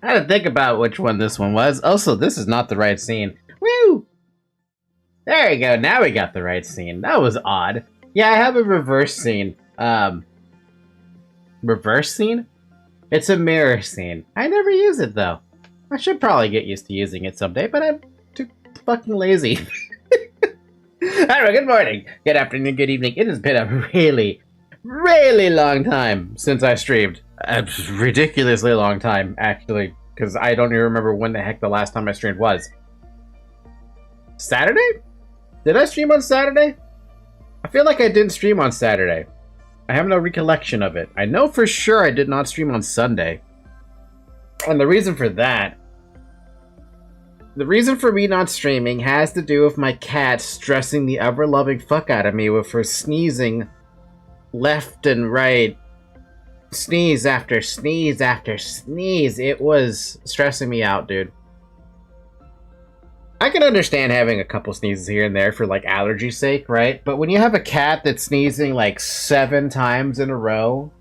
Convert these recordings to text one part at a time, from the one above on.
I had to think about which one this one was. Also, this is not the right scene. Woo! There you go. Now we got the right scene. That was odd. Yeah, I have a reverse scene. Reverse scene? It's a mirror scene. I never use it, though. I should probably get used to using it someday, but I'm too fucking lazy. Anyway, good morning, good afternoon, good evening. It has been a really, really long time since I streamed. A ridiculously long time, actually, because I don't even remember when the heck the last time I streamed was. Saturday? Did I stream on Saturday? I feel like I didn't stream on Saturday. I have no recollection of it. I know for sure I did not stream on Sunday. And the reason for that, the reason for me not streaming has to do with my cat stressing the ever-loving fuck out of me with her sneezing left and right. Sneeze after sneeze after sneeze. It was stressing me out, dude. I can understand having a couple sneezes here and there for, like, allergy sake, right? But when you have a cat that's sneezing, like, 7 times in a row,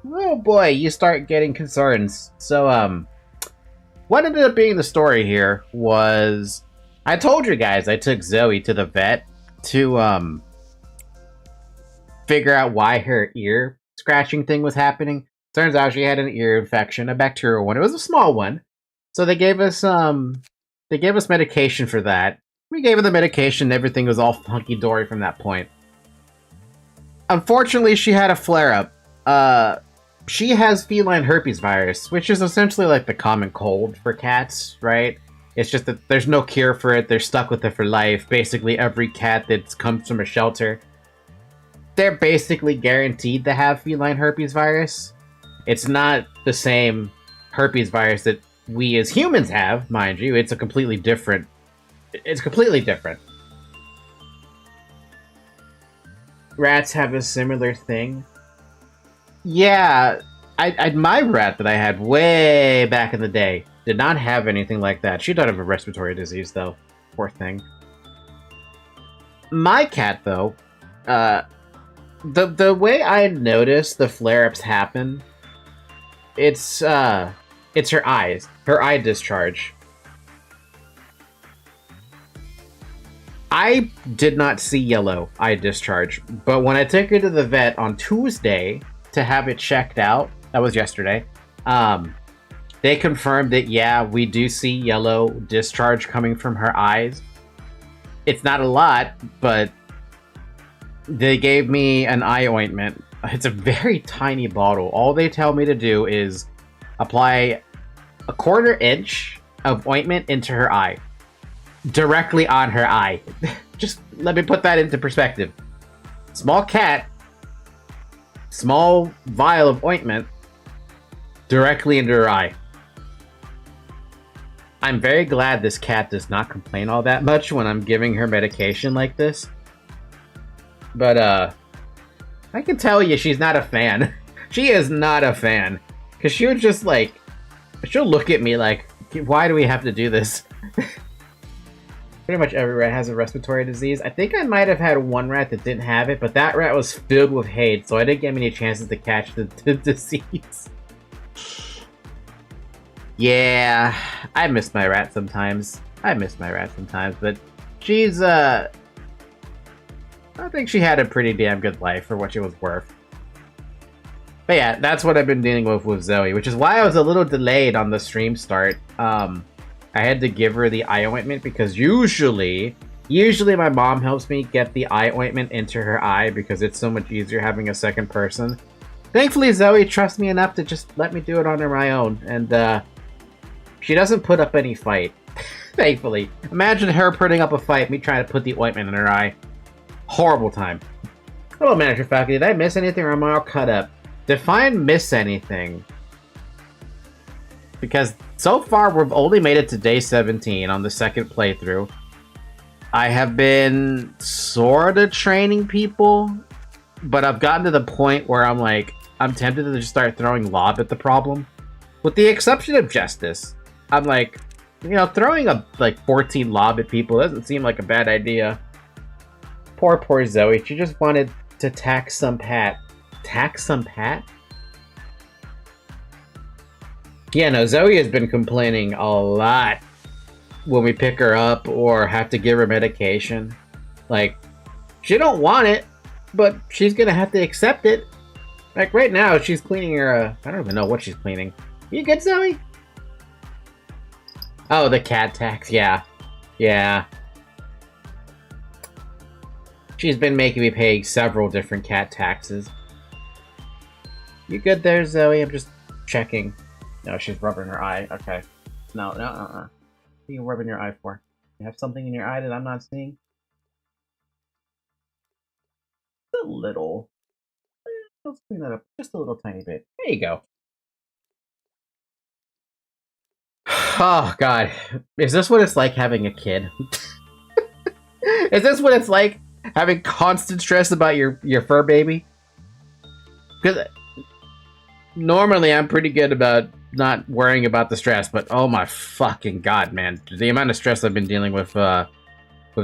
oh boy, you start getting concerns. So, what ended up being the story here was, I told you guys I took Zoe to the vet to, figure out why her ear scratching thing was happening. Turns out she had an ear infection, a bacterial one. It was a small one. So they gave us medication for that. We gave her the medication, everything was all hunky-dory from that point. Unfortunately, she had a flare-up. She has feline herpes virus, which is essentially like the common cold for cats, right? It's just that there's no cure for it. They're stuck with it for life. Basically, every cat that comes from a shelter, they're basically guaranteed to have feline herpes virus. It's not the same herpes virus that we as humans have, mind you. It's completely different. Rats have a similar thing. Yeah, my rat that I had way back in the day did not have anything like that. She died of a respiratory disease, though. Poor thing. My cat, though, the way I noticed the flare-ups happen, it's her eyes. Her eye discharge. I did not see yellow eye discharge, but when I took her to the vet on Tuesday to have it checked out, that was yesterday, they confirmed that, yeah, we do see yellow discharge coming from her eyes. It's not a lot, but they gave me an eye ointment. It's a very tiny bottle. All they tell me to do is apply a 1/4 inch of ointment into her eye. Directly on her eye. Just let me put that into perspective. Small cat, small vial of ointment, directly into her eye. I'm very glad this cat does not complain all that much when I'm giving her medication like this. But, I can tell you she's not a fan. She is not a fan. Because she'll just, like, she'll look at me like, why do we have to do this? Pretty much every rat has a respiratory disease. I think I might have had one rat that didn't have it, but that rat was filled with hate, so I didn't get many chances to catch the disease. Yeah, I miss my rat sometimes. But she's, I think she had a pretty damn good life for what she was worth. But yeah, that's what I've been dealing with Zoe, which is why I was a little delayed on the stream start. I had to give her the eye ointment because usually my mom helps me get the eye ointment into her eye because it's so much easier having a second person. Thankfully, Zoe trusts me enough to just let me do it on my own, and she doesn't put up any fight. Thankfully. Imagine her putting up a fight, me trying to put the ointment in her eye. Horrible time. Hello, Manager Falcon. Did I miss anything or am I all cut up? Define miss anything. Because so far we've only made it to day 17 on the second playthrough. I have been sorta training people, but I've gotten to the point where I'm like, I'm tempted to just start throwing lob at the problem. With the exception of Justice, I'm like, you know, throwing a like 14 lob at people doesn't seem like a bad idea. Poor Zoe. She just wanted to tax some Pat. Tax some Pat? Yeah, no, Zoe has been complaining a lot when we pick her up or have to give her medication. Like, she don't want it, but she's gonna have to accept it. Like right now, she's cleaning her. I don't even know what she's cleaning. You good, Zoe? Oh, the cat tax. Yeah, yeah. She's been making me pay several different cat taxes. You good there, Zoe? I'm just checking. No, she's rubbing her eye. Okay. No. What are you rubbing your eye for? You have something in your eye that I'm not seeing? A little. Let's clean that up just a little tiny bit. There you go. Oh, God. Is this what it's like having a kid? Is this what it's like having constant stress about your fur baby? Because normally I'm pretty good about not worrying about the stress, but oh my fucking God, man. The amount of stress I've been dealing with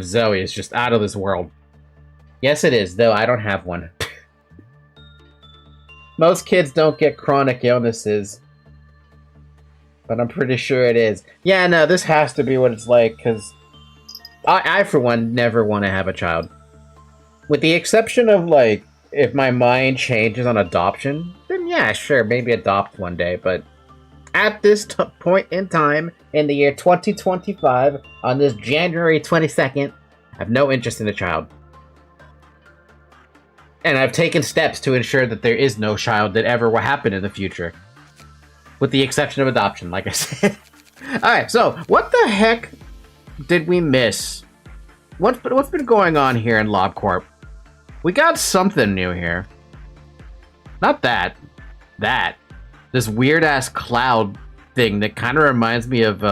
Zoe is just out of this world. Yes, it is, though I don't have one. Most kids don't get chronic illnesses, but I'm pretty sure it is. Yeah, no, this has to be what it's like, because I, for one, never want to have a child. With the exception of, like, if my mind changes on adoption, then yeah, sure, maybe adopt one day, but at this point in time, in the year 2025, on this January 22nd, I have no interest in a child. And I've taken steps to ensure that there is no child that ever will happen in the future. With the exception of adoption, like I said. Alright, so, what the heck did we miss? What's been going on here in LobCorp? We got something new here. Not that. That. This weird-ass cloud thing that kind of reminds me of,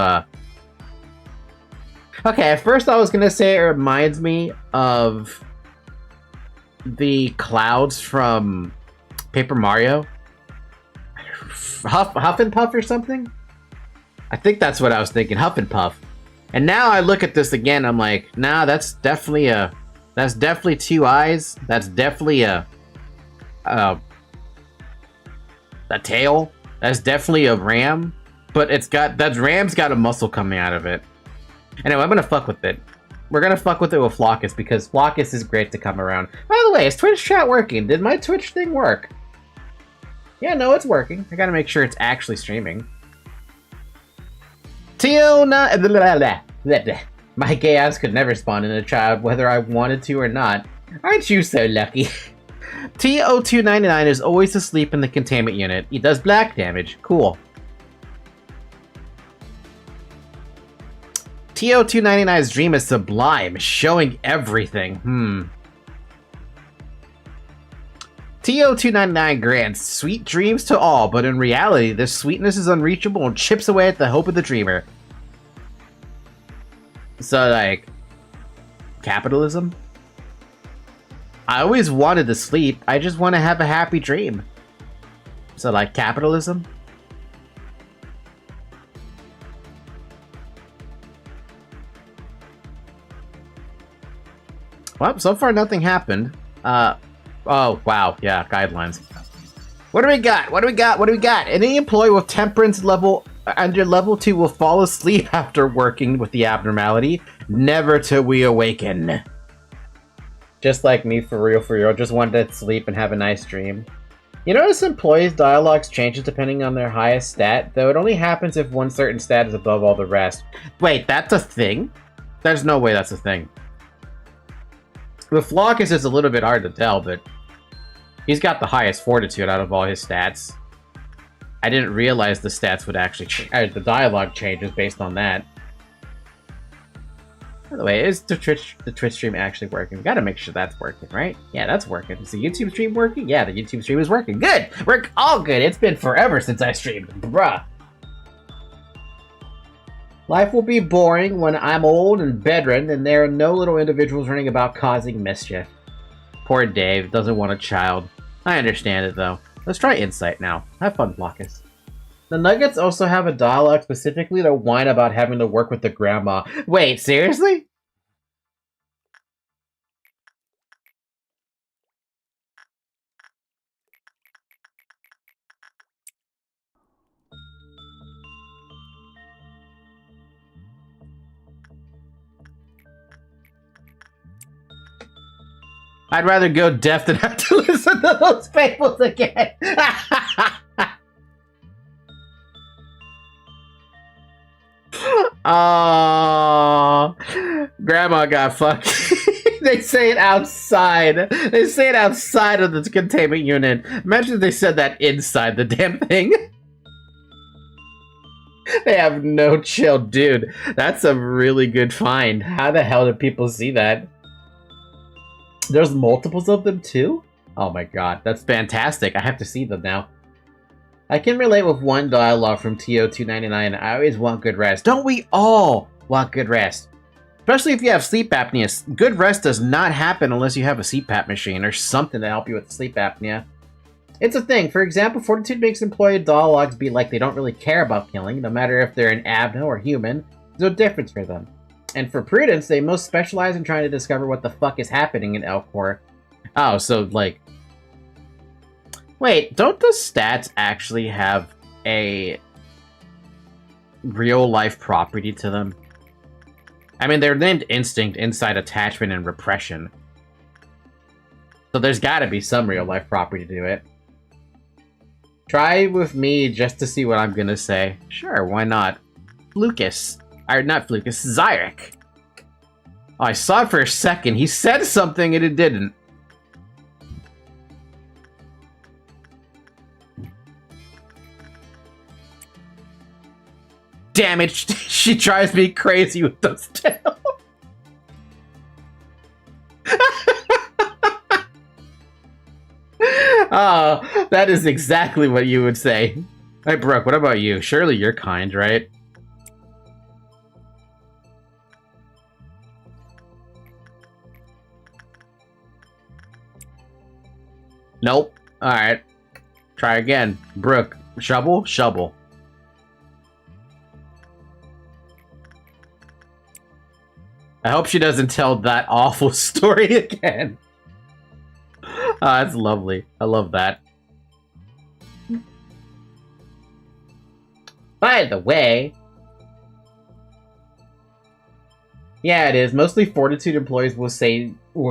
Okay, at first I was gonna say it reminds me of the clouds from Paper Mario. Huff and Puff or something? I think that's what I was thinking, Huff and Puff. And now I look at this again, I'm like, nah, that's definitely two eyes. That's definitely a tail. That's definitely a ram. But that ram's got a muscle coming out of it. Anyway, I'm gonna fuck with it. We're gonna fuck with it with Flockus because Flockus is great to come around. By the way, is Twitch chat working? Did my Twitch thing work? Yeah, no, it's working. I gotta make sure it's actually streaming. My gay ass could never spawn in a child, whether I wanted to or not. Aren't you so lucky? TO299 is always asleep in the containment unit. He does black damage. Cool. TO299's dream is sublime, showing everything. TO299 grants sweet dreams to all, but in reality, this sweetness is unreachable and chips away at the hope of the dreamer. So, like, capitalism? I always wanted to sleep, I just want to have a happy dream. So, like, capitalism? Well, so far nothing happened. Oh, wow, yeah, guidelines. What do we got? Any employee with temperance level under level 2 will fall asleep after working with the abnormality, never till we awaken. Just like me, for real, just wanted to sleep and have a nice dream. You notice employees' dialogues changes depending on their highest stat, though it only happens if one certain stat is above all the rest. Wait, that's a thing? There's no way that's a thing. With Flockus, it's a little bit hard to tell, but he's got the highest fortitude out of all his stats. I didn't realize the stats would actually the dialogue changes based on that. By the way, is the Twitch stream actually working? We gotta make sure that's working, right? Yeah, that's working. Is the YouTube stream working? Yeah, the YouTube stream is working. Good! We're all good. It's been forever since I streamed. Bruh. Life will be boring when I'm old and bedridden and there are no little individuals running about causing mischief. Poor Dave doesn't want a child. I understand it, though. Let's try Insight now. Have fun, Flockus. The Nuggets also have a dialogue specifically to whine about having to work with the grandma. Wait, seriously? I'd rather go deaf than have to listen to those fables again. Oh, Grandma got fucked. They say it outside. They say it outside of the containment unit. Imagine if they said that inside the damn thing. They have no chill, dude. That's a really good find. How the hell did people see that? There's multiples of them too? Oh my god, that's fantastic. I have to see them now. I can relate with one dialogue from TO299. I always want good rest. Don't we all want good rest? Especially if you have sleep apnea. Good rest does not happen unless you have a CPAP machine or something to help you with sleep apnea. It's a thing. For example, Fortitude makes employee dialogues be like they don't really care about killing, no matter if they're an abno or human. There's no difference for them. And for Prudence, they most specialize in trying to discover what the fuck is happening in Elcor. Oh, so, like... Wait, don't the stats actually have a real-life property to them? I mean, they're named Instinct, Insight, Attachment, and Repression. So there's gotta be some real-life property to it. Try with me just to see what I'm gonna say. Sure, why not? Lucas. Or not Lucas, Zyrek. Oh, I saw it for a second. He said something and it didn't. Damn it, she drives me crazy with those tails. Oh, that is exactly what you would say. Hey, Brooke, what about you? Surely you're kind, right? Nope. Alright. Try again. Brooke, shovel? Shovel. I hope she doesn't tell that awful story again. Oh, that's lovely. I love that. By the way... Yeah, it is. Mostly Fortitude employees will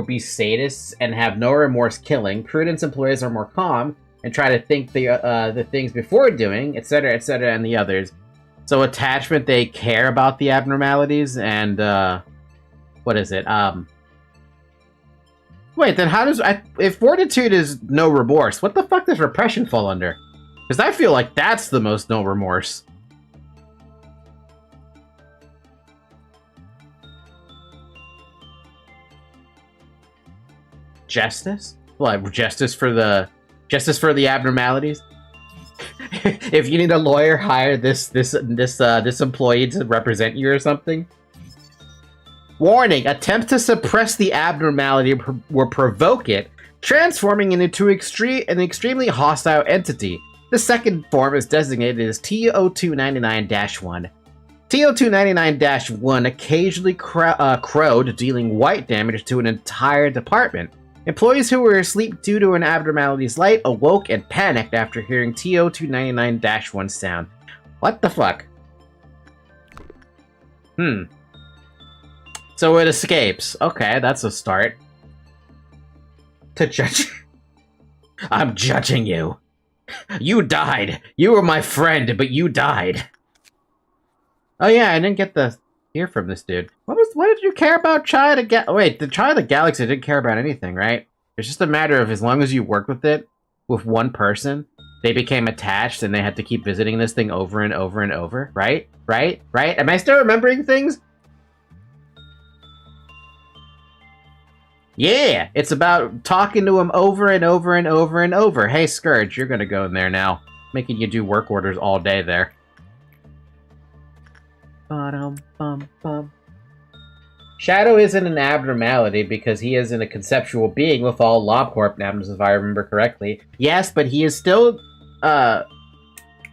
be sadists and have no remorse killing. Prudence employees are more calm and try to think the things before doing, etc., etc., and the others. So Attachment, they care about the abnormalities, and, what is it? Wait, then how does... if Fortitude is no remorse, what the fuck does Repression fall under? Because I feel like that's the most no remorse. Justice? What, justice for the abnormalities? If you need a lawyer, hire this employee to represent you or something. Warning, attempts to suppress the abnormality or provoke it, transforming it into an extremely hostile entity. The second form is designated as TO299-1. TO299-1 occasionally crowed, dealing white damage to an entire department. Employees who were asleep due to an abnormality's light awoke and panicked after hearing TO299-1 sound. What the fuck? So it escapes. Okay, that's a start. To judge... I'm judging you. You died. You were my friend, but you died. Oh yeah, I didn't get the hear from this dude. What did you care about Child of Wait, the Child of the Galaxy didn't care about anything, right? It's just a matter of as long as you worked with it, with one person, they became attached and they had to keep visiting this thing over and over and over, right? Right? Right? Am I still remembering things? Yeah, it's about talking to him over and over and over and over. Hey, Scourge, you're gonna go in there now. Making you do work orders all day there. Shadow isn't an abnormality because he isn't a conceptual being with all LobCorp names, if I remember correctly. Yes, but he is still, an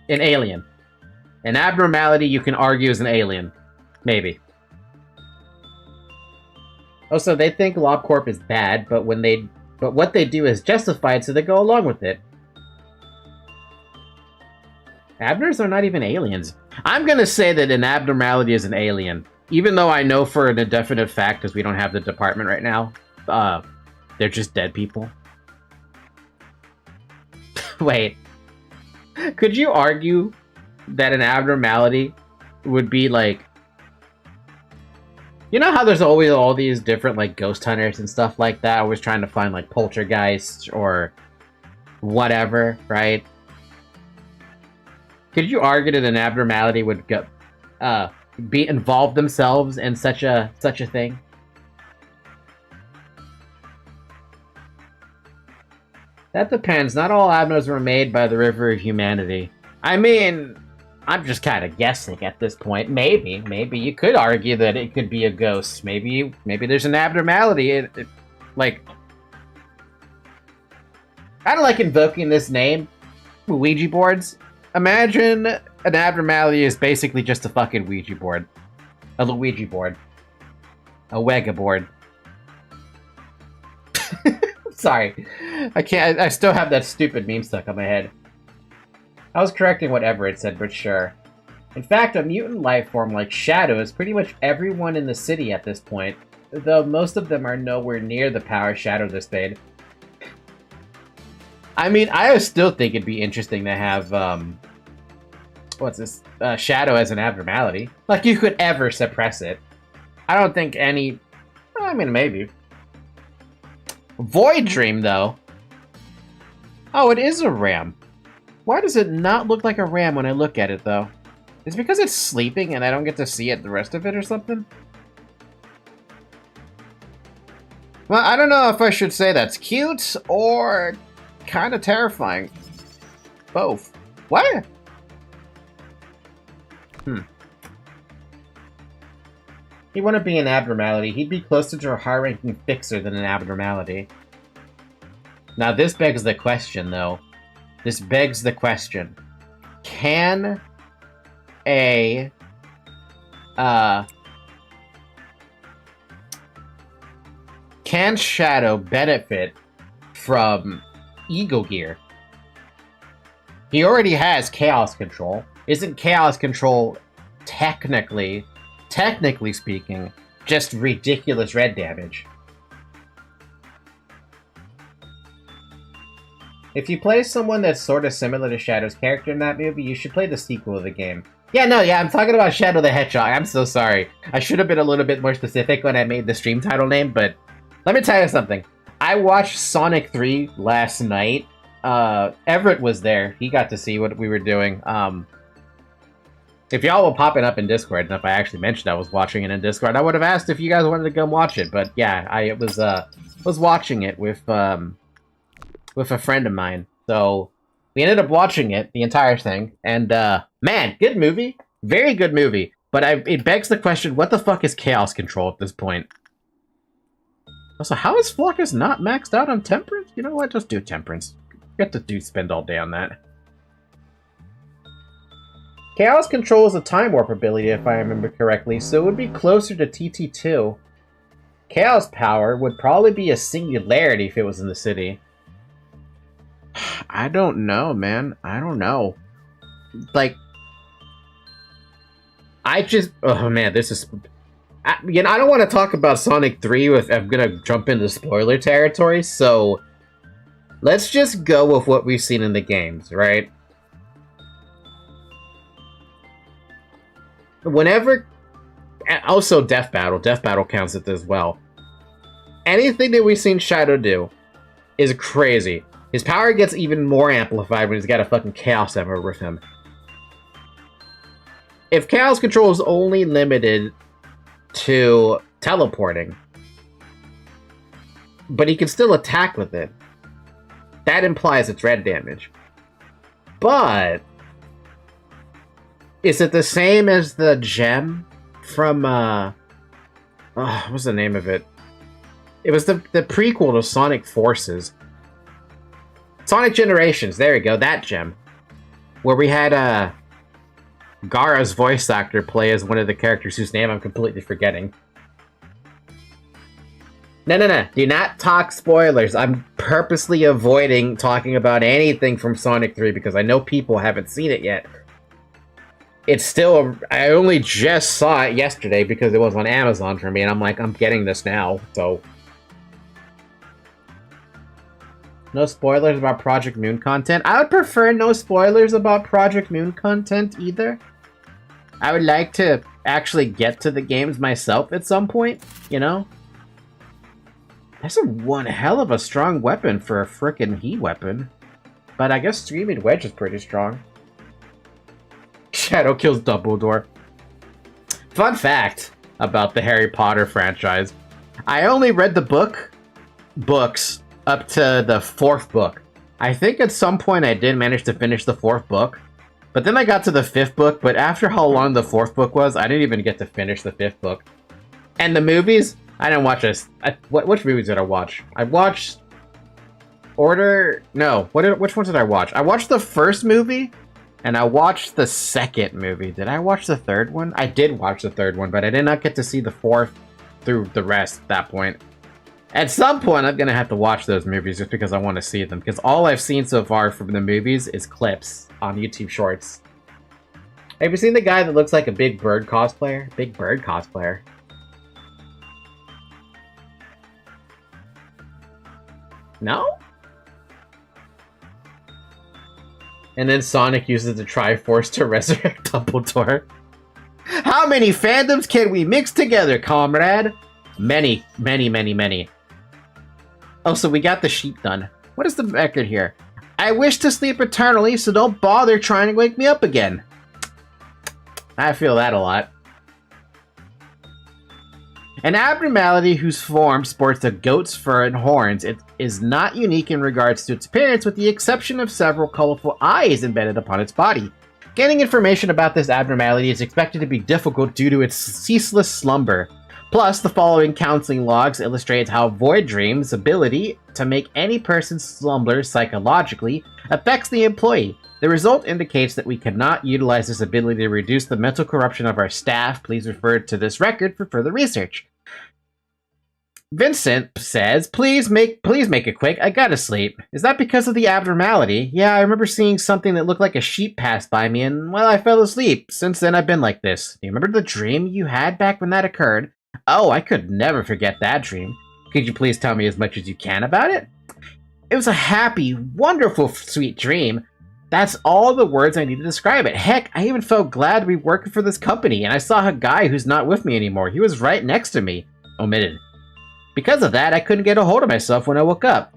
alien. An abnormality, you can argue, is an alien. Maybe. Also, they think LobCorp is bad, but what they do is justified, so they go along with it. Abnors are not even aliens. I'm gonna say that an abnormality is an alien, even though I know for an indefinite fact, because we don't have the department right now, They're just dead people. Wait. Could you argue that an abnormality would be like... You know how there's always all these different like ghost hunters and stuff like that, always trying to find like poltergeists or whatever, right? Could you argue that an abnormality would go, be involved themselves in such a thing? That depends. Not all abnos were made by the river of humanity. I mean, I'm just kind of guessing at this point. Maybe you could argue that it could be a ghost. Maybe there's an abnormality. Like, I don't like invoking this name, Ouija boards. Imagine an abnormality is basically just a fucking Ouija board. A Luigi board. A Wega board. Sorry. I still have that stupid meme stuck on my head. I was correcting whatever it said, but sure. In fact, a mutant life form like Shadow is pretty much everyone in the city at this point, though most of them are nowhere near the power Shadow displayed. I mean, I still think it'd be interesting to have, what's this? Shadow as an abnormality. Like, you could ever suppress it. I don't think any... I mean, maybe. Void Dream, though. Oh, it is a ram. Why does it not look like a ram when I look at it, though? Is it because it's sleeping and I don't get to see it the rest of it or something? Well, I don't know if I should say that's cute or kind of terrifying. Both. What? He wouldn't be an abnormality. He'd be closer to a high-ranking fixer than an abnormality. Now, this begs the question, though. This begs the question. Can a... can Shadow benefit from Ego Gear? He already has Chaos Control. Isn't Chaos Control technically speaking, just ridiculous red damage? If you play someone that's sort of similar to Shadow's character in that movie, you should play the sequel of the game. Yeah, I'm talking about Shadow the Hedgehog. I'm so sorry. I should have been a little bit more specific when I made the stream title name, but let me tell you something. I watched Sonic 3 last night. Everett was there. He got to see what we were doing. If y'all were popping up in Discord, and if I actually mentioned I was watching it in Discord, I would have asked if you guys wanted to come watch it. But yeah, I was watching it with a friend of mine. So we ended up watching it, the entire thing, and man, good movie, very good movie. But it begs the question: what the fuck is Chaos Control at this point? Also, how is Flockus not maxed out on Temperance? You know what? Just do Temperance. You have to spend all day on that. Chaos Control is a Time Warp ability, if I remember correctly, so it would be closer to TT2. Chaos Power would probably be a singularity if it was in the city. I don't know, man. I don't know. Like, oh man, this is... I don't want to talk about Sonic 3 if I'm gonna jump into spoiler territory, so let's just go with what we've seen in the games, right? Whenever... Also, Death Battle. Death Battle counts it as well. Anything that we've seen Shadow do is crazy. His power gets even more amplified when he's got a fucking Chaos Emerald with him. If Chaos Control is only limited to teleporting, but he can still attack with it, that implies it's red damage. But is it the same as the gem from, what's the name of it? It was the prequel to Sonic Forces. Sonic Generations, there we go, that gem. Where we had, Gara's voice actor play as one of the characters whose name I'm completely forgetting. No. Do not talk spoilers. I'm purposely avoiding talking about anything from Sonic 3 because I know people haven't seen it yet. It's still... I only just saw it yesterday because it was on Amazon for me, and I'm like, I'm getting this now, so... No spoilers about Project Moon content. I would prefer no spoilers about Project Moon content either. I would like to actually get to the games myself at some point, you know? That's one hell of a strong weapon for a frickin' heat weapon. But I guess Streaming Wedge is pretty strong. Shadow kills Dumbledore. Fun fact about the Harry Potter franchise. I only read the books up to the 4th book. I think at some point I did manage to finish the 4th book. But then I got to the 5th book, but after how long the 4th book was, I didn't even get to finish the 5th book. And the movies, I didn't watch this. Which movies did I watch? I watched which ones did I watch? I watched the first movie, and I watched the second movie. Did I watch the third one? I did watch the third one, but I did not get to see the 4th through the rest at that point. At some point, I'm gonna have to watch those movies just because I want to see them, because all I've seen so far from the movies is clips on YouTube Shorts. Have you seen the guy that looks like a Big Bird cosplayer? Big Bird cosplayer. No? And then Sonic uses the Triforce to resurrect Dumbledore. How many fandoms can we mix together, comrade? Many, many, many, many. Oh, so we got the sheep done. What is the record here? I wish to sleep eternally, so don't bother trying to wake me up again. I feel that a lot. An abnormality whose form sports a goat's fur and horns. It is not unique in regards to its appearance, with the exception of several colorful eyes embedded upon its body. Getting information about this abnormality is expected to be difficult due to its ceaseless slumber. Plus, the following counseling logs illustrates how Void Dream's ability to make any person slumber psychologically affects the employee. The result indicates that we cannot utilize this ability to reduce the mental corruption of our staff. Please refer to this record for further research. Vincent says, please make it quick. I gotta sleep. Is that because of the abnormality? Yeah, I remember seeing something that looked like a sheep pass by me, and, well, I fell asleep. Since then, I've been like this. Do you remember the dream you had back when that occurred? Oh, I could never forget that dream. Could you please tell me as much as you can about it? It was a happy, wonderful, sweet dream. That's all the words I need to describe it. Heck, I even felt glad to be working for this company, and I saw a guy who's not with me anymore. He was right next to me. Omitted. Because of that, I couldn't get a hold of myself when I woke up.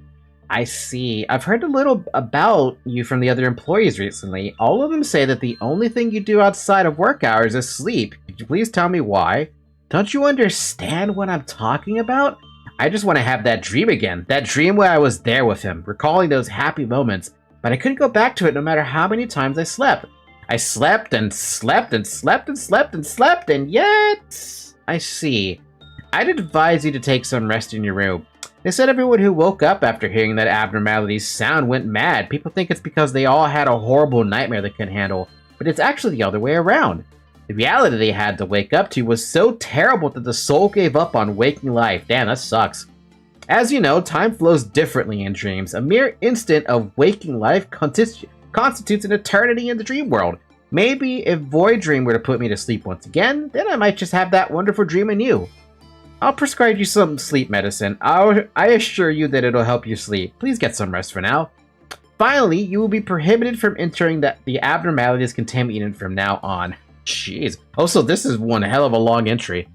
I see. I've heard a little about you from the other employees recently. All of them say that the only thing you do outside of work hours is sleep. Could you please tell me why? Don't you understand what I'm talking about? I just want to have that dream again. That dream where I was there with him, recalling those happy moments. But I couldn't go back to it no matter how many times I slept. I slept and slept and slept and slept and slept, and yet... I see. I'd advise you to take some rest in your room. They said everyone who woke up after hearing that abnormality's sound went mad. People think it's because they all had a horrible nightmare they couldn't handle, but it's actually the other way around. The reality they had to wake up to was so terrible that the soul gave up on waking life. Damn, that sucks. As you know, time flows differently in dreams. A mere instant of waking life constitutes an eternity in the dream world. Maybe if Void Dream were to put me to sleep once again, then I might just have that wonderful dream anew. I'll prescribe you some sleep medicine. I assure you that it'll help you sleep. Please get some rest for now. Finally, you will be prohibited from entering the abnormalities containment from now on. Jeez. Also, this is one hell of a long entry.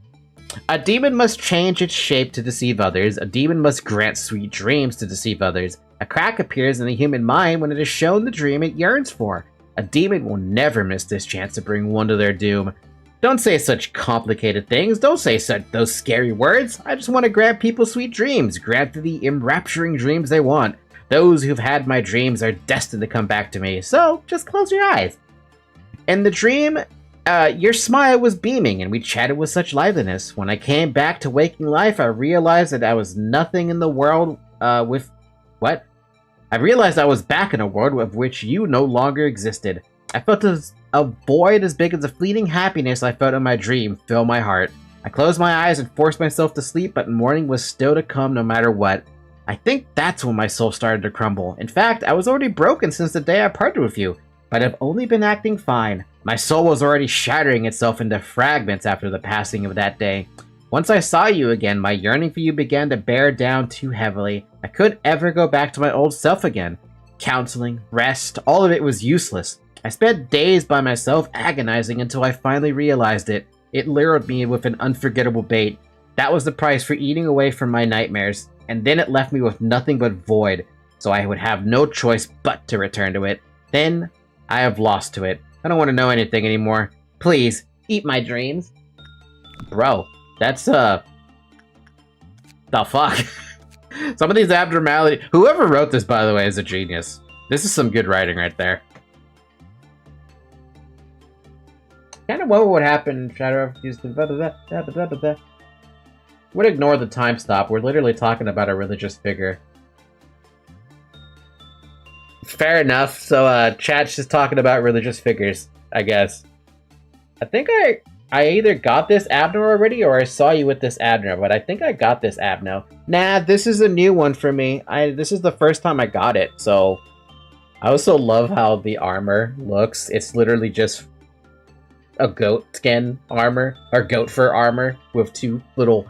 A demon must change its shape to deceive others. A demon must grant sweet dreams to deceive others. A crack appears in the human mind when it is shown the dream it yearns for. A demon will never miss this chance to bring one to their doom. Don't say such complicated things. Don't say those scary words. I just want to grant people sweet dreams. Grant the enrapturing dreams they want. Those who've had my dreams are destined to come back to me. So, just close your eyes. In the dream... your smile was beaming, and we chatted with such liveliness. When I came back to waking life, I realized that I was nothing in the world, What? I realized I was back in a world of which you no longer existed. I felt a void as big as the fleeting happiness I felt in my dream fill my heart. I closed my eyes and forced myself to sleep, but morning was still to come no matter what. I think that's when my soul started to crumble. In fact, I was already broken since the day I parted with you, but I've only been acting fine. My soul was already shattering itself into fragments after the passing of that day. Once I saw you again, my yearning for you began to bear down too heavily. I couldn't ever go back to my old self again. Counseling, rest, all of it was useless. I spent days by myself agonizing until I finally realized it. It lured me with an unforgettable bait. That was the price for eating away from my nightmares, and then it left me with nothing but void, so I would have no choice but to return to it. Then, I have lost to it. I don't want to know anything anymore. Please, eat my dreams. Bro, that's, the fuck? Some of these abnormality... Whoever wrote this, by the way, is a genius. This is some good writing right there. Kind of what would happen if Shadow used the... Would ignore the time stop. We're literally talking about a religious figure. Fair enough. So, chat's just talking about religious figures, I guess. I think I either got this Abno already or I saw you with this Abno, but I think I got this Abno. Nah, this is a new one for me. This is the first time I got it, so... I also love how the armor looks. It's literally just a goat skin armor, or goat fur armor, with two little...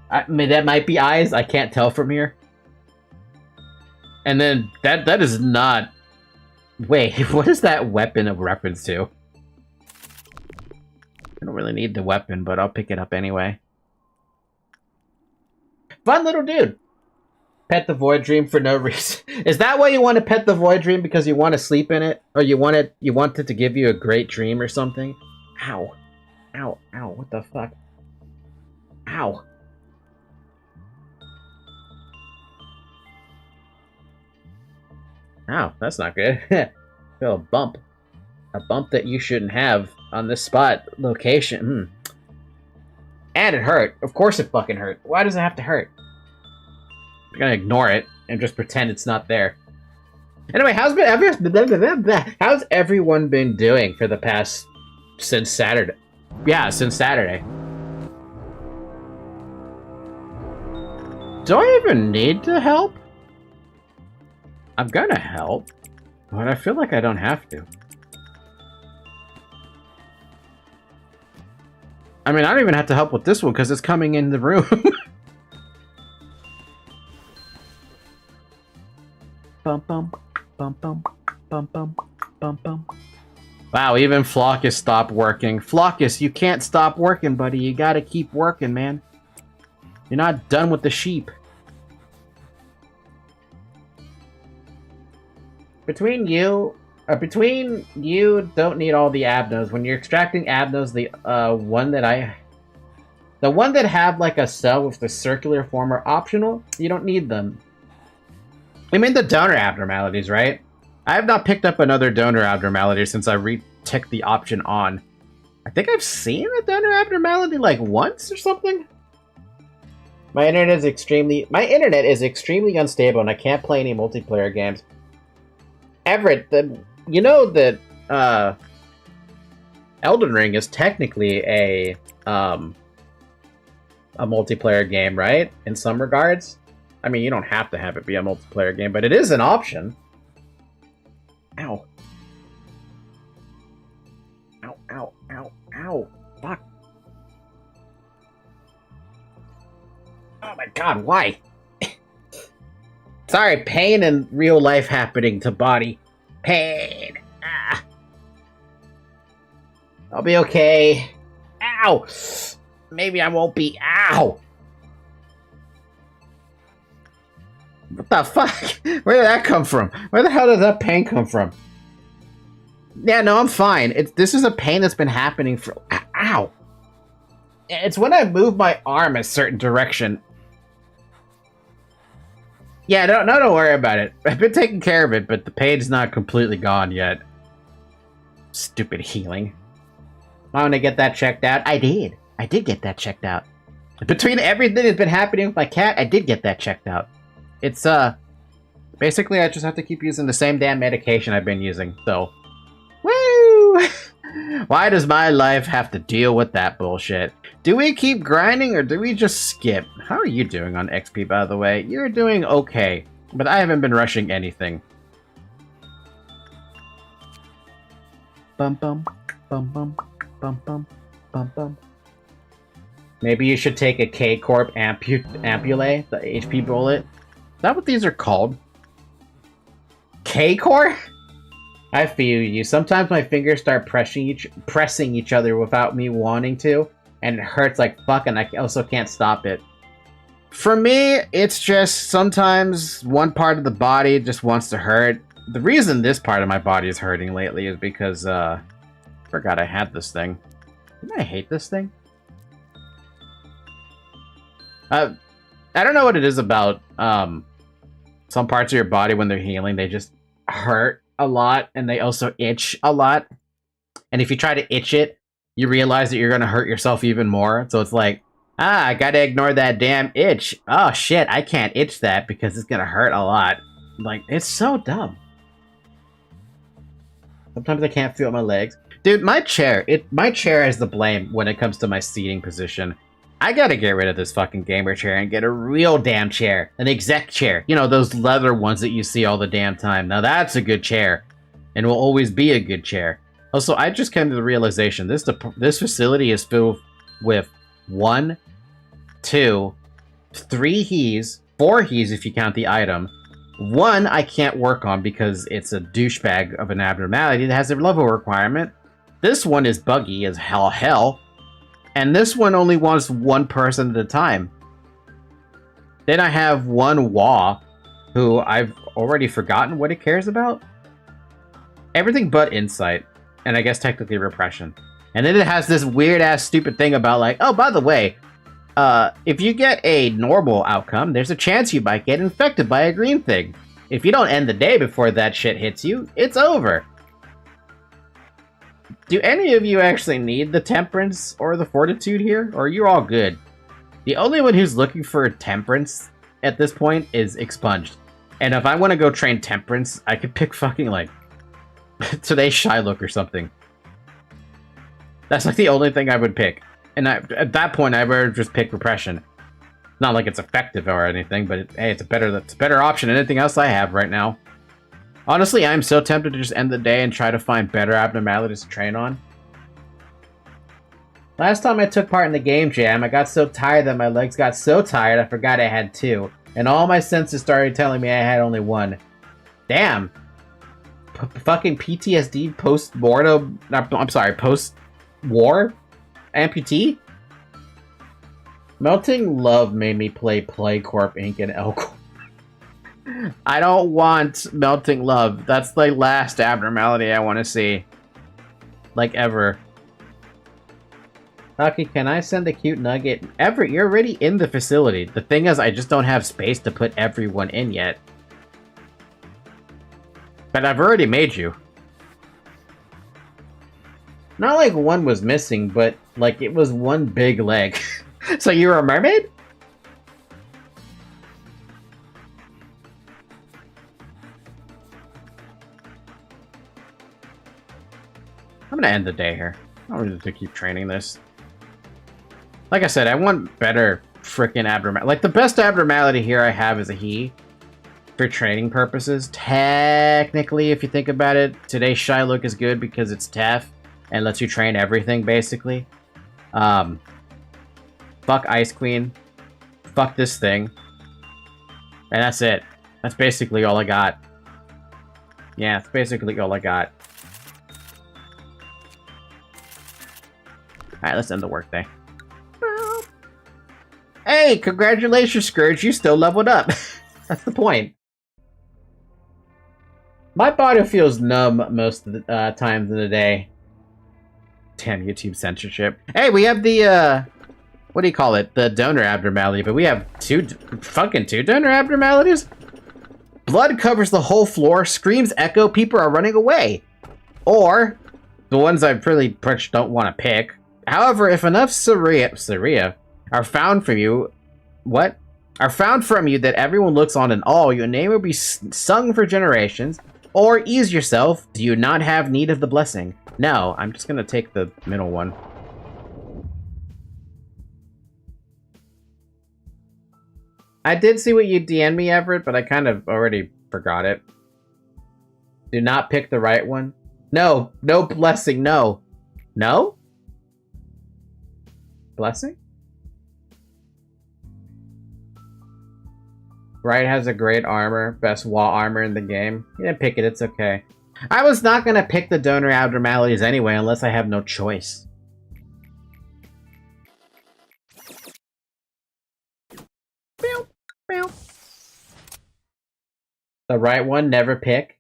I mean, that might be eyes, I can't tell from here. And then, that is not... Wait, what is that weapon a reference to? I don't really need the weapon, but I'll pick it up anyway. Fun little dude! Pet the Void Dream for no reason. Is that why you want to pet the Void Dream? Because you want to sleep in it? Or you want it to give you a great dream or something? Ow. Ow, ow, what the fuck? Ow. Ow, that's not good. Feel a bump. A bump that you shouldn't have on this spot location. And it hurt. Of course it fucking hurt. Why does it have to hurt? I'm gonna ignore it and just pretend it's not there. Anyway, how's everyone been doing for the past... since Saturday? Yeah, since Saturday. Do I even need to help? I'm gonna help, but I feel like I don't have to. I mean, I don't even have to help with this one because it's coming in the room. Bum, bum, bum, bum, bum, bum, bum, bum. Wow, even Flockus stopped working. Flockus, you can't stop working, buddy. You gotta keep working, man. You're not done with the sheep. Between you don't need all the abnos. When you're extracting abnos, the one that have like a cell with the circular form are optional. You don't need them. I mean the donor abnormalities, right? I have not picked up another donor abnormality since I re-ticked the option on. I think I've seen a donor abnormality like once or something. My internet is extremely unstable and I can't play any multiplayer games. Everett, you know that Elden Ring is technically a multiplayer game, right? In some regards. I mean, you don't have to have it be a multiplayer game, but it is an option. Ow. Ow, ow, ow, ow. Fuck. Oh my god, why? Sorry, pain and real life happening to body. Pain. Ah. I'll be okay. Ow! Maybe I won't be. Ow! What the fuck? Where did that come from? Where the hell did that pain come from? Yeah, no, I'm fine. This is a pain that's been happening for... Ow! It's when I move my arm a certain direction. Yeah, don't worry about it. I've been taking care of it, but the pain's not completely gone yet. Stupid healing. I want to get that checked out. I did get that checked out. Between everything that's been happening with my cat, I did get that checked out. It's, basically I just have to keep using the same damn medication I've been using, so... Woo! Why does my life have to deal with that bullshit? Do we keep grinding or do we just skip? How are you doing on XP, by the way? You're doing okay, but I haven't been rushing anything. Bum bum, bum bum, bum bum, bum bum. Maybe you should take a K-Corp Ampule, the HP bullet. Is that what these are called? K-Corp? I feel you. Sometimes my fingers start pressing each other without me wanting to, and it hurts like fuck, and I also can't stop it. For me, it's just sometimes one part of the body just wants to hurt. The reason this part of my body is hurting lately is because, I forgot I had this thing. Didn't I hate this thing? I don't know what it is about, some parts of your body when they're healing, they just hurt a lot, and they also itch a lot. And if you try to itch it, you realize that you're going to hurt yourself even more. So it's like, I gotta ignore that damn itch. Oh shit, I can't itch that because it's gonna hurt a lot. Like, it's so dumb. Sometimes I can't feel my legs. Dude, my chair has the blame when it comes to my seating position. I gotta get rid of this fucking gamer chair and get a real damn chair. An exec chair. You know, those leather ones that you see all the damn time. Now that's a good chair. And will always be a good chair. Also, I just came to the realization, this facility is filled with 1, 2, 3 he's, 4 he's if you count the item. 1 I can't work on because it's a douchebag of an abnormality that has a level requirement. This one is buggy as hell. And this one only wants 1 person at a time. Then I have 1 Wah, who I've already forgotten what it cares about. Everything but insight. And I guess technically repression. And then it has this weird-ass stupid thing about like, oh, by the way, if you get a normal outcome, there's a chance you might get infected by a green thing. If you don't end the day before that shit hits you, it's over. Do any of you actually need the temperance or the fortitude here? Or are you all good? The only one who's looking for temperance at this point is expunged. And if I want to go train temperance, I could pick fucking like today's Shylook or something. That's like the only thing I would pick. And at that point, I would just pick repression. Not like it's effective or anything, but hey, it's a better option than anything else I have right now. Honestly, I'm so tempted to just end the day and try to find better abnormalities to train on. Last time I took part in the game jam, I got so tired that my legs got so tired I forgot I had 2. And all my senses started telling me I had only 1. Damn. Fucking PTSD post-mortem... I'm sorry, post-war? Amputee? Melting Love made me play Playcorp Inc. and Elcorp. I don't want Melting Love. That's the last abnormality I want to see. Like, ever. Lucky, can I send a cute nugget? Everett, you're already in the facility. The thing is, I just don't have space to put everyone in yet. But I've already made you. Not like one was missing, but like it was one big leg. So you're a mermaid? I'm gonna end the day here. I don't need to keep training this. Like I said, I want better frickin' abnormality. Like the best abnormality here I have is a he. For training purposes. Technically, if you think about it, today's Shylook is good because it's TEF and lets you train everything, basically. Fuck Ice Queen. Fuck this thing. And that's it. That's basically all I got. Yeah, that's basically all I got. Alright, let's end the workday. Hey, congratulations, Scourge. You still leveled up. That's the point. My body feels numb most of the times in the day. Damn, YouTube censorship. Hey, we have the, what do you call it? The donor abnormality, but we have two donor abnormalities? Blood covers the whole floor, screams echo, people are running away. Or, the ones I really don't want to pick. However, if enough Syria are found from you, are found from you that everyone looks on in awe, your name will be sung for generations. Or ease yourself, do you not have need of the blessing? No, I'm just gonna take the middle one. I did see what you DM'd me, Everett, but I kind of already forgot it. Do not pick the right one. No, no blessing, no. No? Blessing? Wright has a great armor, best wall armor in the game. You didn't pick it, it's okay. I was not gonna pick the donor abnormalities anyway, unless I have no choice. The right one, never pick.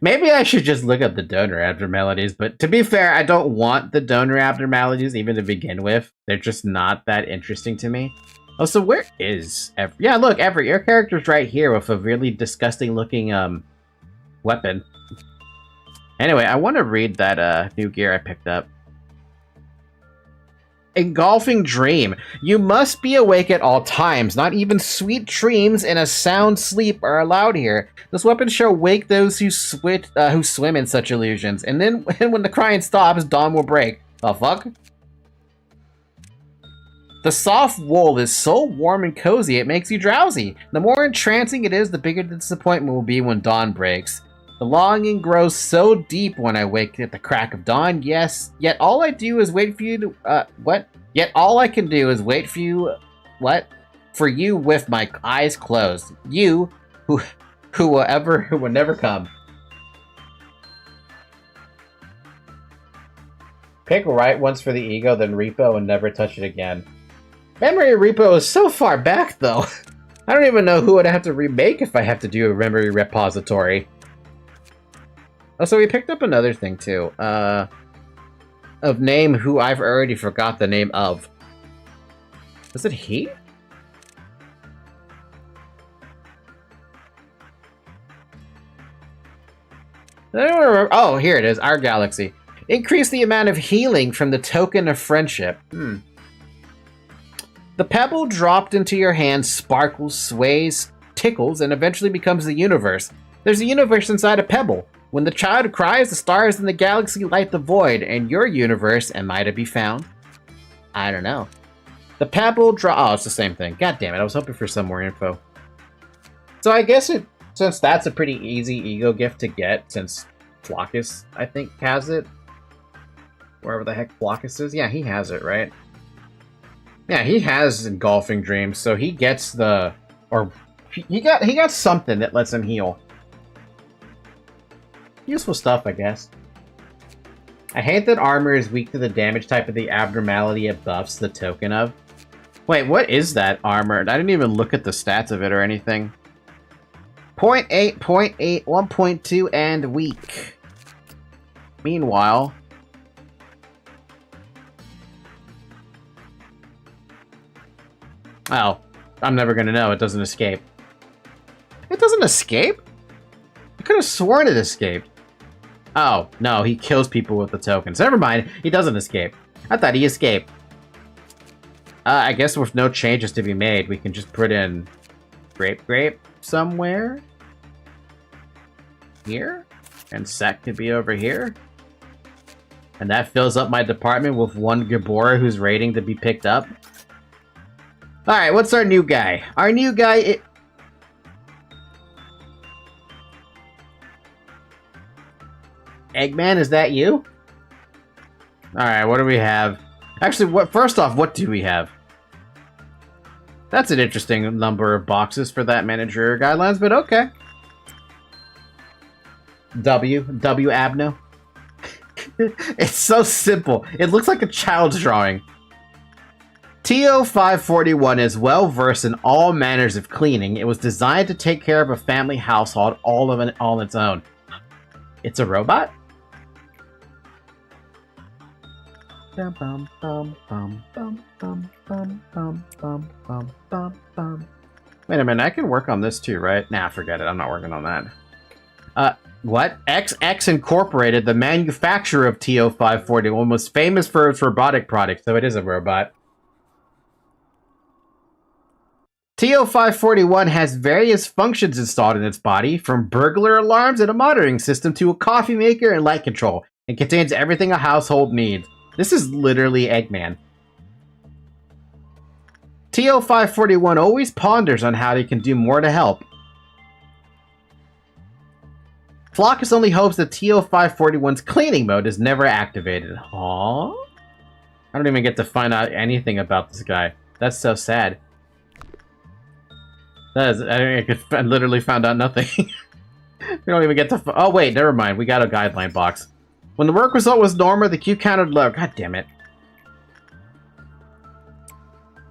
Maybe I should just look up the donor abnormalities, but to be fair, I don't want the donor abnormalities even to begin with. They're just not that interesting to me. Oh, so where is every... Yeah, look, your character's right here with a really disgusting looking weapon. Anyway, I want to read that new gear I picked up. Engulfing Dream. You must be awake at all times. Not even sweet dreams and a sound sleep are allowed here. This weapon shall wake those who swim in such illusions. And then when the crying stops, dawn will break. The fuck? The soft wool is so warm and cozy, it makes you drowsy. The more entrancing it is, the bigger the disappointment will be when dawn breaks. The longing grows so deep when I wake at the crack of dawn. Yes, yet all I do is wait for you to, what? Yet all I can do is wait for you, what? For you with my eyes closed. You, who will never come. Pick right once for the ego, then repo and never touch it again. Memory repo is so far back, though. I don't even know who would have to remake if I have to do a memory repository. Oh, so we picked up another thing, too. Of name who I've already forgot the name of. Was it he? Oh, here it is. Our galaxy. Increase the amount of healing from the token of friendship. The pebble dropped into your hand sparkles, sways, tickles, and eventually becomes the universe. There's a universe inside a pebble. When the child cries, the stars in the galaxy light the void, and your universe, am I to be found? I don't know. The pebble oh, it's the same thing. God damn it, I was hoping for some more info. So I guess since that's a pretty easy ego gift to get, since Flockus, I think, has it. Wherever the heck Flockus is. Yeah, he has it, right? Yeah, he has Engulfing Dreams, so he gets the... Or, he got something that lets him heal. Useful stuff, I guess. I hate that armor is weak to the damage type of the abnormality it buffs the token of. Wait, what is that armor? I didn't even look at the stats of it or anything. 0.8, 0.8, 1.2, and weak. Meanwhile... Oh, I'm never gonna know. It doesn't escape. It doesn't escape? I could have sworn it escaped. Oh, no, he kills people with the tokens. Never mind, he doesn't escape. I thought he escaped. I guess with no changes to be made, we can just put in grape somewhere. Here? And Sec could be over here. And that fills up my department with one Gabora who's waiting to be picked up. Alright, what's our new guy? Our new guy... Eggman, is that you? Alright, what do we have? Actually, first off, what do we have? That's an interesting number of boxes for that managerial guidelines, but okay. W Abno. It's so simple. It looks like a child's drawing. TO541 is well versed in all manners of cleaning. It was designed to take care of a family household all on its own. It's a robot? Wait a minute, I can work on this too, right? Nah, forget it. I'm not working on that. What? XX Incorporated, the manufacturer of TO541, was famous for its robotic products, so it is a robot. TO541 has various functions installed in its body, from burglar alarms and a monitoring system to a coffee maker and light control, and contains everything a household needs. This is literally Eggman. TO541 always ponders on how he can do more to help. Flockus only hopes that TO541's cleaning mode is never activated. Aww? I don't even get to find out anything about this guy. That's so sad. I literally found out nothing. We don't even get to... Oh, wait, never mind. We got a guideline box. When the work result was normal, the Q counted low. God damn it.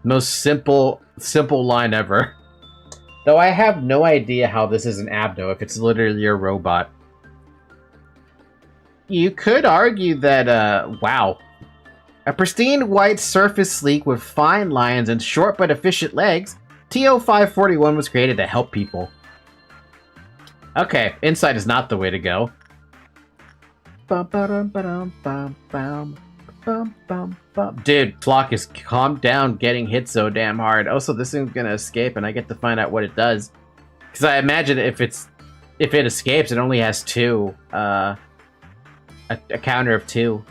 Most simple line ever. Though I have no idea how this is an abdo if it's literally a robot. You could argue that, wow. A pristine white surface sleek with fine lines and short but efficient legs, TO541 was created to help people. Okay, inside is not the way to go. Dude, Flock is calmed down getting hit so damn hard. Also, this thing's gonna escape and I get to find out what it does. Because I imagine if it escapes, it only has two, a counter of 2.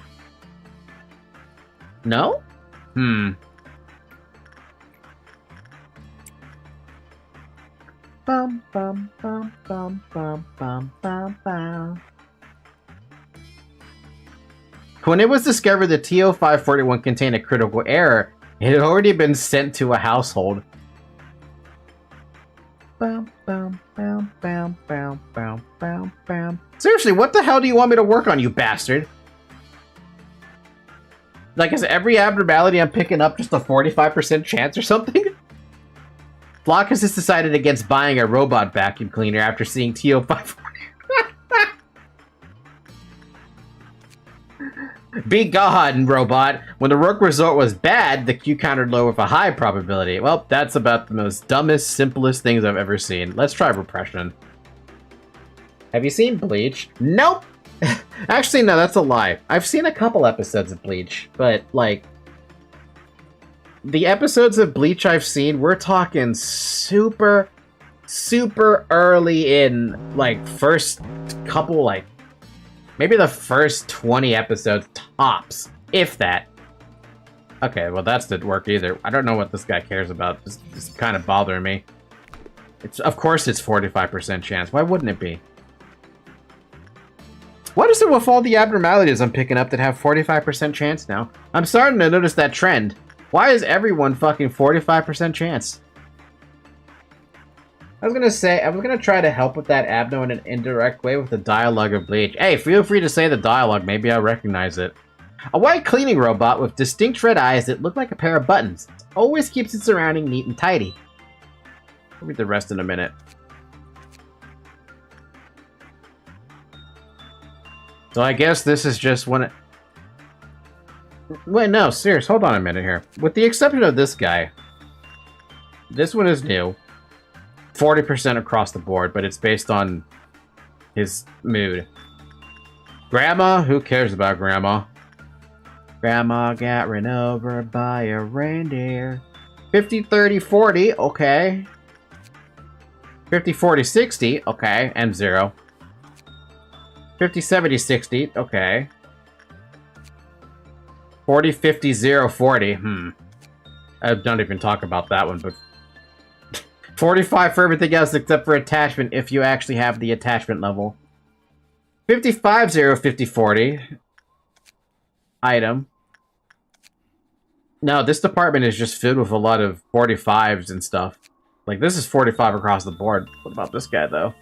No? Bum bum bum bum bum bum bum bum. When it was discovered that TO541 contained a critical error, it had already been sent to a household. Bum, bum, bum, bum, bum, bum, bum, bum. Seriously, what the hell do you want me to work on, you bastard? Like, is every abnormality I'm picking up just a 45% chance or something? Flock has just decided against buying a robot vacuum cleaner after seeing TO541. Be gone, robot. When the work result was bad, the Q countered low with a high probability. Well, that's about the most dumbest, simplest things I've ever seen. Let's try repression. Have you seen Bleach? Nope! Actually, no, that's a lie. I've seen a couple episodes of Bleach, but, like... the episodes of Bleach I've seen, we're talking super early in, like, first couple, like... maybe the first 20 episodes tops, if that. Okay, well that didn't work either. I don't know what this guy cares about. It's kind of bothering me. Of course it's 45% chance. Why wouldn't it be? What is it with all the abnormalities I'm picking up that have 45% chance now? I'm starting to notice that trend. Why is everyone fucking 45% chance? I was gonna try to help with that abno in an indirect way with the dialogue of Bleach. Hey, feel free to say the dialogue, maybe I'll recognize it. A white cleaning robot with distinct red eyes that look like a pair of buttons. Always keeps its surrounding neat and tidy. I'll read the rest in a minute. So I guess this is just one... Wait, no, serious, hold on a minute here. With the exception of this guy, this one is new. 40% across the board, but it's based on his mood. Grandma? Who cares about Grandma? Grandma got run over by a reindeer. 50, 30, 40, okay. 50, 40, 60, okay. M0. 50, 70, 60, okay. 40, 50, 0, 40, I don't even talk about that one, but... 45 for everything else except for attachment, if you actually have the attachment level. 55, 0, 50, 40. Item. No, this department is just filled with a lot of 45s and stuff. Like, this is 45 across the board. What about this guy, though?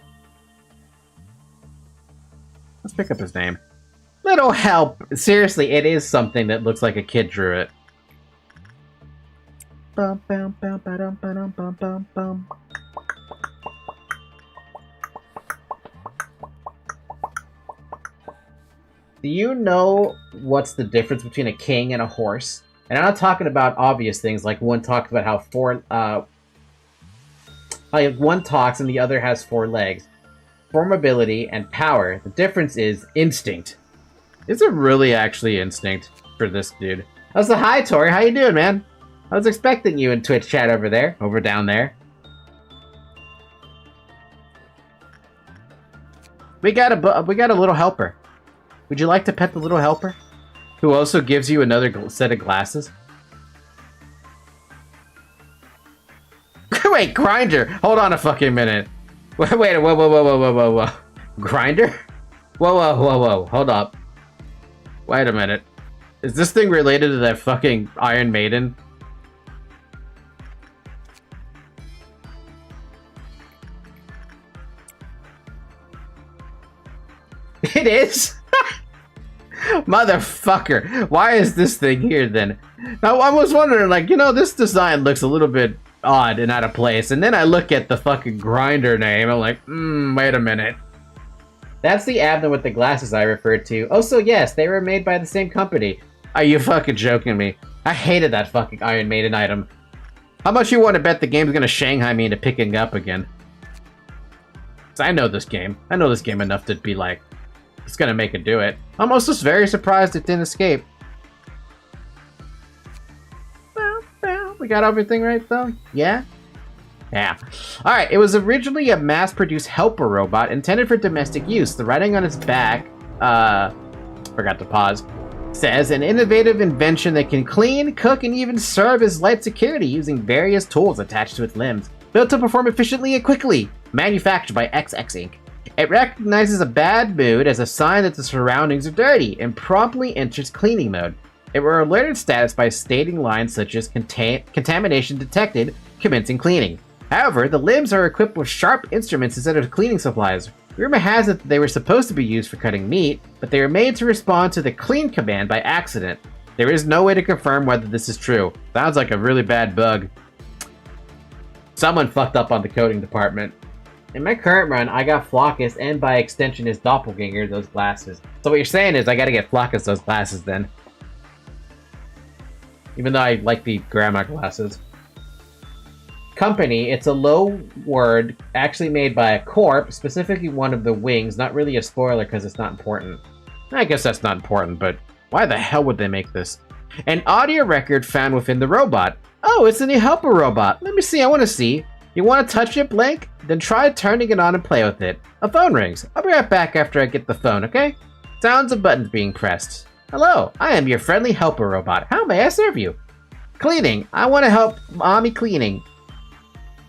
Let's pick up his name. Little help! Seriously, it is something that looks like a kid drew it. Bum, bum, bum, ba-dum, ba-dum, bum, bum, bum. Do you know what's the difference between a king and a horse? And I'm not talking about obvious things, like one talks about how one talks and the other has 4 legs. Formability and power. The difference is instinct. Is it really actually instinct for this dude? Oh, so hi, Tori. How you doing, man? I was expecting you in Twitch chat over there. Over down there. We got a little helper. Would you like to pet the little helper? Who also gives you another set of glasses? Wait, Grinder! Hold on a fucking minute. Wait, whoa. Grinder? Whoa. Hold up. Wait a minute. Is this thing related to that fucking Iron Maiden? It is? Motherfucker. Why is this thing here then? Now, I was wondering, like, you know, this design looks a little bit odd and out of place. And then I look at the fucking grinder name. I'm like, wait a minute. That's the Abner with the glasses I referred to. Oh, so yes, they were made by the same company. Are you fucking joking me? I hated that fucking Iron Maiden item. How much you want to bet the game's gonna Shanghai me into picking up again? Cause I know this game. I know this game enough to be like, it's gonna make it do it. I'm also just very surprised it didn't escape. We got everything right though? Yeah? Yeah. Alright, it was originally a mass-produced helper robot intended for domestic use. The writing on its back, forgot to pause, says an innovative invention that can clean, cook, and even serve as light security using various tools attached to its limbs. Built to perform efficiently and quickly. Manufactured by XX Inc. It recognizes a bad mood as a sign that the surroundings are dirty and promptly enters cleaning mode. It will alert its status by stating lines such as contamination detected, commencing cleaning. However, the limbs are equipped with sharp instruments instead of cleaning supplies. Rumor has it that they were supposed to be used for cutting meat, but they were made to respond to the clean command by accident. There is no way to confirm whether this is true. Sounds like a really bad bug. Someone fucked up on the coding department. In my current run, I got Flockus and by extension his doppelganger those glasses. So what you're saying is I gotta get Flockus those glasses then. Even though I like the grandma glasses. Company, it's a low word actually made by a corp, specifically one of the wings. Not really a spoiler because it's not important. I guess that's not important, but why the hell would they make this? An audio record found within the robot. Oh, it's a new helper robot. Let me see, I want to see. You want to touch it, Blank? Then try turning it on and play with it. A phone rings. I'll be right back after I get the phone, okay? Sounds of buttons being pressed. Hello, I am your friendly helper robot. How may I serve you? Cleaning. I want to help mommy cleaning.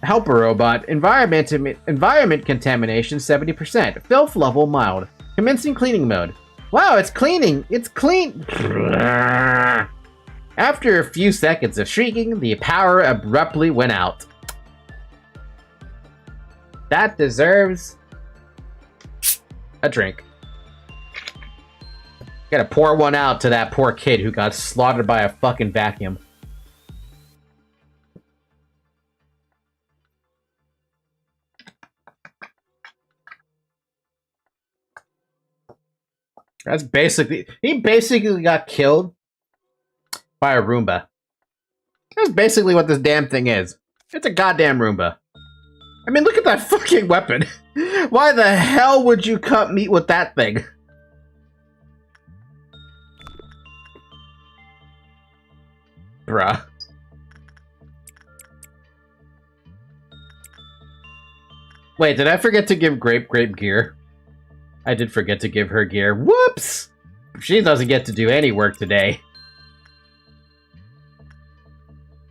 Helper robot. Environment contamination 70%. Filth level mild. Commencing cleaning mode. Wow, it's cleaning. It's clean. After a few seconds of shrieking, the power abruptly went out. That deserves a drink. Gotta pour one out to that poor kid who got slaughtered by a fucking vacuum. That's basically... He basically got killed by a Roomba. That's basically what this damn thing is. It's a goddamn Roomba. I mean, look at that fucking weapon. Why the hell would you cut meat with that thing? Bruh. Wait, did I forget to give Grape gear? I did forget to give her gear. Whoops! She doesn't get to do any work today.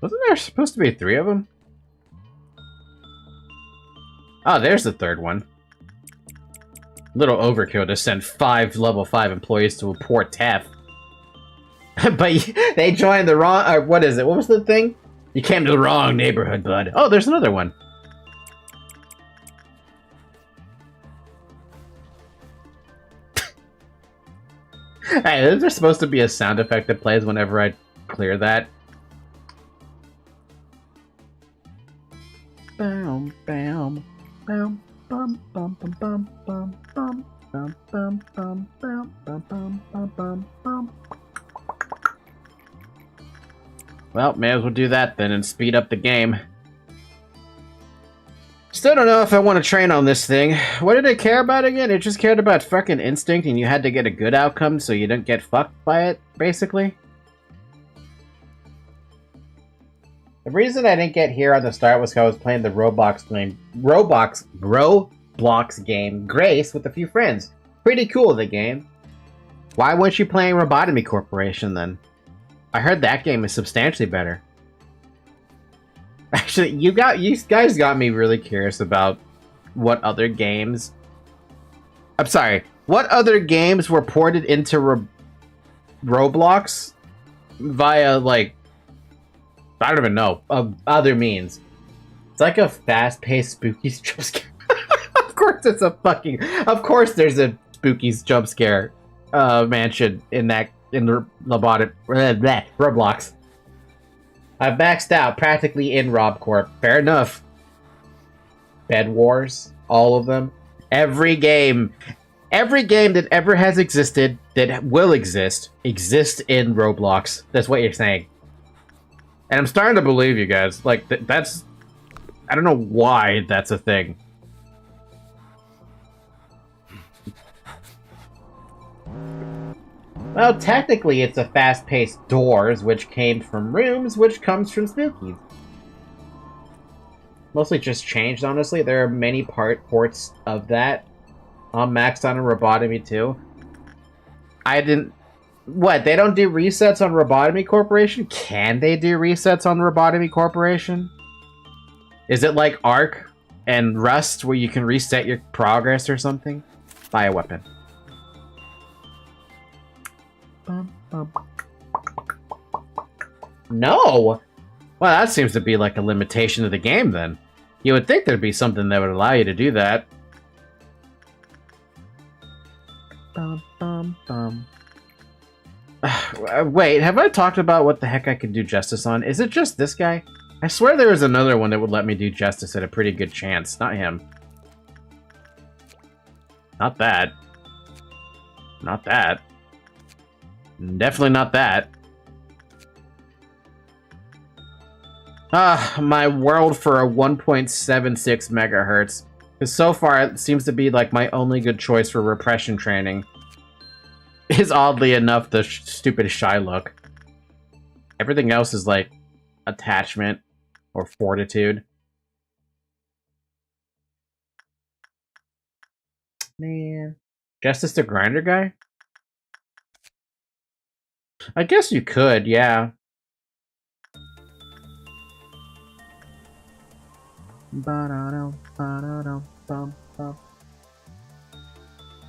Wasn't there supposed to be 3 of them? Oh, there's the 3rd one. Little overkill to send 5 level 5 employees to report theft. But they joined the wrong... what is it? What was the thing? You came to the wrong neighborhood, bud. Oh, there's another one. Hey, is there supposed to be a sound effect that plays whenever I clear that? Bam, bam. Bum, bum, bum, bum, bum, bum, bum, bum, bum, bum, bum, bum, bum, bum, bum, bum. Well, may as well do that then and speed up the game. Still don't know if I want to train on this thing. What did it care about again? It just cared about fucking instinct and you had to get a good outcome so you didn't get fucked by it, basically. The reason I didn't get here on the start was because I was playing the Roblox game Grace with a few friends. Pretty cool, the game. Why weren't you playing Lobotomy Corporation then? I heard that game is substantially better. Actually, you guys got me really curious about what other games... I'm sorry, what other games were ported into Roblox via, like, I don't even know, other means. It's like a fast-paced spooky jump scare. Of course it's a fucking... Of course there's a spooky jump scare mansion in the Roblox. I've maxed out practically in RobCorp. Fair enough. Bed Wars, all of them. Every game that ever has existed, that will exist, exists in Roblox. That's what you're saying. And I'm starting to believe you guys. Like, that's... I don't know why that's a thing. Well, technically it's a fast-paced doors, which came from rooms, which comes from spookies. Mostly just changed, honestly. There are many ports of that. Maxed on Lobotomy too. I didn't... What, they don't do resets on Lobotomy Corporation? Can they do resets on Lobotomy Corporation? Is it like Ark and Rust where you can reset your progress or something? Buy a weapon. No! Well, that seems to be like a limitation of the game then. You would think there'd be something that would allow you to do that. Wait, have I talked about what the heck I can do justice on? Is it just this guy? I swear there was another one that would let me do justice at a pretty good chance. Not him. Not that. Not that. Definitely not that. My world for a 1.76 megahertz. Because so far, it seems to be like my only good choice for repression training. Is oddly enough the stupid shy look. Everything else is like attachment or fortitude. Man. Justice the Grinder guy? I guess you could, yeah.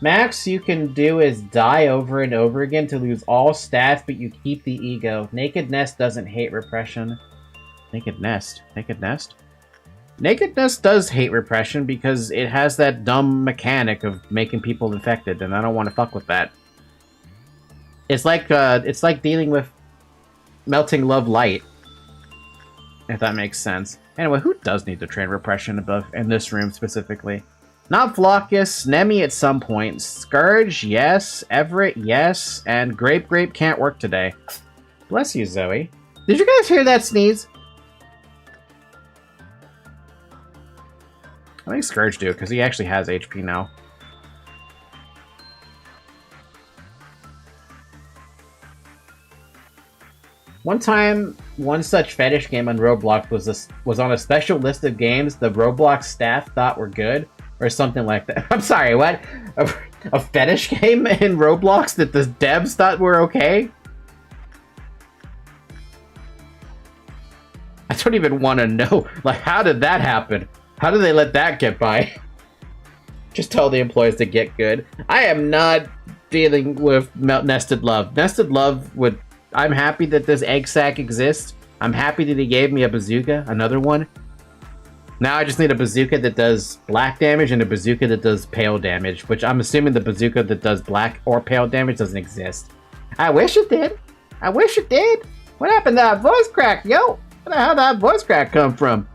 Max you can do is die over and over again to lose all stats, but you keep the ego. Naked Nest doesn't hate repression. Naked Nest? Naked Nest? Naked Nest does hate repression because it has that dumb mechanic of making people infected, and I don't want to fuck with that. It's like dealing with Melting Love Light, if that makes sense. Anyway, who does need to train repression above in this room specifically? Not Flockus, Nemi at some point, Scourge, yes, Everett, yes, and Grape can't work today. Bless you, Zoe. Did you guys hear that sneeze? I think Scourge do, because he actually has HP now. One time, one such fetish game on Roblox was on a special list of games the Roblox staff thought were good, or something like that. I'm sorry, what? A fetish game in Roblox that the devs thought were okay? I don't even want to know. Like, how did that happen? How did they let that get by? Just tell the employees to get good. I am not dealing with Nested Love. Nested Love would... I'm happy that this egg sack exists. I'm happy that he gave me a bazooka, another one. Now I just need a bazooka that does black damage and a bazooka that does pale damage, which I'm assuming the bazooka that does black or pale damage doesn't exist. I wish it did. I wish it did. What happened to that voice crack, yo? Where the hell did that voice crack come from?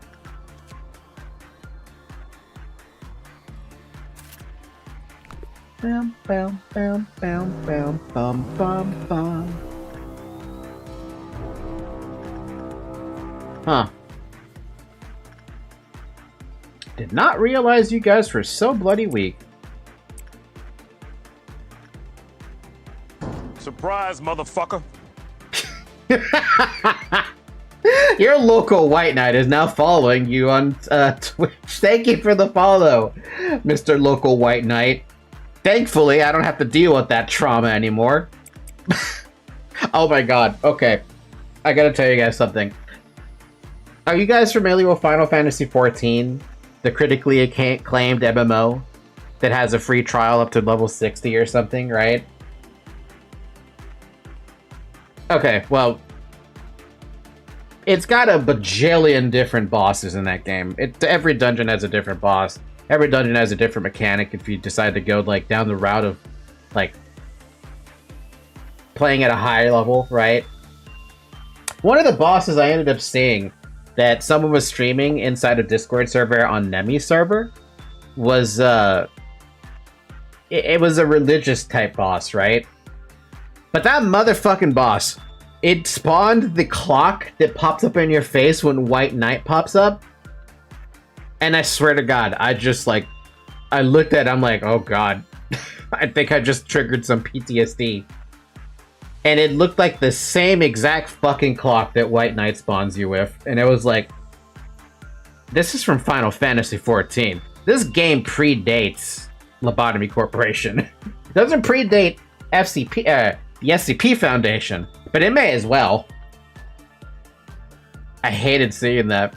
Bam, bam, bam, bam, bam, bum, bum, bum. Huh. Did not realize you guys were so bloody weak. Surprise, motherfucker. Your local white knight is now following you on Twitch. Thank you for the follow, Mr. Local White Knight. Thankfully, I don't have to deal with that trauma anymore. Oh my god. Okay. I gotta tell you guys something. Are you guys familiar with Final Fantasy XIV? The critically acclaimed MMO that has a free trial up to level 60 or something, right? Okay, well, it's got a bajillion different bosses in that game. Every dungeon has a different boss. Every dungeon has a different mechanic if you decide to go like down the route of like, playing at a high level, right? One of the bosses I ended up seeing that someone was streaming inside a Discord server on Nemi's server was, it was a religious type boss, right? But that motherfucking boss, it spawned the clock that pops up in your face when White Knight pops up. And I swear to God, I just like, I looked at it, I'm like, oh God, I think I just triggered some PTSD. And it looked like the same exact fucking clock that White Knight spawns you with. And it was like, this is from Final Fantasy XIV. This game predates Lobotomy Corporation. It doesn't predate FCP, the SCP Foundation, but it may as well. I hated seeing that.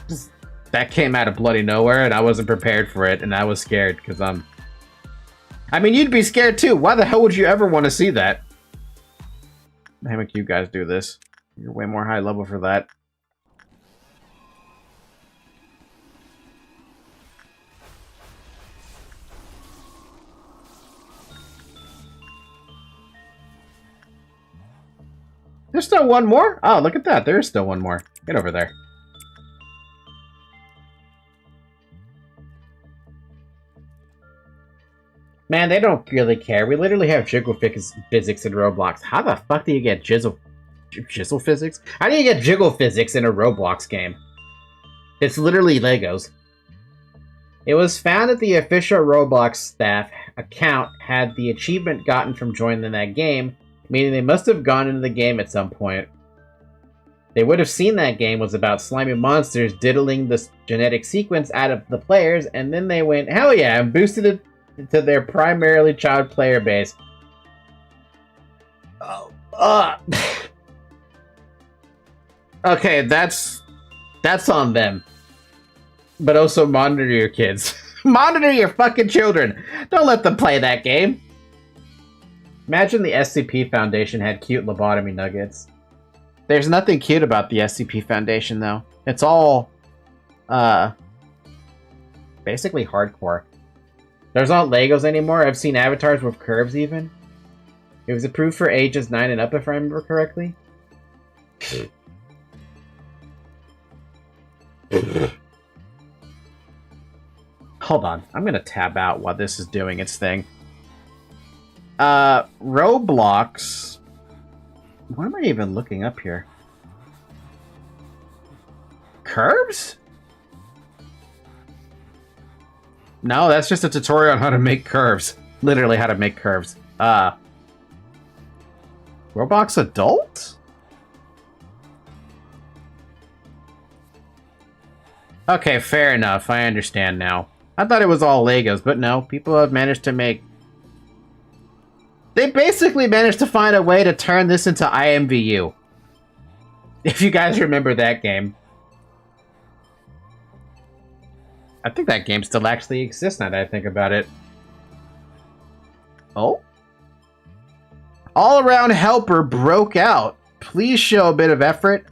That came out of bloody nowhere, and I wasn't prepared for it, and I was scared, because I mean, you'd be scared too. Why the hell would you ever want to see that? How make you guys do this? You're way more high level for that. There's still one more? Oh, look at that. There is still one more. Get over there. Man, they don't really care. We literally have jiggle physics in Roblox. How the fuck do you get jizzle physics? How do you get jiggle physics in a Roblox game? It's literally Legos. It was found that the official Roblox staff account had the achievement gotten from joining that game, meaning they must have gone into the game at some point. They would have seen that game was about slimy monsters diddling the genetic sequence out of the players, and then they went, hell yeah, and boosted it to their primarily child player base. Okay, that's on them. But also monitor your kids. Monitor your fucking children. Don't let them play that game. Imagine the SCP Foundation had cute lobotomy nuggets. There's nothing cute about the SCP Foundation, though. It's all, basically hardcore. There's not Legos anymore. I've seen avatars with curves, even. It was approved for ages 9 and up, if I remember correctly. Hold on. I'm gonna tab out while this is doing its thing. Roblox. What am I even looking up here? Curves? No, that's just a tutorial on how to make curves. Literally how to make curves. Roblox adult? Okay, fair enough. I understand now. I thought it was all Legos, but no. People have managed to make... They basically managed to find a way to turn this into IMVU. If you guys remember that game. I think that game still actually exists now that I think about it. Oh? All-around helper broke out. Please show a bit of effort.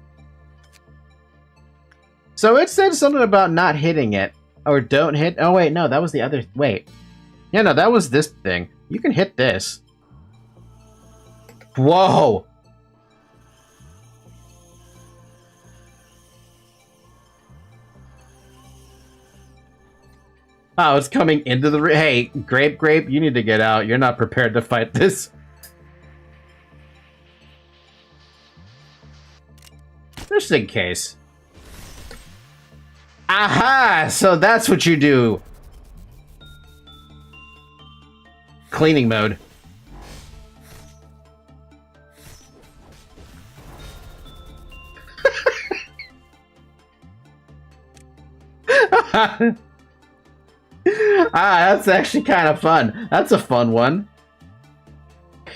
So it said something about not hitting it. Or don't hit... Oh, wait, no, that was the other... Wait. Yeah, no, that was this thing. You can hit this. Whoa! Oh, it's coming into the... Hey, Grape, you need to get out. You're not prepared to fight this. Just in case. Aha! So that's what you do. Cleaning mode. That's actually kind of fun. That's a fun one.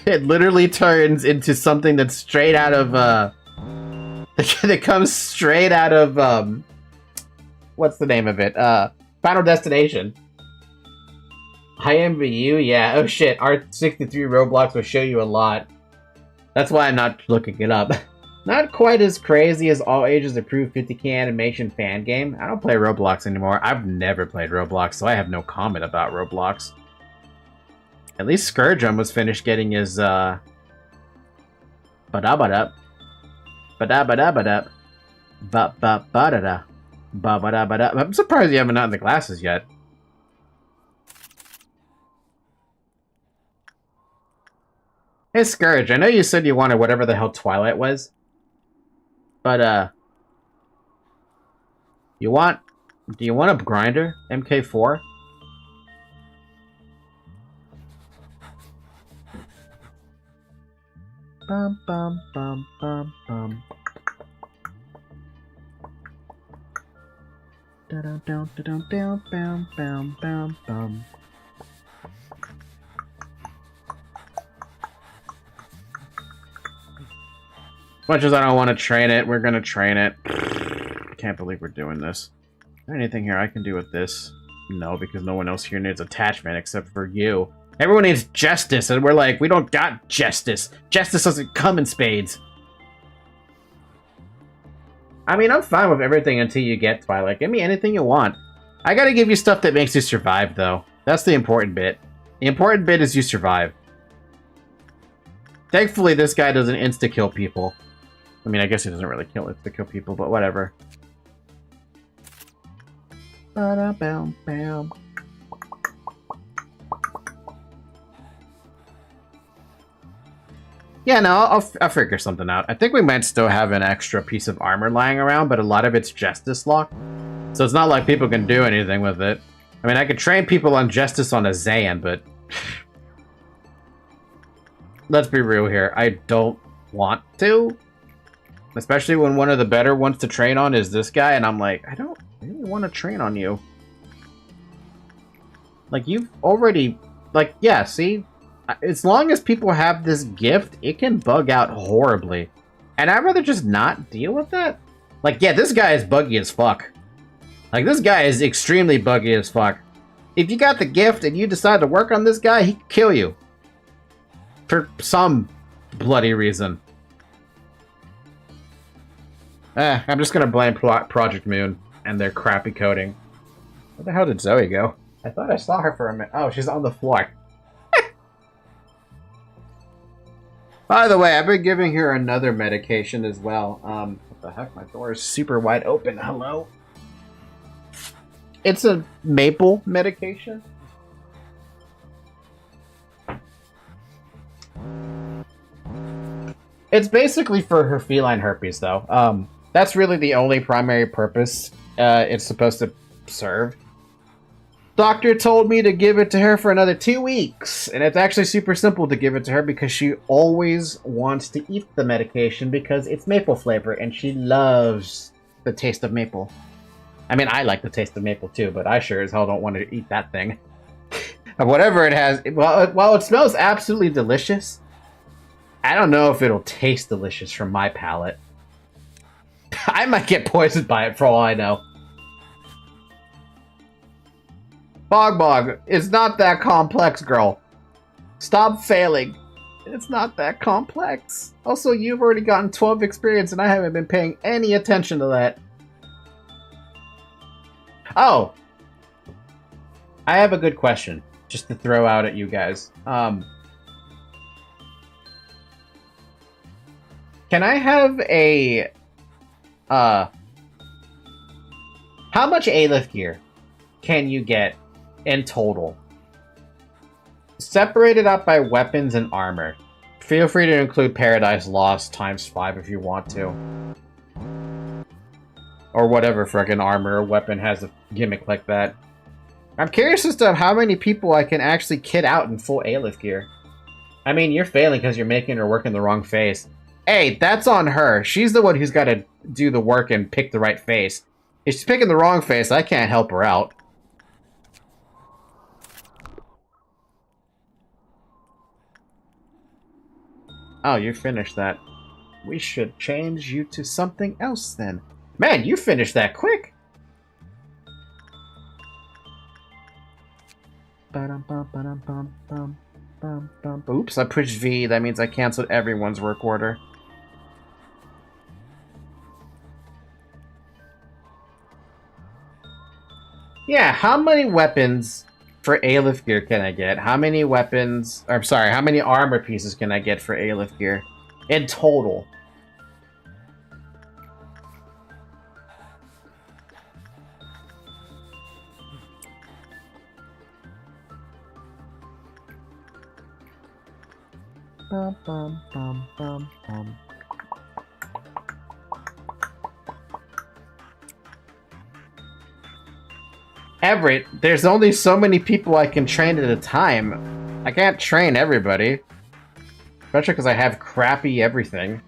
It literally turns into something that's straight out of, that comes straight out of, what's the name of it? Final Destination. IMVU? Yeah, oh shit. R63 Roblox will show you a lot. That's why I'm not looking it up. Not quite as crazy as all ages approved 50k animation fan game. I don't play Roblox anymore. I've never played Roblox, so I have no comment about Roblox. At least Scourge almost finished getting his, Ba-da-ba-da. Ba-da-ba-da-ba-da. Ba-ba-ba-da-da. Ba-ba-da-ba-da. I'm surprised you haven't gotten the glasses yet. Hey, Scourge, I know you said you wanted whatever the hell Twilight was. But, do you want a grinder? MK4? Bum, bum, bum, bum, bum. Down, down, down, down, down, down, down, down. As much as I don't want to train it, we're gonna train it. I can't believe we're doing this. Is there anything here I can do with this? No, because no one else here needs attachment except for you. Everyone needs justice, and we're like, we don't got justice. Justice doesn't come in spades. I mean, I'm fine with everything until you get Twilight. Give me anything you want. I gotta give you stuff that makes you survive, though. That's the important bit. The important bit is you survive. Thankfully, this guy doesn't insta-kill people. I mean, I guess he doesn't really insta-kill people, but whatever. Ba-da-bam-bam. Yeah, no, I'll figure something out. I think we might still have an extra piece of armor lying around, but a lot of it's Justice locked. So it's not like people can do anything with it. I mean, I could train people on Justice on a Zayan, but... let's be real here. I don't want to. Especially when one of the better ones to train on is this guy, and I'm like, I don't really want to train on you. Like, you've already... like, yeah, see? As long as people have this gift, it can bug out horribly. And I'd rather just not deal with that. Like, yeah, this guy is buggy as fuck. Like, this guy is extremely buggy as fuck. If you got the gift and you decide to work on this guy, he can kill you. For some bloody reason. I'm just gonna blame Project Moon and their crappy coding. Where the hell did Zoe go? I thought I saw her for a minute. Oh, she's on the floor. By the way, I've been giving her another medication as well. What the heck? My door is super wide open. Hello? It's a maple medication. It's basically for her feline herpes, though. That's really the only primary purpose it's supposed to serve. Doctor told me to give it to her for another 2 weeks, and it's actually super simple to give it to her because she always wants to eat the medication because it's maple flavor, and she loves the taste of maple. I mean, I like the taste of maple too, but I sure as hell don't want to eat that thing. Whatever it has, while it smells absolutely delicious, I don't know if it'll taste delicious from my palate. I might get poisoned by it for all I know. Bog, it's not that complex, girl. Stop failing. It's not that complex. Also, you've already gotten 12 experience and I haven't been paying any attention to that. Oh. I have a good question, just to throw out at you guys. Can I have a... how much ALEPH gear can you get in total? Separated out by weapons and armor. Feel free to include Paradise Lost ×5 if you want to. Or whatever frickin' armor or weapon has a gimmick like that. I'm curious as to how many people I can actually kit out in full ALEPH gear. I mean, you're failing because you're making her work in the wrong face. Hey, that's on her. She's the one who's got to do the work and pick the right face. If she's picking the wrong face, I can't help her out. Oh, you finished that. We should change you to something else then. Man, you finished that quick! Oops, I pushed V. That means I canceled everyone's work order. Yeah, how many weapons for ALEPH gear can I get? How many weapons... Or, I'm sorry, how many armor pieces can I get for ALEPH gear? In total. Bum, bum, bum, bum, bum. Everett, there's only so many people I can train at a time. I can't train everybody. Especially because I have crappy everything.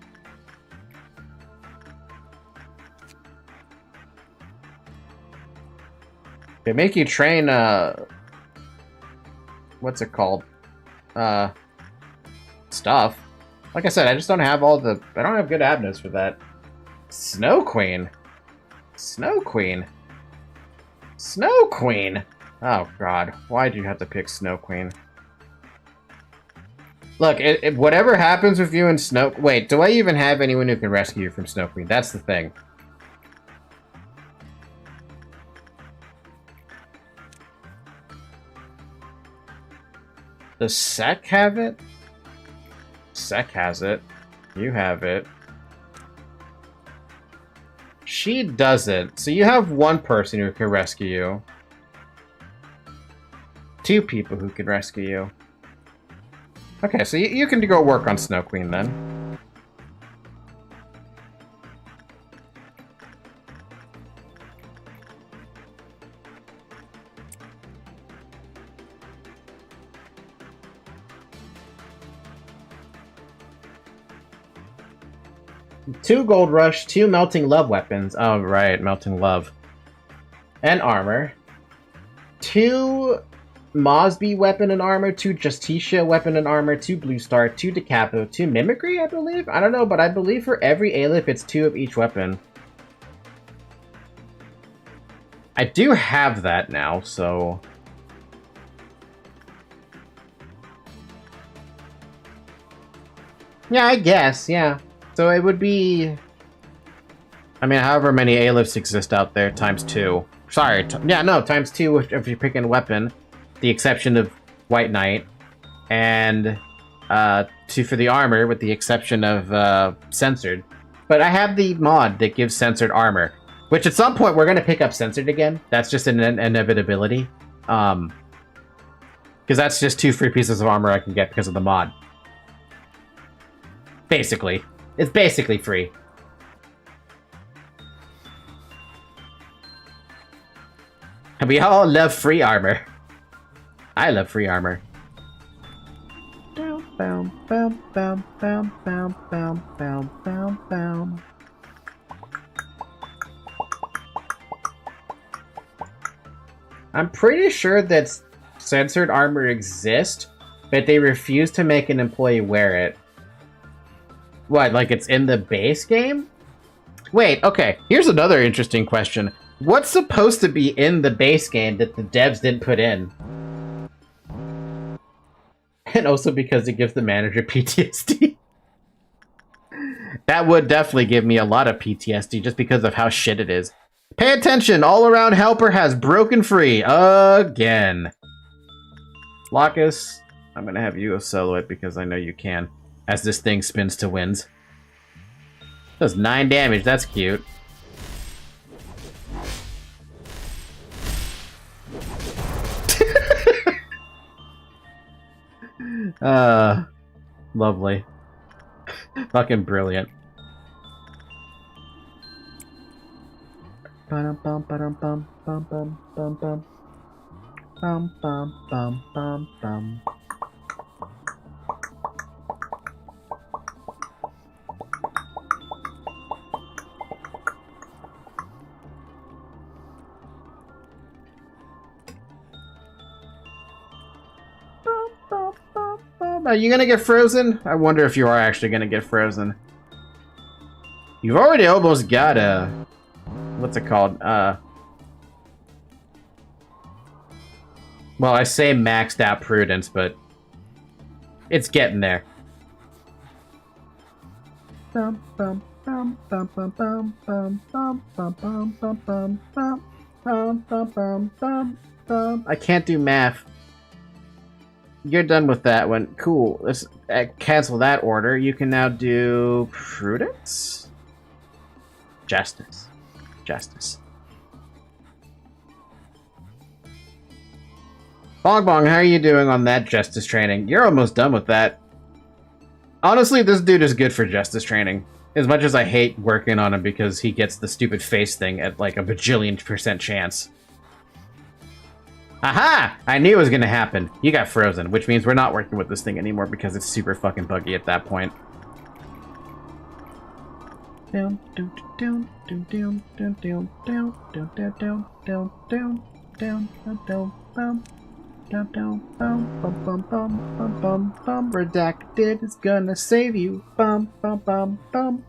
They make you train, what's it called? Stuff. Like I said, I just don't have all the... I don't have good abnos for that. Snow Queen. Snow Queen. Snow Queen! Oh god, why do you have to pick Snow Queen? Look, whatever happens with you in Snow... Wait, do I even have anyone who can rescue you from Snow Queen? That's the thing. Does Sek have it? Sek has it. You have it. She doesn't. So you have one person who can rescue you. Two people who can rescue you. Okay, so you can go work on Snow Queen then. Two Gold Rush, two Melting Love weapons. Oh, right, Melting Love. And armor. Two Mosby weapon and armor, two Justicia weapon and armor, two Blue Star, two Decapo, two Mimicry, I believe? I don't know, but I believe for every ALEPH, it's two of each weapon. I do have that now, so... Yeah, I guess, yeah. So it would be... I mean, however many ALEPHs exist out there, times two. Sorry, yeah, no, times two if you're picking a weapon. The exception of White Knight. And two for the armor, with the exception of Censored. But I have the mod that gives Censored armor. Which at some point we're going to pick up Censored again. That's just an inevitability. Because that's just two free pieces of armor I can get because of the mod. Basically. It's basically free. And we all love free armor. I love free armor. I'm pretty sure that censored armor exists, but they refuse to make an employee wear it. What, like it's in the base game? Wait, okay. Here's another interesting question. What's supposed to be in the base game that the devs didn't put in? And also because it gives the manager PTSD. That would definitely give me a lot of PTSD just because of how shit it is. Pay attention! All-around helper has broken free again. Locus, I'm gonna have you solo it because I know you can. As this thing spins to wins. Does 9 damage, that's cute. Lovely. Fucking brilliant. Bum bum bum bum bum bum bum bum bum bum bum bum bum. Are you gonna get frozen? I wonder if you are actually gonna get frozen. You've already almost got a... What's it called? Well, I say maxed out Prudence, but... it's getting there. Bum bum bum bum bum bum bum bum bum bum bum bum bum bum bum bum I can't do math. You're done with that one. Cool. Let's cancel that order. You can now do prudence? Justice. Justice. Bong Bong, how are you doing on that justice training? You're almost done with that. Honestly, this dude is good for justice training. As much as I hate working on him because he gets the stupid face thing at like a bajillion% chance. Aha! I knew it was gonna happen. You got frozen, which means we're not working with this thing anymore because it's super fucking buggy at that point. Down, down, down, down, down, down, down, down, down, down, down, down, down, down, down, down, down, down, bum, bum, bum, bum, bum, bum, bum. Redacted is gonna save you. Bum, bum, bum, bum.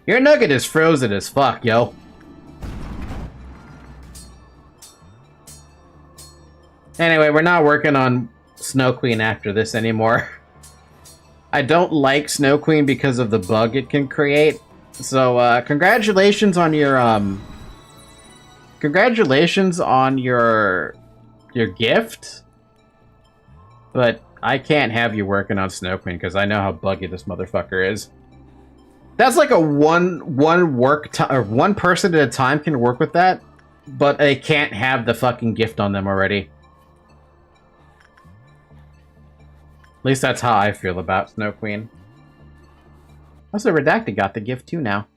Your nugget is frozen as fuck, yo. Anyway, we're not working on Snow Queen after this anymore. I don't like Snow Queen because of the bug it can create. So, congratulations on your, congratulations on your gift. But I can't have you working on Snow Queen because I know how buggy this motherfucker is. That's like a one person at a time can work with that, but they can't have the fucking gift on them already. At least that's how I feel about Snow Queen. Also, Redacted got the gift too now.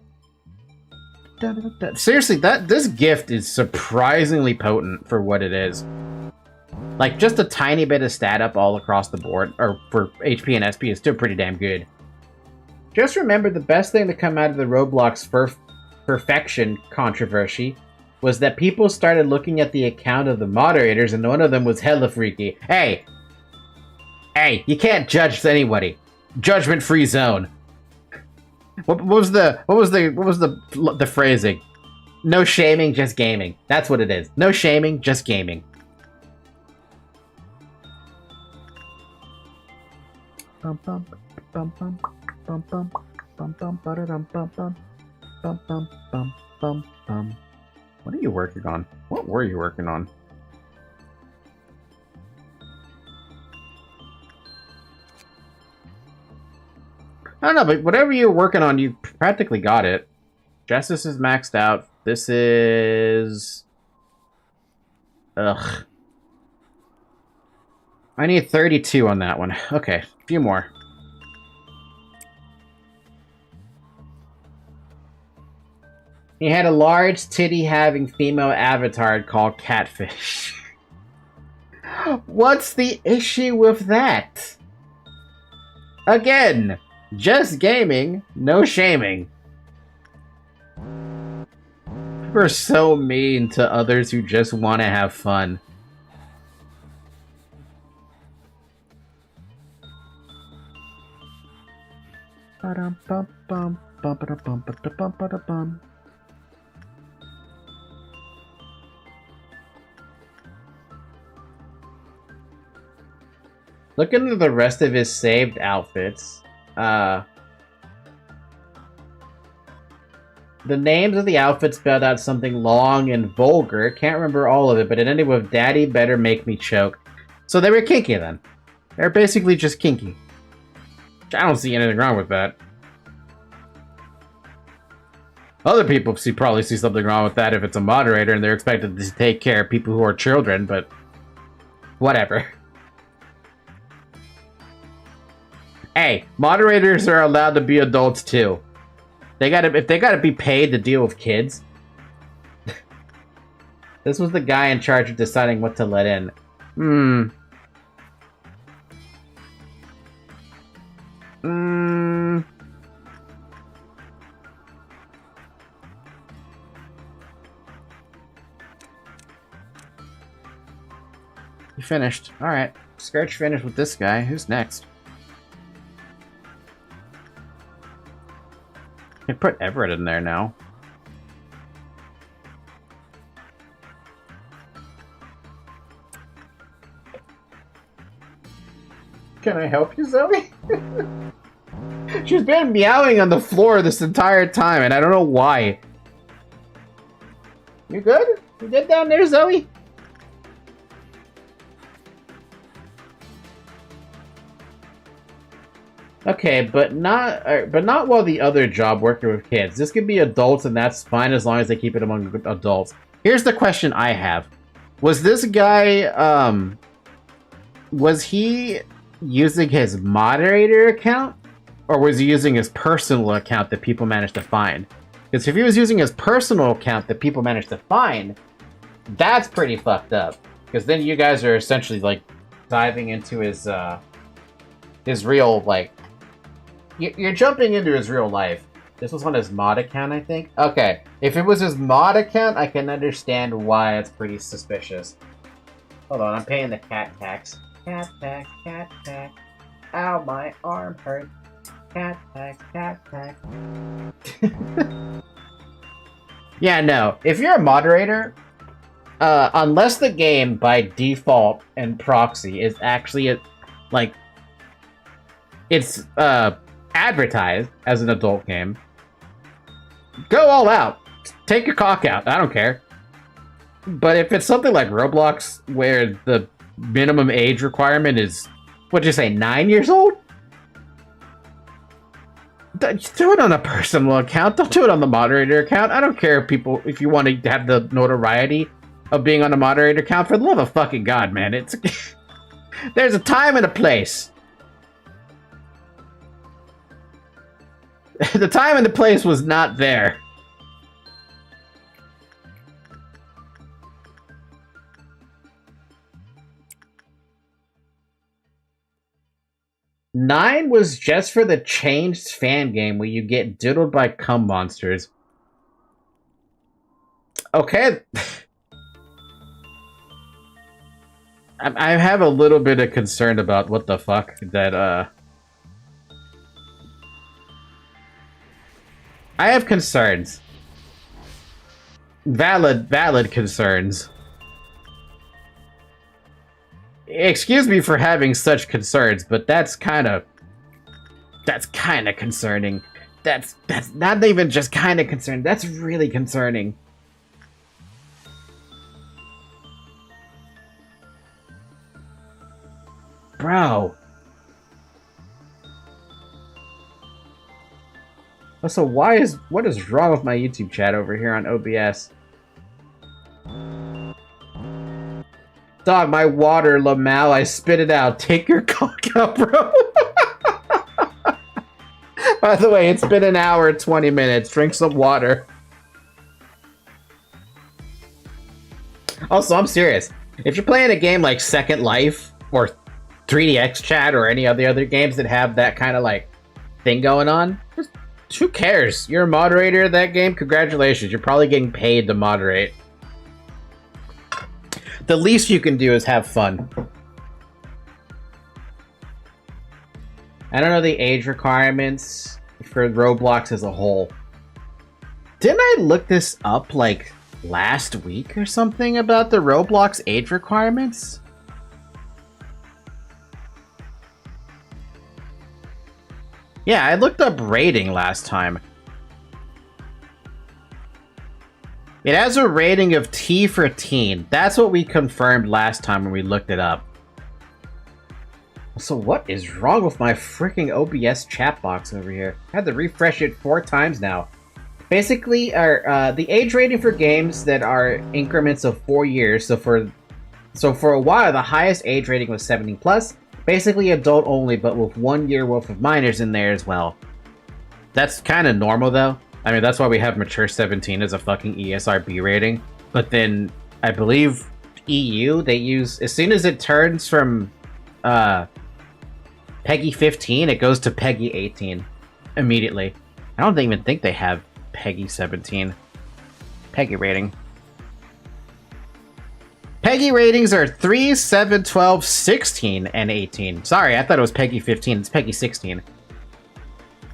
Seriously, this gift is surprisingly potent for what it is. Like, just a tiny bit of stat up all across the board, or for HP and SP, is still pretty damn good. Just remember, the best thing to come out of the Roblox perfection controversy was that people started looking at the account of the moderators, and one of them was hella freaky. Hey, you can't judge anybody. Judgment-free zone. What was the phrasing? No shaming, just gaming. That's what it is. No shaming, just gaming. Bum bum bum bum bum bum bum bum bum bum bum bum bum bum bum. What are you working on? What were you working on? I don't know, but whatever you're working on, you practically got it. Justice is maxed out. This is... Ugh. I need 32 on that one. Okay, a few more. He had a large titty-having female avatar called Catfish. What's the issue with that? Again... Just gaming, no shaming. We're so mean to others who just want to have fun. Look into the rest of his saved outfits. The names of the outfits spelled out something long and vulgar. Can't remember all of it, but it ended with "Daddy better make me choke." So they were kinky then. They're basically just kinky. I don't see anything wrong with that. Other people probably see something wrong with that if it's a moderator and they're expected to take care of people who are children, but whatever. Hey, moderators are allowed to be adults too. If they gotta be paid to deal with kids. This was the guy in charge of deciding what to let in. You finished. Alright. Scourge finished with this guy. Who's next? I put Everett in there now. Can I help you, Zoe? She's been meowing on the floor this entire time, and I don't know why. You good? You good down there, Zoe? Okay, but not while the other job working with kids. This could be adults, and that's fine as long as they keep it among adults. Here's the question I have: was this guy was he using his moderator account, or was he using his personal account that people managed to find? Because if he was using his personal account that people managed to find, that's pretty fucked up. Because then you guys are essentially like diving into his real, like, you're jumping into his real life. This was on his mod account, I think. Okay, if it was his mod account, I can understand why it's pretty suspicious. Hold on, I'm paying the cat tax. Cat tax, cat tax. Ow, my arm hurts. Cat tax, cat tax. Yeah, no. If you're a moderator, unless the game by default and proxy is actually it's advertised as an adult game, go all out. Take your cock out. I don't care. But if it's something like Roblox, where the minimum age requirement is, what'd you say, 9 years old? Do it on a personal account. Don't do it on the moderator account. I don't care if you want to have the notoriety of being on a moderator account. For the love of fucking God, man. It's there's a time and a place. The time and the place was not there. Nine was just for the changed fan game where you get diddled by cum monsters. Okay. I have a little bit of concern about what the fuck that, I have concerns. Valid concerns. Excuse me for having such concerns, but that's kind of concerning. That's not even just kind of concerning. That's really concerning. Bro. So what is wrong with my YouTube chat over here on OBS? Dog, my water, Lamal, I spit it out. Take your cock out, bro. By the way, it's been an hour and 20 minutes. Drink some water. Also, I'm serious. If you're playing a game like Second Life or 3DX Chat or any of the other games that have that kind of like thing going on, just, who cares? You're a moderator of that game. Congratulations. You're probably getting paid to moderate. The least you can do is have fun. I don't know the age requirements for Roblox as a whole. Didn't I look this up like last week or something about the Roblox age requirements? Yeah, I looked up rating last time. It has a rating of T for teen. That's what we confirmed last time when we looked it up. So what is wrong with my freaking OBS chat box over here? I had to refresh it 4 times now. Basically, the age rating for games that are increments of 4 years. So for a while, the highest age rating was 17 plus. Basically adult only, but with 1 year worth of minors in there as well. That's kind of normal though. I mean, that's why we have mature 17 as a fucking ESRB rating. But then, I believe EU, they use, as soon as it turns from Peggy 15, it goes to Peggy 18 immediately. I don't even think they have Peggy 17. Peggy rating. Peggy ratings are 3, 7, 12, 16, and 18. Sorry, I thought it was Peggy 15. It's Peggy 16.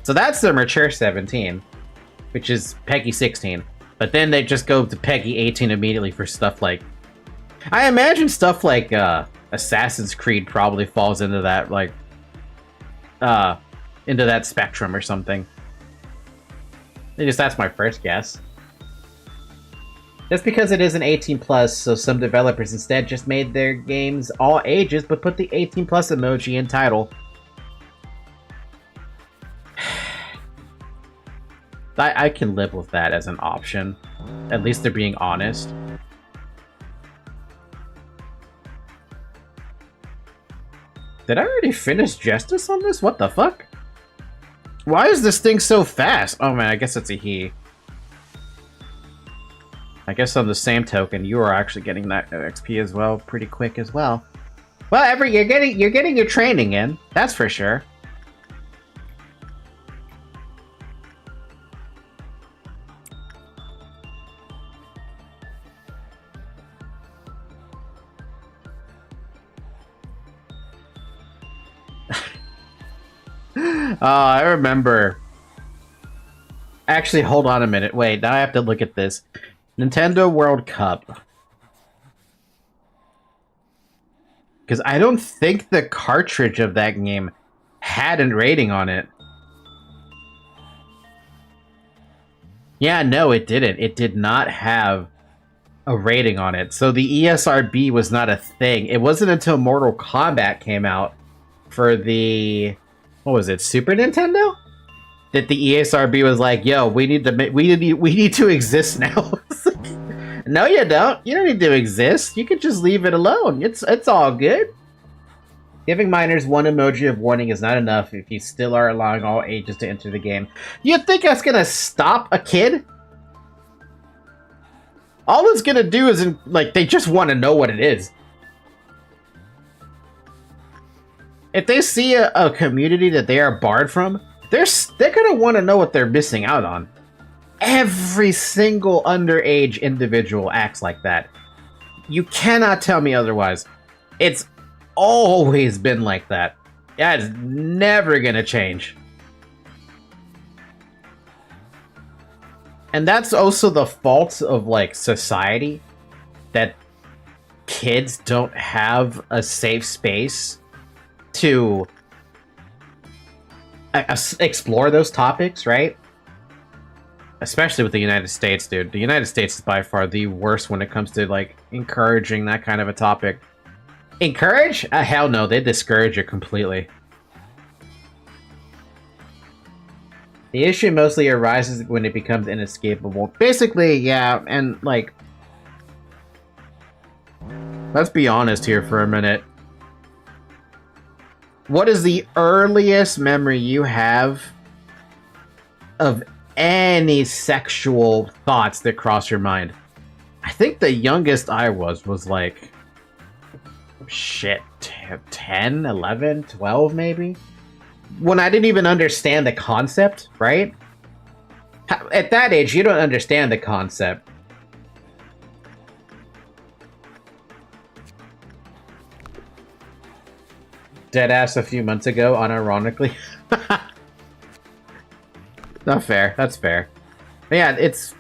So that's the mature 17, which is Peggy 16. But then they just go to Peggy 18 immediately for stuff like... I imagine stuff like Assassin's Creed probably falls into that, like... into that spectrum or something. At least that's my first guess. Just because it is an 18 plus, so some developers instead just made their games all ages, but put the 18 plus emoji in title. I can live with that as an option. At least they're being honest. Did I already finish Justice on this? What the fuck? Why is this thing so fast? Oh man, I guess it's a he. I guess on the same token, you are actually getting that XP as well, pretty quick as well. Well, you're getting your training in, that's for sure. Oh, I remember. Actually, hold on a minute. Wait, now I have to look at this. Nintendo World Cup. Because I don't think the cartridge of that game had a rating on it. Yeah, no, it didn't. It did not have a rating on it. So the ESRB was not a thing. It wasn't until Mortal Kombat came out for the... What was it, Super Nintendo? That the ESRB was like, yo, we need to exist now. No, you don't. You don't need to exist. You can just leave it alone. It's all good. Giving minors one emoji of warning is not enough if you still are allowing all ages to enter the game. You think that's gonna stop a kid? All it's gonna do is, like, they just want to know what it is. If they see a community that they are barred from, they're gonna want to know what they're missing out on. Every single underage individual acts like that. You cannot tell me otherwise. It's always been like that. That is never gonna change. And that's also the fault of, like, society, that kids don't have a safe space to explore those topics, right? Especially with the United States, dude. The United States is by far the worst when it comes to, like, encouraging that kind of a topic. Encourage? Hell no, they discourage it completely. The issue mostly arises when it becomes inescapable. Basically, yeah, and, like... Let's be honest here for a minute. What is the earliest memory you have of any sexual thoughts that cross your mind? I think the youngest I was like... Shit, 10, 11, 12 maybe? When I didn't even understand the concept, right? At that age, you don't understand the concept. Deadass a few months ago, unironically. Not fair. That's fair. But yeah, it's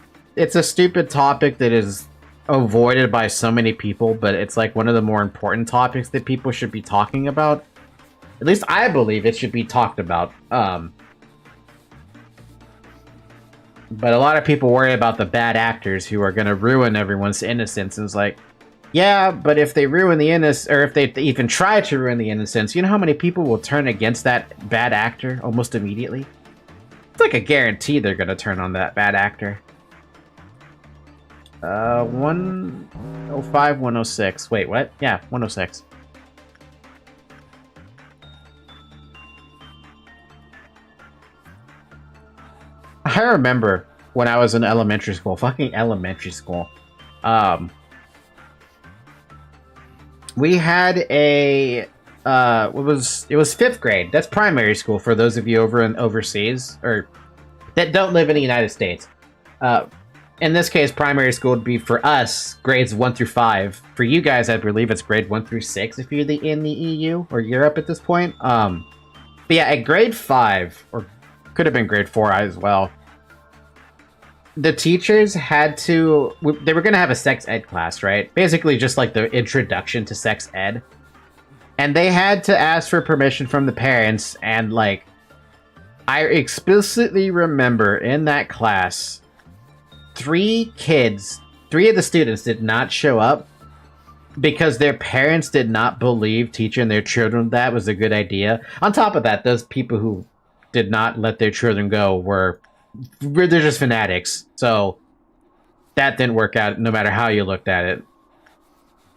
a stupid topic that is avoided by so many people, but it's like one of the more important topics that people should be talking about. At least I believe it should be talked about. But a lot of people worry about the bad actors who are going to ruin everyone's innocence. And it's like, yeah, but if they ruin the innocence, or if they even try to ruin the innocence, you know how many people will turn against that bad actor almost immediately? It's like a guarantee they're going to turn on that bad actor. 105, 106. Wait, what? Yeah, 106. I remember when I was in elementary school, fucking elementary school. We had a it was 5th grade. That's primary school for those of you overseas or that don't live in the United States. In this case, primary school would be for us grades 1 through 5. For you guys, I believe it's grade 1 through 6 if you're in the EU or Europe at this point. But yeah, at grade 5, or could have been grade 4 as well, the teachers had to... They were going to have a sex ed class, right? Basically just like the introduction to sex ed. And they had to ask for permission from the parents, and like... I explicitly remember in that class... 3 3 of the students did not show up because their parents did not believe teaching their children that was a good idea. On top of that, those people who did not let their children go were religious fanatics. So that didn't work out no matter how you looked at it.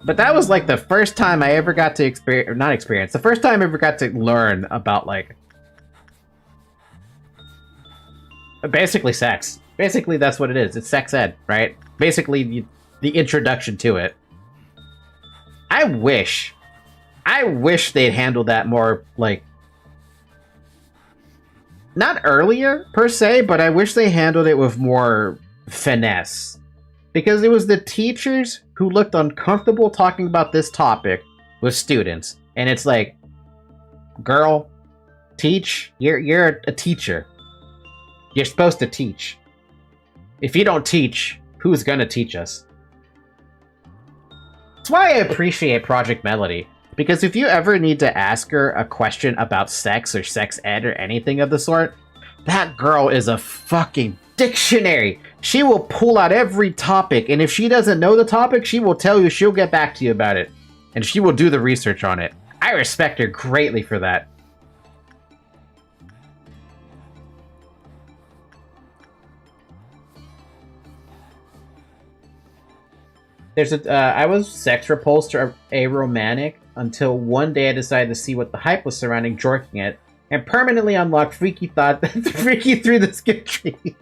But that was like the first time I ever got to experience, the first time I ever got to learn about like basically sex. Basically that's what it is. It's sex ed, right? Basically the introduction to it. I wish they'd handled that more, like, not earlier, per se, but I wish they handled it with more finesse. Because it was the teachers who looked uncomfortable talking about this topic with students. And it's like, girl, teach. You're a teacher. You're supposed to teach. If you don't teach, who's gonna teach us? That's why I appreciate Project Melody, because if you ever need to ask her a question about sex or sex ed or anything of the sort, that girl is a fucking dictionary. She will pull out every topic, and if she doesn't know the topic, she will tell you, she'll get back to you about it, and she will do the research on it. I respect her greatly for that. I was sex repulsed or aromantic until one day I decided to see what the hype was surrounding jorking it, and permanently unlocked freaky through the skin tree.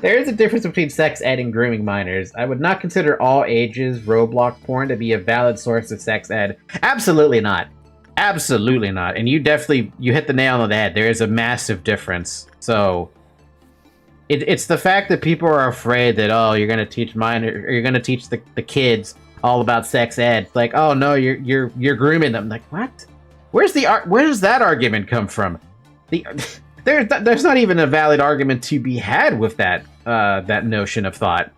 There is a difference between sex ed and grooming minors. I would not consider all ages Roblox porn to be a valid source of sex ed. Absolutely not. Absolutely not. And you hit the nail on the head. There is a massive difference. So it's the fact that people are afraid that, oh, you're gonna teach the kids all about sex ed. It's like, oh no, you're grooming them. Like, what? Where does that argument come from? There's not even a valid argument to be had with that notion of thought.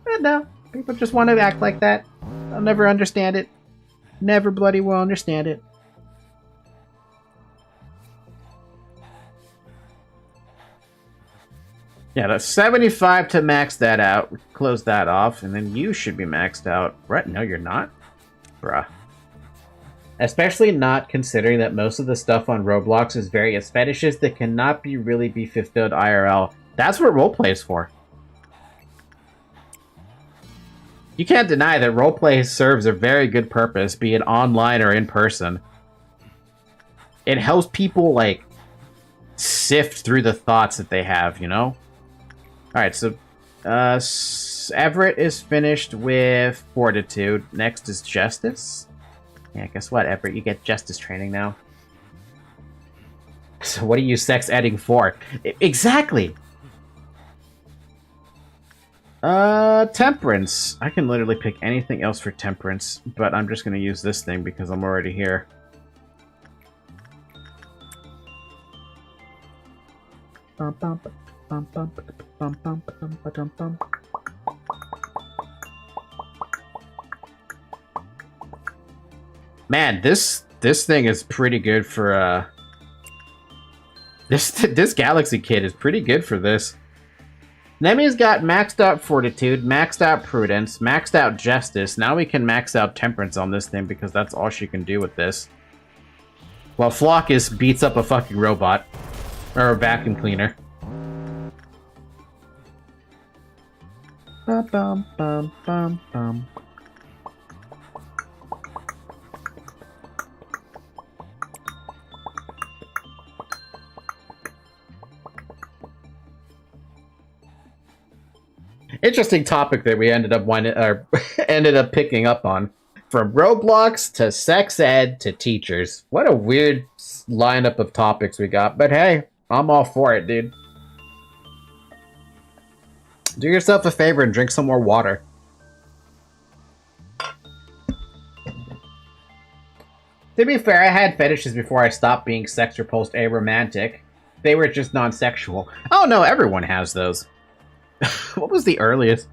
But no, people just want to act like that. I'll never understand it. Never bloody will understand it. Yeah, that's 75 to max that out. Close that off, and then you should be maxed out. Right? No, you're not? Bruh. Especially not considering that most of the stuff on Roblox is various fetishes that cannot really be fulfilled IRL. That's what roleplay is for. You can't deny that roleplay serves a very good purpose, be it online or in person. It helps people, like, sift through the thoughts that they have, you know? Alright, so Everett is finished with Fortitude. Next is Justice. Yeah, guess what, Everett? You get Justice training now. So what are you sex edding for? Exactly! Temperance. I can literally pick anything else for Temperance, but I'm just gonna use this thing because I'm already here. Man, this thing is pretty good for this Galaxy kit is pretty good for this. Nemi's got maxed out Fortitude, maxed out Prudence, maxed out Justice. Now we can max out Temperance on this thing because that's all she can do with this. While Flockus beats up a fucking robot. Or a vacuum cleaner. Bum, bum, bum, bum. Interesting topic that we ended up picking up on. From Roblox to sex ed to teachers. What a weird lineup of topics we got. But hey, I'm all for it, dude. Do yourself a favor and drink some more water. To be fair, I had fetishes before I stopped being sex repulsed aromantic. They were just non-sexual. Oh no, everyone has those. What was the earliest?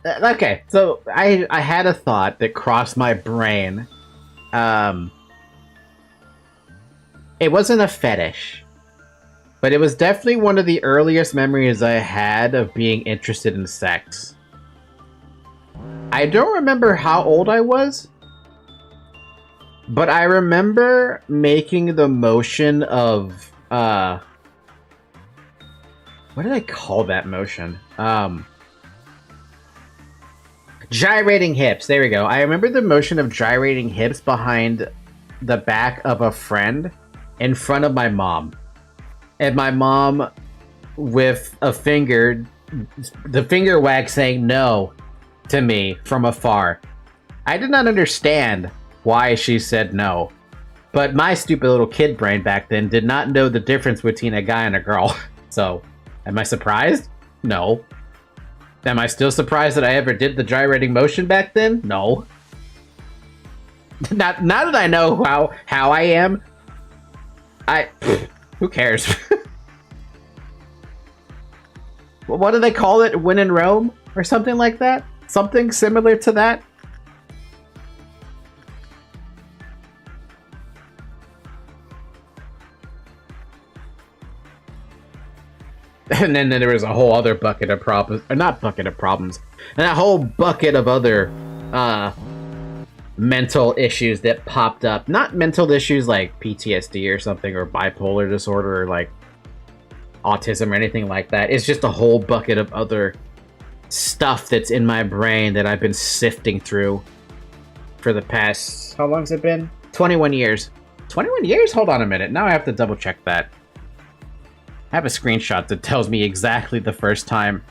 Okay, so I had a thought that crossed my brain. It wasn't a fetish. But it was definitely one of the earliest memories I had of being interested in sex. I don't remember how old I was, but I remember making the motion of, what did I call that motion? Gyrating hips. There we go. I remember the motion of gyrating hips behind the back of a friend in front of my mom. And my mom with a finger, the finger wag saying no to me from afar. I did not understand why she said no. But my stupid little kid brain back then did not know the difference between a guy and a girl. So, am I surprised? No. Am I still surprised that I ever did the gyrating motion back then? No. Now that I know how I am, who cares? What do they call it? When in Rome? Or something like that? Something similar to that? And then there was a whole other bucket of problems, or not bucket of problems, and a whole bucket of other mental issues that popped up. Not mental issues like PTSD or something, or bipolar disorder, or like autism or anything like that. It's just a whole bucket of other stuff that's in my brain that I've been sifting through for the past, how long has it been? 21 years. 21 years? Hold on a minute. Now I have to double check that. I have a screenshot that tells me exactly the first time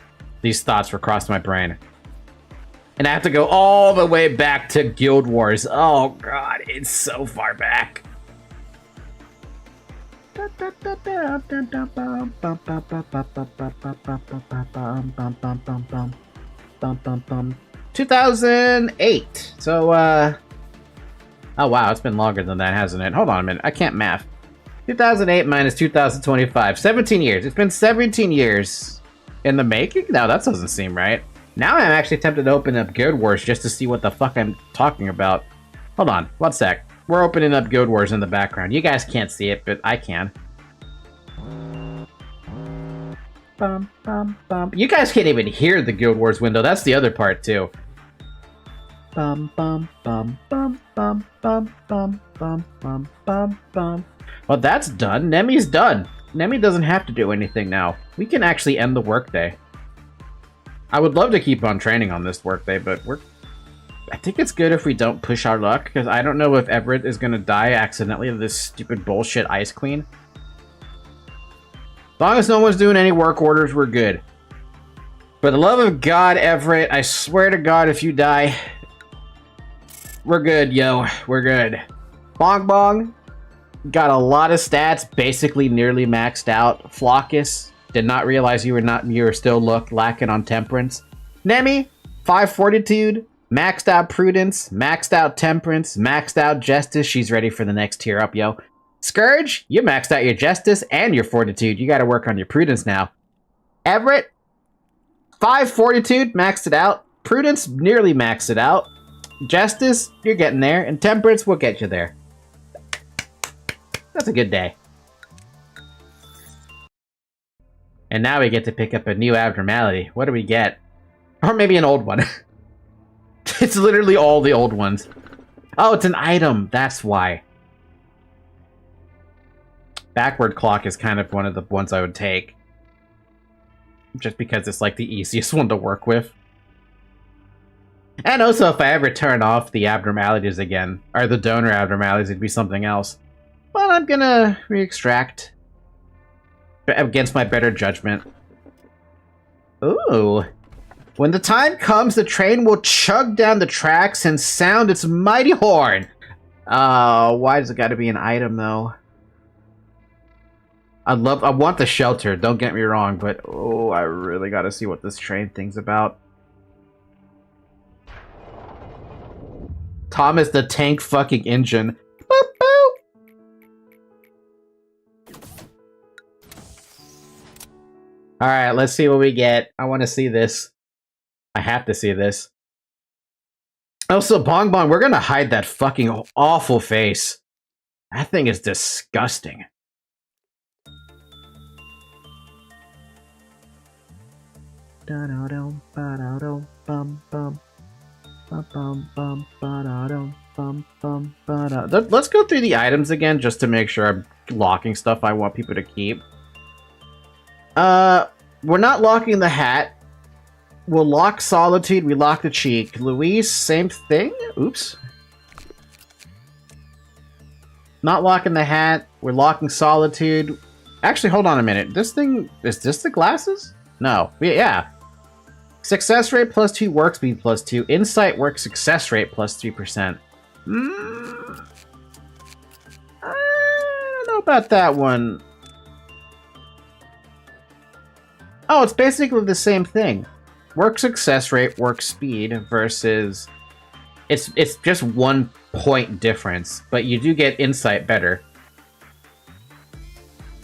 these thoughts were crossed my brain. And I have to go all the way back to Guild Wars. Oh god, it's so far back. 2008. So, oh wow, it's been longer than that, hasn't it? Hold on a minute, I can't math. 2008 minus 2025. 17 years. It's been 17 years in the making? No, that doesn't seem right. Now I'm actually tempted to open up Guild Wars just to see what the fuck I'm talking about. Hold on, one sec. We're opening up Guild Wars in the background. You guys can't see it, but I can. Bum, bum, bum. You guys can't even hear the Guild Wars window. That's the other part, too. Bum, bum, bum, bum, bum, bum, bum, bum, bum, bum, bum. Well, that's done. Nemi's done. Nemi doesn't have to do anything now. We can actually end the workday. I would love to keep on training on this workday, but I think it's good if we don't push our luck, because I don't know if Everett is going to die accidentally to this stupid bullshit Ice Queen. As long as no one's doing any work orders, we're good. For the love of God, Everett, I swear to God, if you die, we're good, yo. We're good. Bong Bong. Got a lot of stats, basically nearly maxed out. Flockus, did not realize you were still lacking on temperance. Nemi, 5 fortitude, maxed out prudence, maxed out temperance, maxed out justice. She's ready for the next tier up, yo. Scourge, you maxed out your justice and your fortitude. You gotta work on your prudence now. Everett, 5 fortitude, maxed it out. Prudence, nearly maxed it out. Justice, you're getting there. And temperance will get you there. That's a good day. And now we get to pick up a new abnormality. What do we get? Or maybe an old one. It's literally all the old ones. Oh, it's an item. That's why. Backward clock is kind of one of the ones I would take. Just because it's like the easiest one to work with. And also, if I ever turn off the abnormalities again, or the donor abnormalities, it'd be something else. But I'm gonna re-extract against my better judgment. Ooh. When the time comes, the train will chug down the tracks and sound its mighty horn. Why does it gotta be an item, though? I want the shelter, don't get me wrong, but oh, I really gotta see what this train thing's about. Thomas the Tank fucking engine. Boop, boop. Alright, let's see what we get. I want to see this. I have to see this. Also, Bong Bong, we're gonna hide that fucking awful face. That thing is disgusting. Let's go through the items again just to make sure I'm locking stuff I want people to keep. We're not locking the hat. We'll lock Solitude. We lock the cheek. Luis, same thing? Oops. Not locking the hat. We're locking Solitude. Actually, hold on a minute. This thing... Is this the glasses? No. Yeah. Success rate plus 2, work speed plus 2. Insight work success rate plus 3%. I don't know about that one. Oh, it's basically the same thing. Work success rate, work speed versus... It's just 1 point difference, but you do get insight better.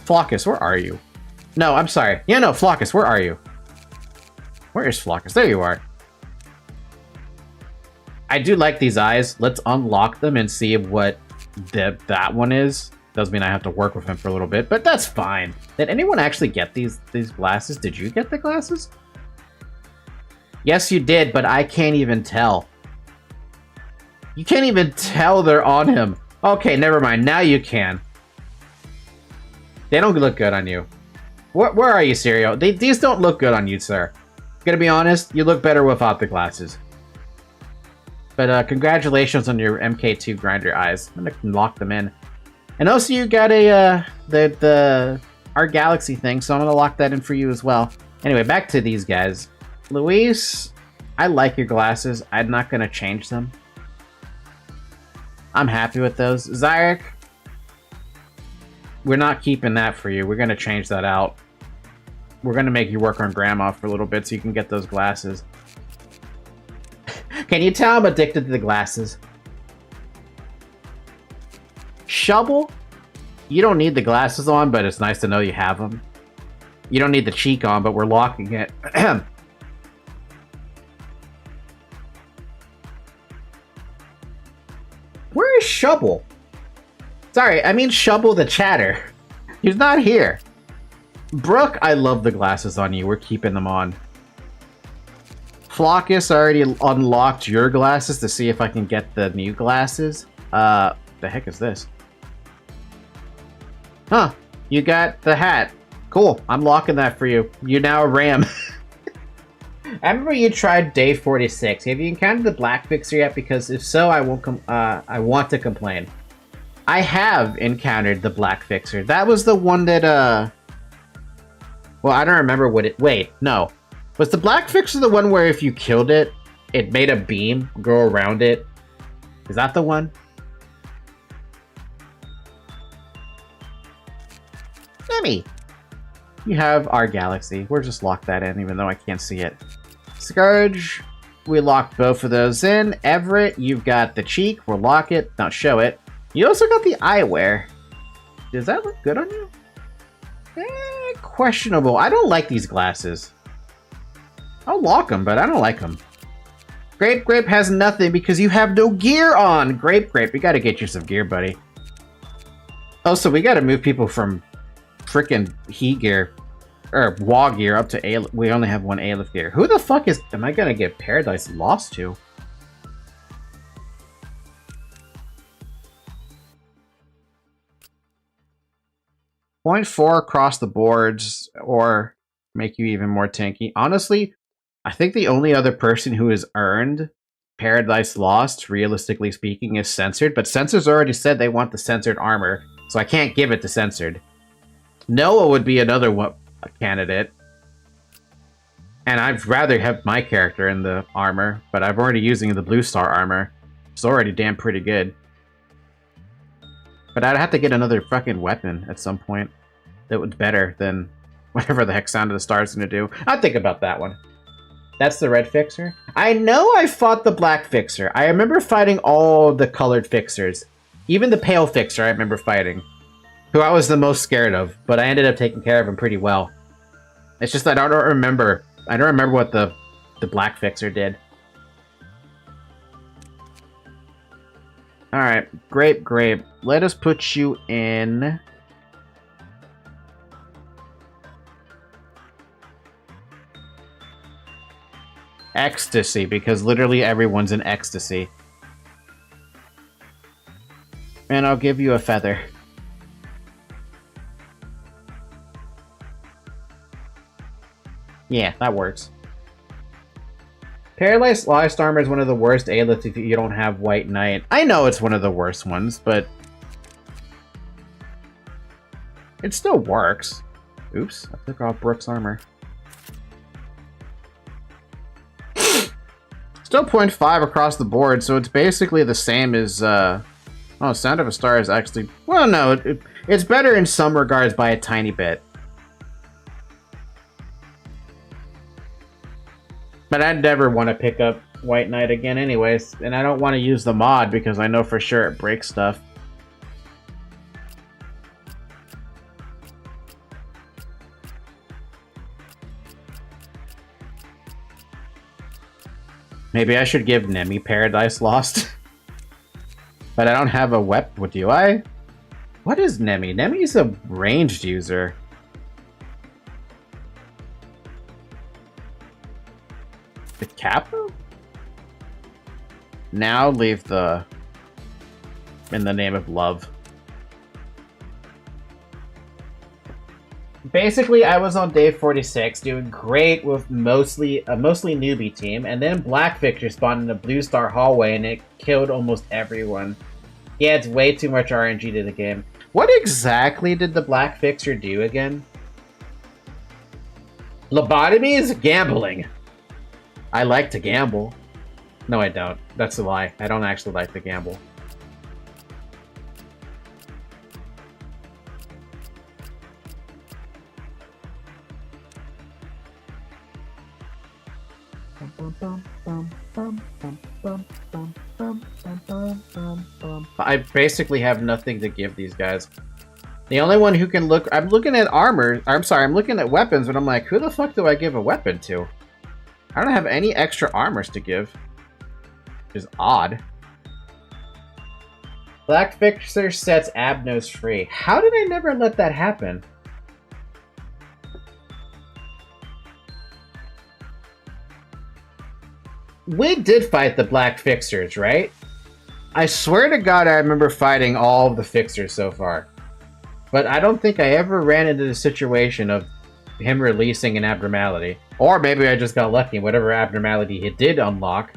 Flockus, where are you? No, I'm sorry. Yeah, no, Flockus, where are you? Where is Flockus? There you are. I do like these eyes. Let's unlock them and see what that one is. Doesn't mean I have to work with him for a little bit, but that's fine. Did anyone actually get these glasses? Did you get the glasses? Yes, you did, but I can't even tell. You can't even tell they're on him. Okay, never mind. Now you can. They don't look good on you. Where are you, Sirio? These don't look good on you, sir. Gonna be honest, you look better without the glasses. But congratulations on your MK2 grinder eyes. I'm gonna lock them in. And also you got a our Galaxy thing, so I'm gonna lock that in for you as well. Anyway, back to these guys. Luis, I like your glasses. I'm not gonna change them. I'm happy with those. Zyrek, we're not keeping that for you. We're gonna change that out. We're gonna make you work on Grandma for a little bit so you can get those glasses. Can you tell I'm addicted to the glasses? Shovel, you don't need the glasses on, but it's nice to know you have them. You don't need the cheek on, but we're locking it. Where is Shovel? Sorry, I mean Shovel the chatter. He's not here. Brooke, I love the glasses on you. We're keeping them on. Flockus, I already unlocked your glasses to see if I can get the new glasses. The heck is this? Huh, you got the hat. Cool, I'm locking that for you. You're now a Ram. I remember you tried day 46. Have you encountered the Black Fixer yet? Because if so, I want to complain. I have encountered the Black Fixer. That was the one that, well, I don't remember what it... Wait, no. Was the Black Fixer the one where if you killed it, it made a beam go around it? Is that the one? Lemmy! You have our Galaxy. We'll just lock that in, even though I can't see it. Scourge, we locked both of those in. Everett, you've got the cheek. We'll lock it, not show it. You also got the eyewear. Does that look good on you? Questionable. I don't like these glasses. I'll lock them, but I don't like them. Grape has nothing because you have no gear on. Grape, we gotta get you some gear, buddy. Also, we gotta move people from frickin' He gear, or Wah gear up to ALEPH. We only have one ALEPH gear. Who the fuck am I gonna get Paradise Lost to? .4 across the boards, or make you even more tanky. Honestly, I think the only other person who has earned Paradise Lost, realistically speaking, is Censored, but Censored's already said they want the Censored armor, so I can't give it to Censored. Noah would be another candidate, and I'd rather have my character in the armor, but I'm already using the Blue Star armor. It's already damn pretty good. But I'd have to get another fucking weapon at some point that was better than whatever the heck Sound of the Stars is going to do. I'll think about that one. That's the red fixer? I know I fought the black fixer. I remember fighting all the colored fixers. Even the pale fixer I remember fighting. Who I was the most scared of, but I ended up taking care of him pretty well. It's just that I don't remember. I don't remember what the black fixer did. Alright, Grape. Let us put you in... Ecstasy, because literally everyone's in ecstasy. And I'll give you a feather. Yeah, that works. Paralyzed Lost Armor is one of the worst ALEPHs if you don't have White Knight. I know it's one of the worst ones, but it still works. Oops, I took off Brooke's armor. Still 0.5 across the board, so it's basically the same as, oh, Sound of a Star is actually... Well, no, it's better in some regards by a tiny bit. But I'd never want to pick up White Knight again anyways, and I don't want to use the mod because I know for sure it breaks stuff. Maybe I should give Nemi Paradise Lost. But I don't have a weapon, do I? What is Nemi? Nemi's a ranged user. The Capo? Now leave the... in the name of love. Basically, I was on day 46, doing great with mostly a newbie team, and then Black Fixture spawned in a blue star hallway and it killed almost everyone. He adds way too much RNG to the game. What exactly did the Black Fixture do again? Lobotomy is gambling. I like to gamble. No, I don't. That's a lie. I don't actually like to gamble. I basically have nothing to give these guys. The only one who can look... I'm looking at armor... I'm sorry, I'm looking at weapons, but I'm like, who the fuck do I give a weapon to? I don't have any extra armors to give. Which is odd. Black Fixer sets Abnos free. How did I never let that happen? We did fight the Black Fixers, right? I swear to God I remember fighting all of the Fixers so far. But I don't think I ever ran into the situation of him releasing an abnormality. Or maybe I just got lucky. Whatever abnormality he did unlock,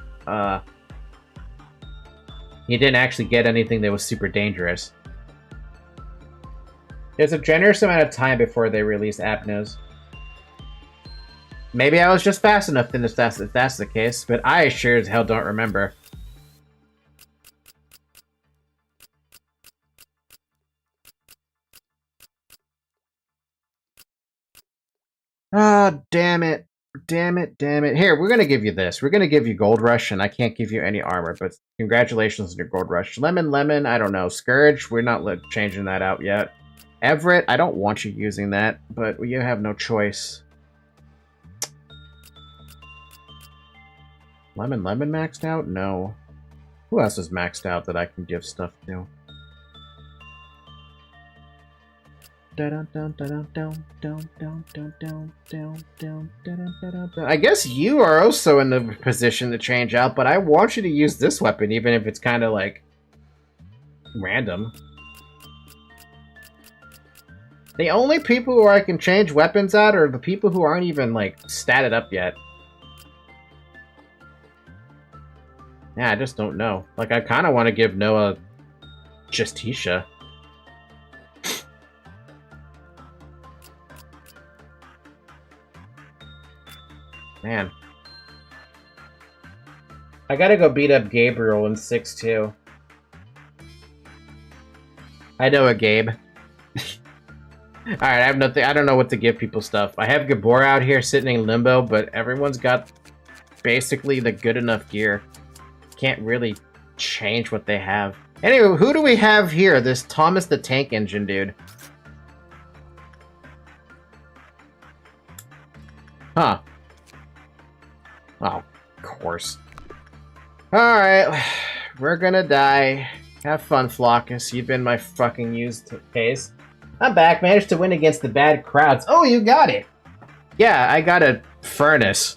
he didn't actually get anything that was super dangerous. There's a generous amount of time before they release Abnos. Maybe I was just fast enough then if that's the case, but I sure as hell don't remember. Ah, damn it. Damn it, damn it. Here, we're gonna give you this. We're gonna give you Gold Rush, and I can't give you any armor, but congratulations on your Gold Rush. Lemon, I don't know. Scourge, we're not changing that out yet. Everett, I don't want you using that, but you have no choice. Lemon maxed out? No. Who else is maxed out that I can give stuff to? I guess you are also in the position to change out, but I want you to use this weapon, even if it's kind of like random. The only people who I can change weapons out are the people who aren't even like statted up yet. Yeah, I just don't know. Like, I kind of want to give Noah Justicia. Man. I gotta go beat up Gabriel in 6-2. I know a Gabe. Alright, I have nothing. I don't know what to give people stuff. I have Gabor out here sitting in limbo, but everyone's got basically the good enough gear. Can't really change what they have. Anyway, who do we have here? This Thomas the Tank Engine dude. Huh. Oh, of course. Alright, we're gonna die. Have fun, Flockus. You've been my fucking used case. I'm back. Managed to win against the bad crowds. Oh, you got it! Yeah, I got a furnace.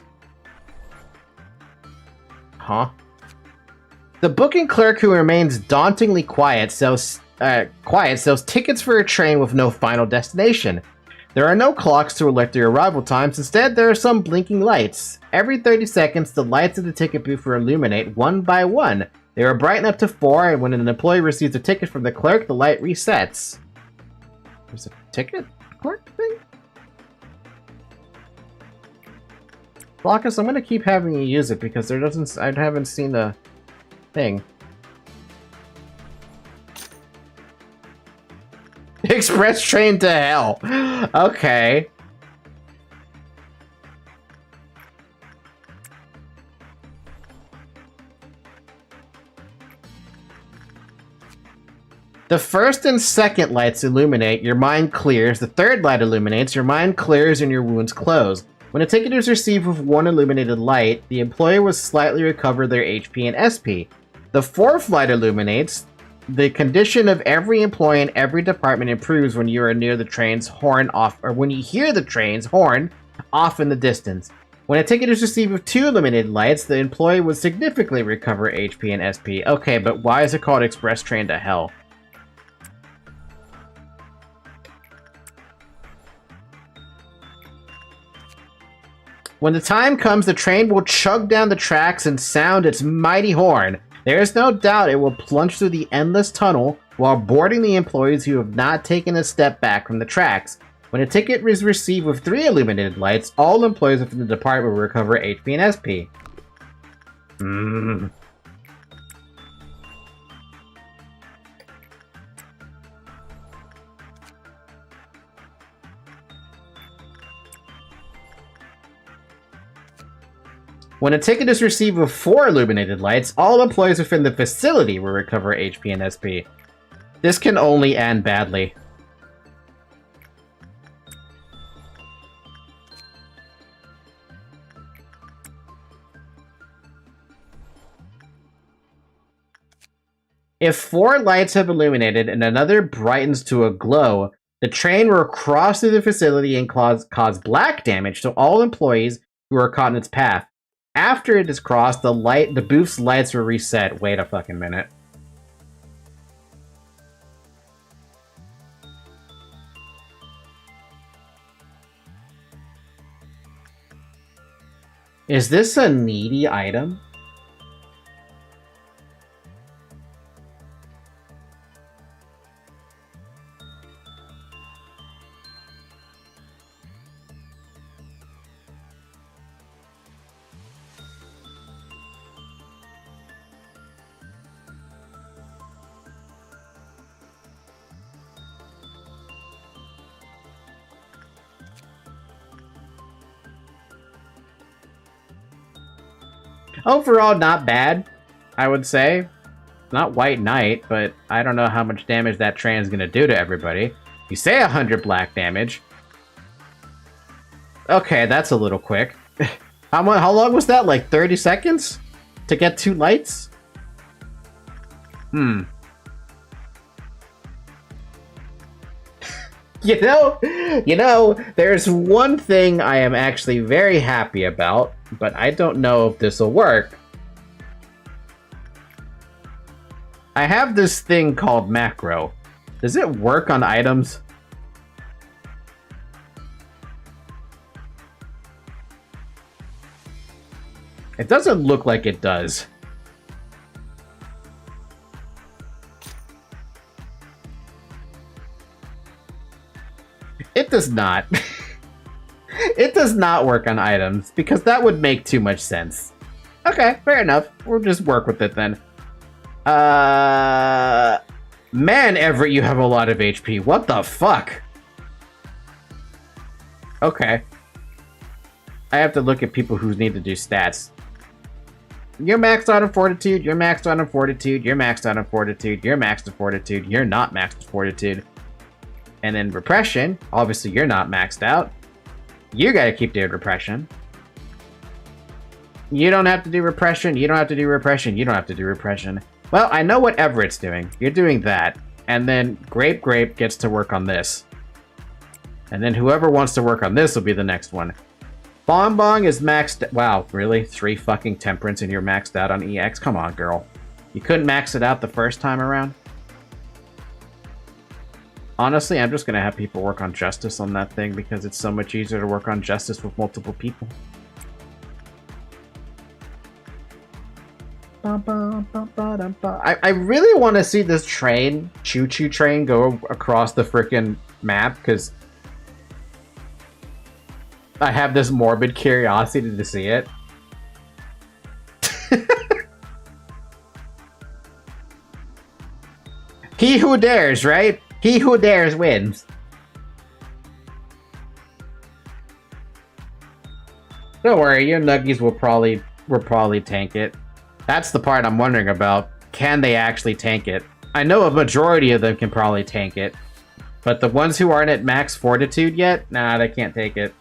Huh? The booking clerk, who remains dauntingly quiet, sells tickets for a train with no final destination. There are no clocks to alert the arrival times. Instead, there are some blinking lights. Every 30 seconds, the lights of the ticket booth will illuminate one by one. They are brightened up to 4, and when an employee receives a ticket from the clerk, the light resets. There's a ticket clerk thing? Blockus, I'm gonna keep having you use it because I haven't seen the thing. Express train to hell. Okay. The first and second lights illuminate, your mind clears. The third light illuminates, your mind clears, and your wounds close. When a ticket is received with one illuminated light, the employee will slightly recover their HP and SP. The fourth light illuminates. The condition of every employee in every department improves when you are near the train's horn off, or when you hear the train's horn off in the distance. When a ticket is received with 2 illuminated lights, the employee will significantly recover HP and SP. Okay, but why is it called Express Train to Hell? When the time comes, the train will chug down the tracks and sound its mighty horn. There is no doubt it will plunge through the endless tunnel while boarding the employees who have not taken a step back from the tracks. When a ticket is received with 3 illuminated lights, all employees within the department will recover HP and SP. When a ticket is received with 4 illuminated lights, all employees within the facility will recover HP and SP. This can only end badly. If 4 lights have illuminated and another brightens to a glow, the train will cross through the facility and cause black damage to all employees who are caught in its path. After it is crossed, the booth's lights will reset. Wait a fucking minute. Is this a needy item? Overall, not bad, I would say. Not White Knight, but I don't know how much damage that train is going to do to everybody. You say 100 black damage. Okay, that's a little quick. How long was that? Like 30 seconds? To get 2 lights? You know, there's one thing I am actually very happy about, but I don't know if this will work. I have this thing called macro. Does it work on items? It doesn't look like it does. It does not. It does not work on items, because that would make too much sense. Okay, fair enough. We'll just work with it then. Man, Everett, you have a lot of HP. What the fuck? Okay. I have to look at people who need to do stats. You're maxed out on Fortitude, you're maxed out on Fortitude, you're maxed out on Fortitude, you're maxed on Fortitude, you're not maxed on Fortitude. And then Repression, obviously you're not maxed out. You gotta keep doing Repression. You don't have to do Repression, you don't have to do Repression, you don't have to do Repression. Well, I know what Everett's doing. You're doing that. And then Grape gets to work on this. And then whoever wants to work on this will be the next one. Bong Bong is maxed... Wow, really? 3 fucking temperance and you're maxed out on EX? Come on, girl. You couldn't max it out the first time around? Honestly, I'm just gonna have people work on justice on that thing because it's so much easier to work on justice with multiple people. I really want to see this train, choo-choo train, go across the frickin' map because I have this morbid curiosity to see it. He who dares, right? He who dares wins. Don't worry, your nuggies will probably tank it. That's the part I'm wondering about. Can they actually tank it? I know a majority of them can probably tank it. But the ones who aren't at max fortitude yet? Nah, they can't take it.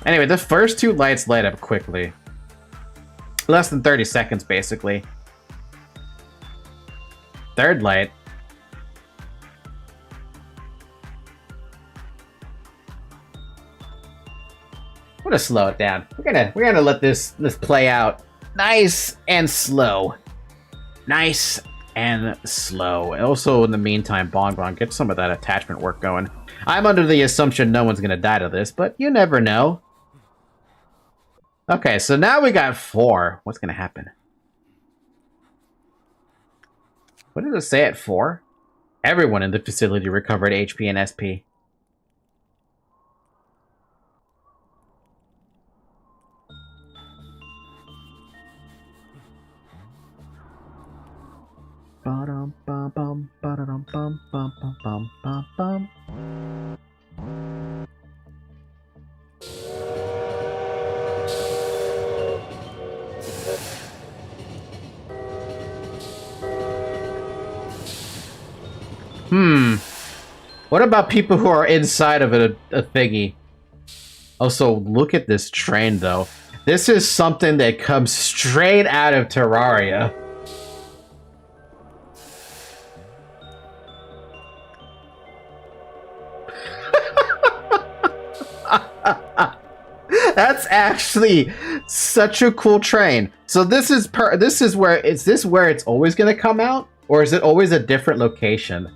Anyway, the first 2 lights light up quickly. Less than 30 seconds, basically. Third light. I'm gonna slow it down. We're gonna let this play out nice and slow. Nice and slow. Also, in the meantime, Bong Bong, get some of that attachment work going. I'm under the assumption no one's gonna die to this, but you never know. Okay, so now we got 4. What's gonna happen? What did it say at 4? Everyone in the facility recovered HP and SP. What about people who are inside of a thingy? Also, look at this train, though. This is something that comes straight out of Terraria. That's actually such a cool train. So this is where it's always going to come out, or is it always a different location?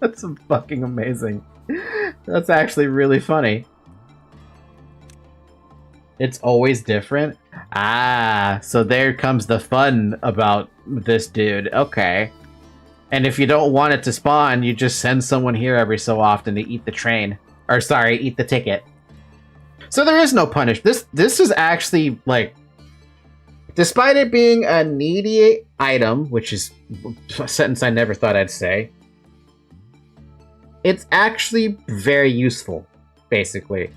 That's fucking amazing. That's actually really funny. It's always different? Ah, so there comes the fun about this dude. Okay. And if you don't want it to spawn, you just send someone here every so often to eat the train. Or sorry, eat the ticket. So there is no punish. This is actually, like... Despite it being a needy item, which is a sentence I never thought I'd say, it's actually very useful, basically.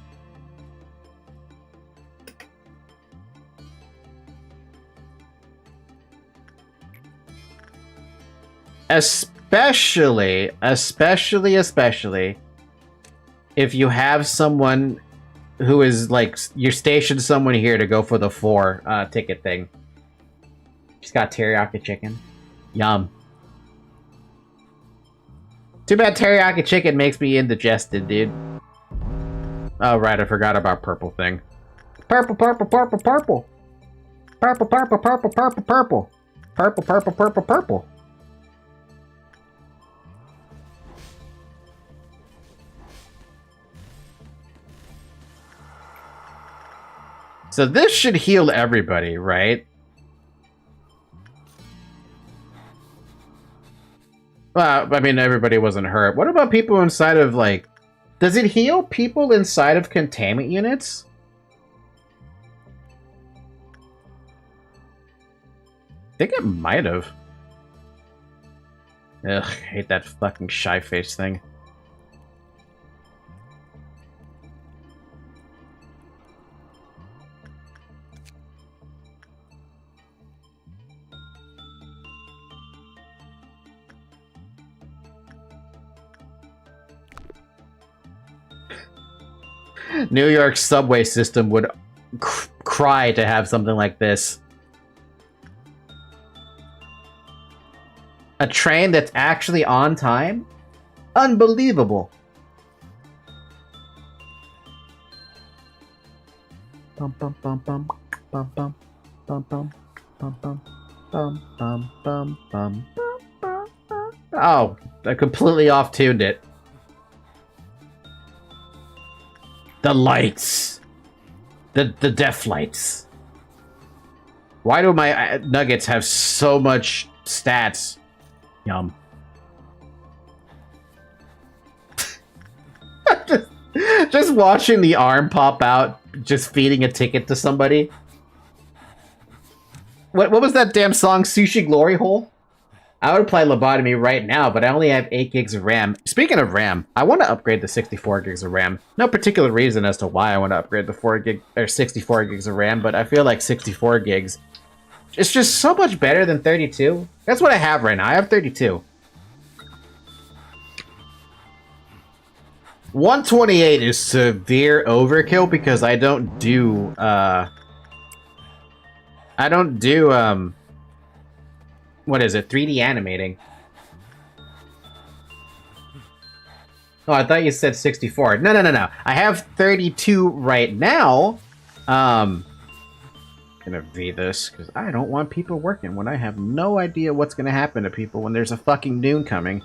Especially if you have someone who is like, you stationed someone here to go for the 4 ticket thing. She's got teriyaki chicken. Yum. Too bad teriyaki chicken makes me indigested, dude. Oh, right, I forgot about purple thing. Purple, purple, purple, purple. Purple, purple, purple, purple, purple. Purple, purple, purple, purple. So this should heal everybody, right? Well, I mean, everybody wasn't hurt. What about people inside of, like... Does it heal people inside of containment units? I think it might have. Ugh, I hate that fucking shy face thing. New York's subway system would cry to have something like this. A train that's actually on time? Unbelievable. Bum bum bum bum bum bum bum bum bum bum bum bum bum bum bum. Oh, I completely off-tuned it. The lights. The death lights. Why do my nuggets have so much stats? Yum. just watching the arm pop out, just feeding a ticket to somebody. What was that damn song, Sushi Glory Hole? I would play Lobotomy right now, but I only have 8 gigs of RAM. Speaking of RAM, I want to upgrade to 64 gigs of RAM. No particular reason as to why I want to upgrade to 64 gigs of RAM, but I feel like 64 gigs it's just so much better than 32. That's what I have right now. I have 32. 128 is severe overkill because I don't do what is it? 3D animating. Oh, I thought you said 64. No. I have 32 right now. Gonna V this because I don't want people working when I have no idea what's gonna happen to people when there's a fucking Dune coming.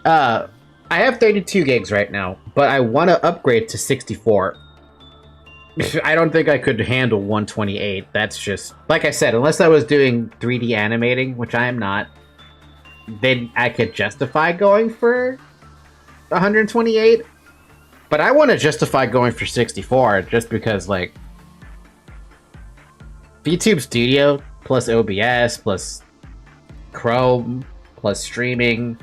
I have 32 gigs right now, but I want to upgrade to 64. I don't think I could handle 128. That's just like I said, unless I was doing 3D animating, which I am not, then I could justify going for 128. But I want to justify going for 64 just because, like, VTube Studio plus OBS plus Chrome plus streaming,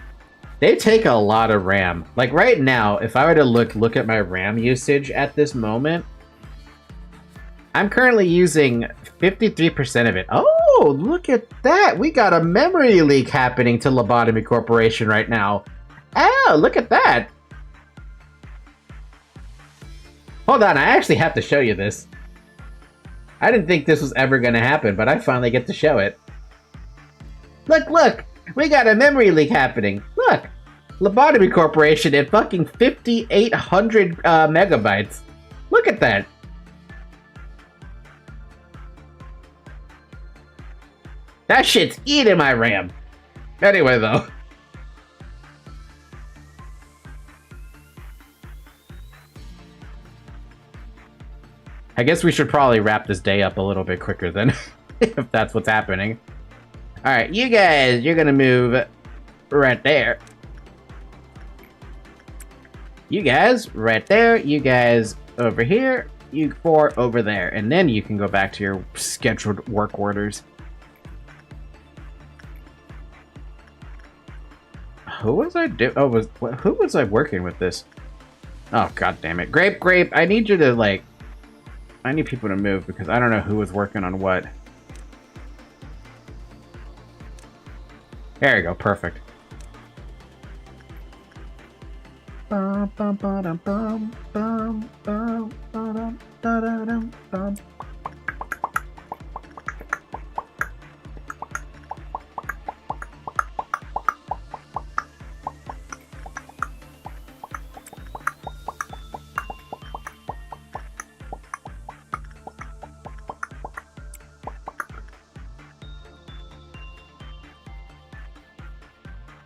they take a lot of RAM. Like right now, if I were to look at my RAM usage at this moment, I'm currently using 53% of it. Oh, look at that. We got a memory leak happening to Lobotomy Corporation right now. Oh, look at that. Hold on, I actually have to show you this. I didn't think this was ever going to happen, but I finally get to show it. Look! We got a memory leak happening. Look! Lobotomy Corporation at fucking 5,800 megabytes. Look at that. That shit's eating my RAM. Anyway, though. I guess we should probably wrap this day up a little bit quicker then, if that's what's happening. Alright, you guys, you're gonna move right there. You guys, right there. You guys over here. You 4 over there. And then you can go back to your scheduled work orders. Who was I who was I working with this? Oh, god damn it. Grape, I need you to, like... I need people to move because I don't know who was working on what. There you go, perfect.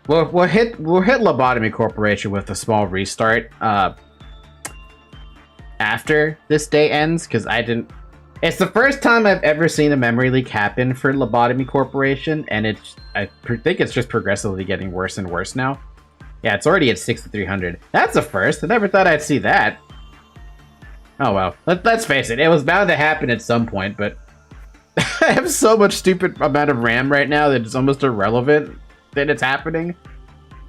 We'll hit Lobotomy Corporation with a small restart after this day ends, because it's the first time I've ever seen a memory leak happen for Lobotomy Corporation, and I think it's just progressively getting worse and worse now. Yeah, it's already at 6,300. That's a first. I never thought I'd see that. Oh well, let's face it, it was bound to happen at some point, but I have so much stupid amount of RAM right now that it's almost irrelevant that it's happening.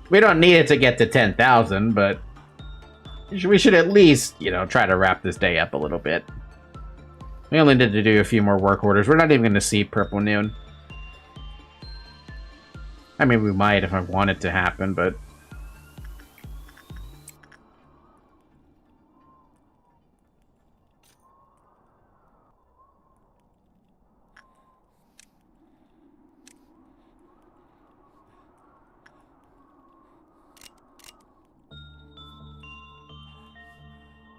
We don't need it to get to 10,000, but we should at least, try to wrap this day up a little bit. We only need to do a few more work orders. We're not even going to see Purple Noon. I mean, we might if I want it to happen, but...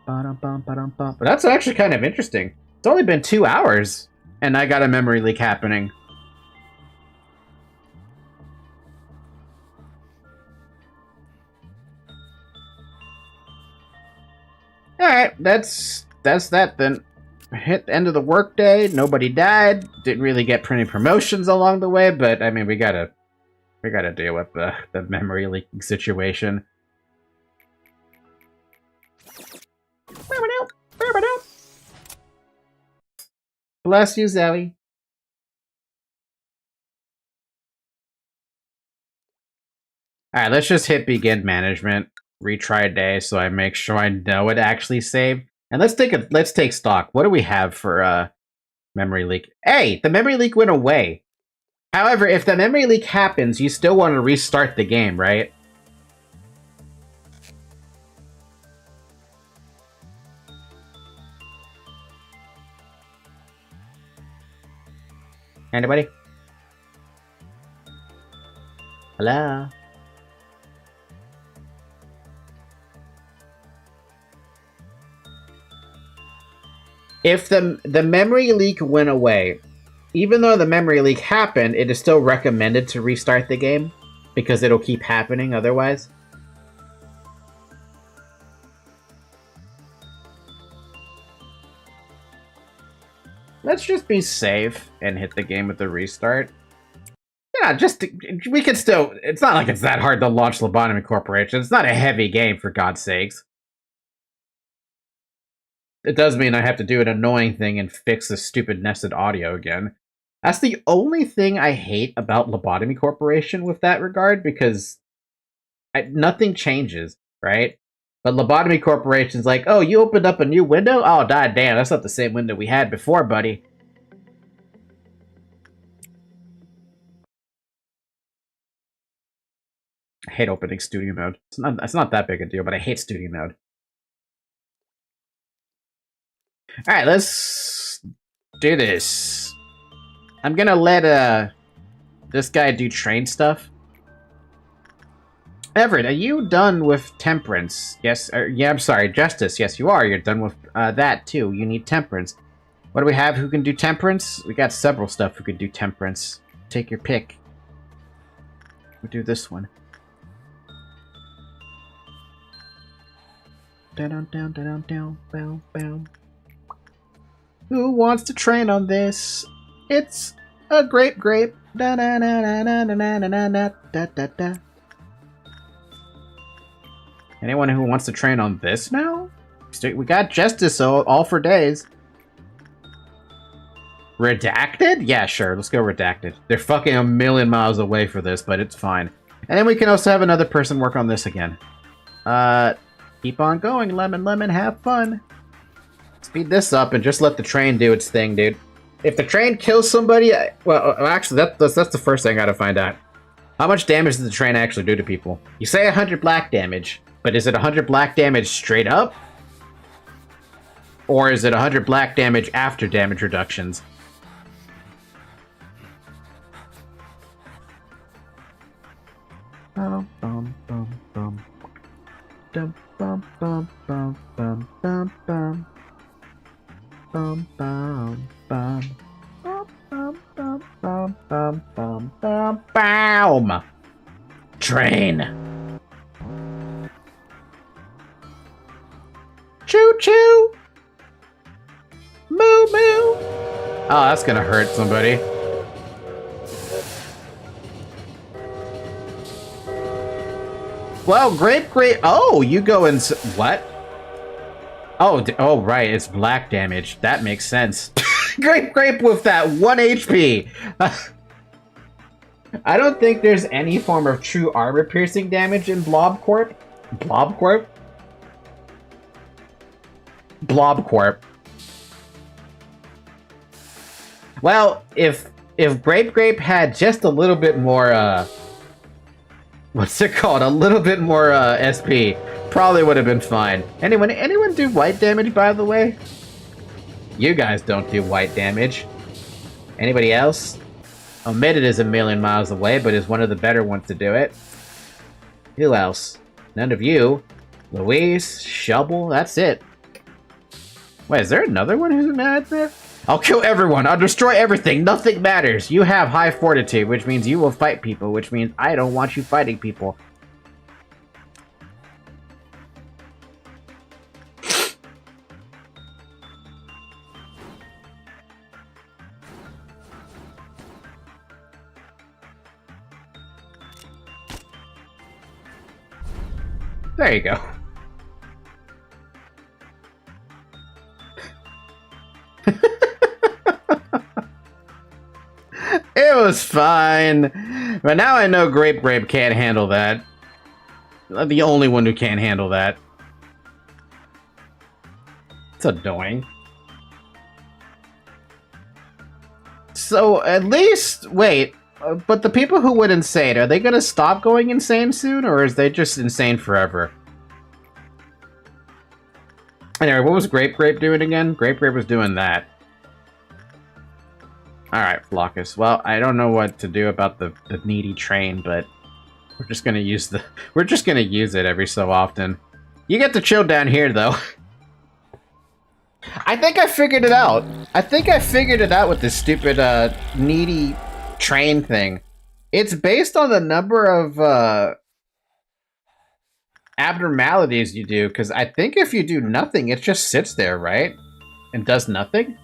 But that's actually kind of interesting. It's only been 2 hours, and I got a memory leak happening. Alright, that's that then. Hit the end of the workday, nobody died, didn't really get plenty promotions along the way, but I mean we gotta deal with the memory leaking situation. Bless you, Zoe. Alright, let's just hit begin management. Retry day so I make sure I know it actually saved. And let's take stock. What do we have for memory leak? Hey, the memory leak went away. However, if the memory leak happens, you still want to restart the game, right? Anybody? Hello? If the memory leak went away, even though the memory leak happened, it is still recommended to restart the game because it'll keep happening otherwise. Let's just be safe and hit the game with the restart. Yeah, we can still... It's not like it's that hard to launch Lobotomy Corporation. It's not a heavy game, for God's sakes. It does mean I have to do an annoying thing and fix the stupid nested audio again. That's the only thing I hate about Lobotomy Corporation with that regard, because nothing changes, right? But Lobotomy Corporation's like, oh, you opened up a new window? Oh, god damn, that's not the same window we had before, buddy. I hate opening studio mode. It's not that big a deal, but I hate studio mode. Alright, let's do this. I'm gonna let this guy do train stuff. Everett, are you done with temperance? Yes, yeah, I'm sorry, justice. Yes, you are. You're done with that, too. You need temperance. What do we have who can do temperance? We got several stuff who can do temperance. Take your pick. We'll do this one. Down, down, down, down, down, down. Who wants to train on this? It's a grape. Da da da da da da da da da da da. Anyone who wants to train on this now? We got justice, so all for days. Redacted? Yeah, sure. Let's go redacted. They're fucking a million miles away for this, but it's fine. And then we can also have another person work on this again. Keep on going, Lemon, have fun. Speed this up and just let the train do its thing, dude. If the train kills somebody... Well, actually, that's the first thing I gotta find out. How much damage does the train actually do to people? You say 100 black damage, but is it 100 black damage straight up? Or is it 100 black damage after damage reductions? Bum, bum, bum, bum. Dum, bum, bum, bum, bum, bum, bum. Bum, bum, bum. Bum, bum, bum, bum, bum, bum, bum, bum. Train. Choo choo. Moo moo. Oh, that's gonna hurt somebody. Well, grape. Oh, you go and what? Oh, right. It's black damage. That makes sense. Grape with that 1 HP. I don't think there's any form of true armor-piercing damage in Blob Corp. Blob Corp? Blob Corp. Well, if Grape had just a little bit more, what's it called? A little bit more, SP, probably would have been fine. Anyone do white damage, by the way? You guys don't do white damage. Anybody else? Omitted is a million miles away, but is one of the better ones to do it. Who else? None of you. Louise, Shovel, that's it. Wait, is there another one who's mad there? I'll kill everyone. I'll destroy everything. Nothing matters. You have high fortitude, which means you will fight people, which means I don't want you fighting people. There you go. It was fine. But now I know Grape can't handle that. I'm the only one who can't handle that. It's annoying. So, at least... Wait. But the people who went insane, are they gonna stop going insane soon? Or is they just insane forever? Anyway, what was Grape doing again? Grape was doing that. Alright, Flockus. Well, I don't know what to do about the needy train, but we're just gonna use it every so often. You get to chill down here, though. I think I figured it out. I think I figured it out with this stupid, needy train thing. It's based on the number of, abnormalities you do, because I think if you do nothing, it just sits there, right? And does nothing?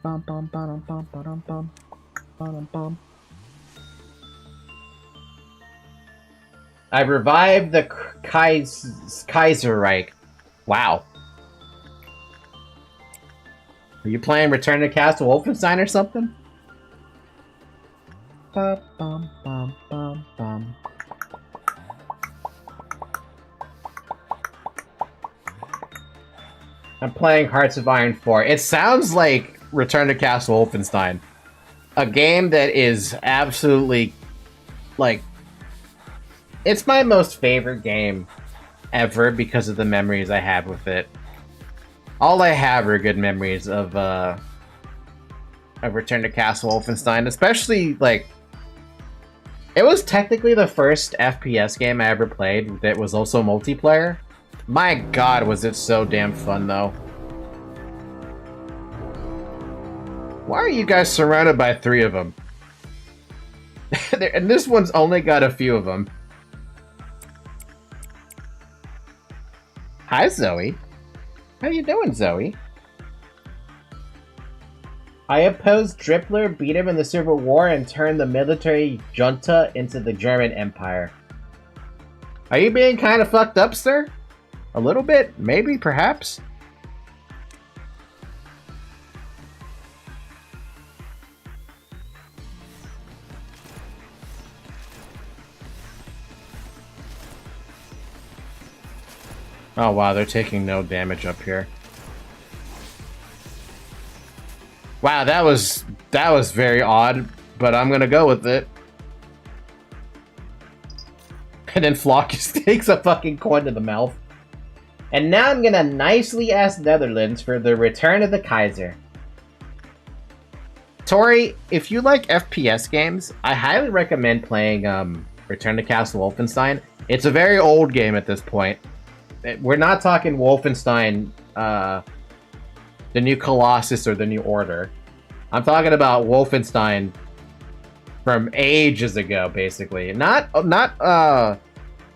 Bum, bum, bum, bum, bum, bum, bum, bum. I revived the Kaiserreich. Wow. Are you playing Return to Castle Wolfenstein or something? Bum, bum, bum, bum, bum. I'm playing Hearts of Iron 4. It sounds like Return to Castle Wolfenstein. A game that is absolutely, like... It's my most favorite game ever because of the memories I have with it. All I have are good memories of Return to Castle Wolfenstein. Especially, like... It was technically the first FPS game I ever played that was also multiplayer. My god, was it so damn fun, though. Why are you guys surrounded by 3 of them? And this one's only got a few of them. Hi, Zoe. How you doing, Zoe? I opposed Drippler, beat him in the Civil War, and turned the military junta into the German Empire. Are you being kind of fucked up, sir? A little bit? Maybe? Perhaps? Oh wow, they're taking no damage up here. Wow, that was very odd, but I'm gonna go with it. And then Flockus takes a fucking coin to the mouth. And now I'm gonna nicely ask Netherlands for the return of the Kaiser. Tori, if you like FPS games, I highly recommend playing Return to Castle Wolfenstein. It's a very old game at this point. We're not talking Wolfenstein, the new Colossus or the new Order. I'm talking about Wolfenstein from ages ago, basically. Not Wolfenstein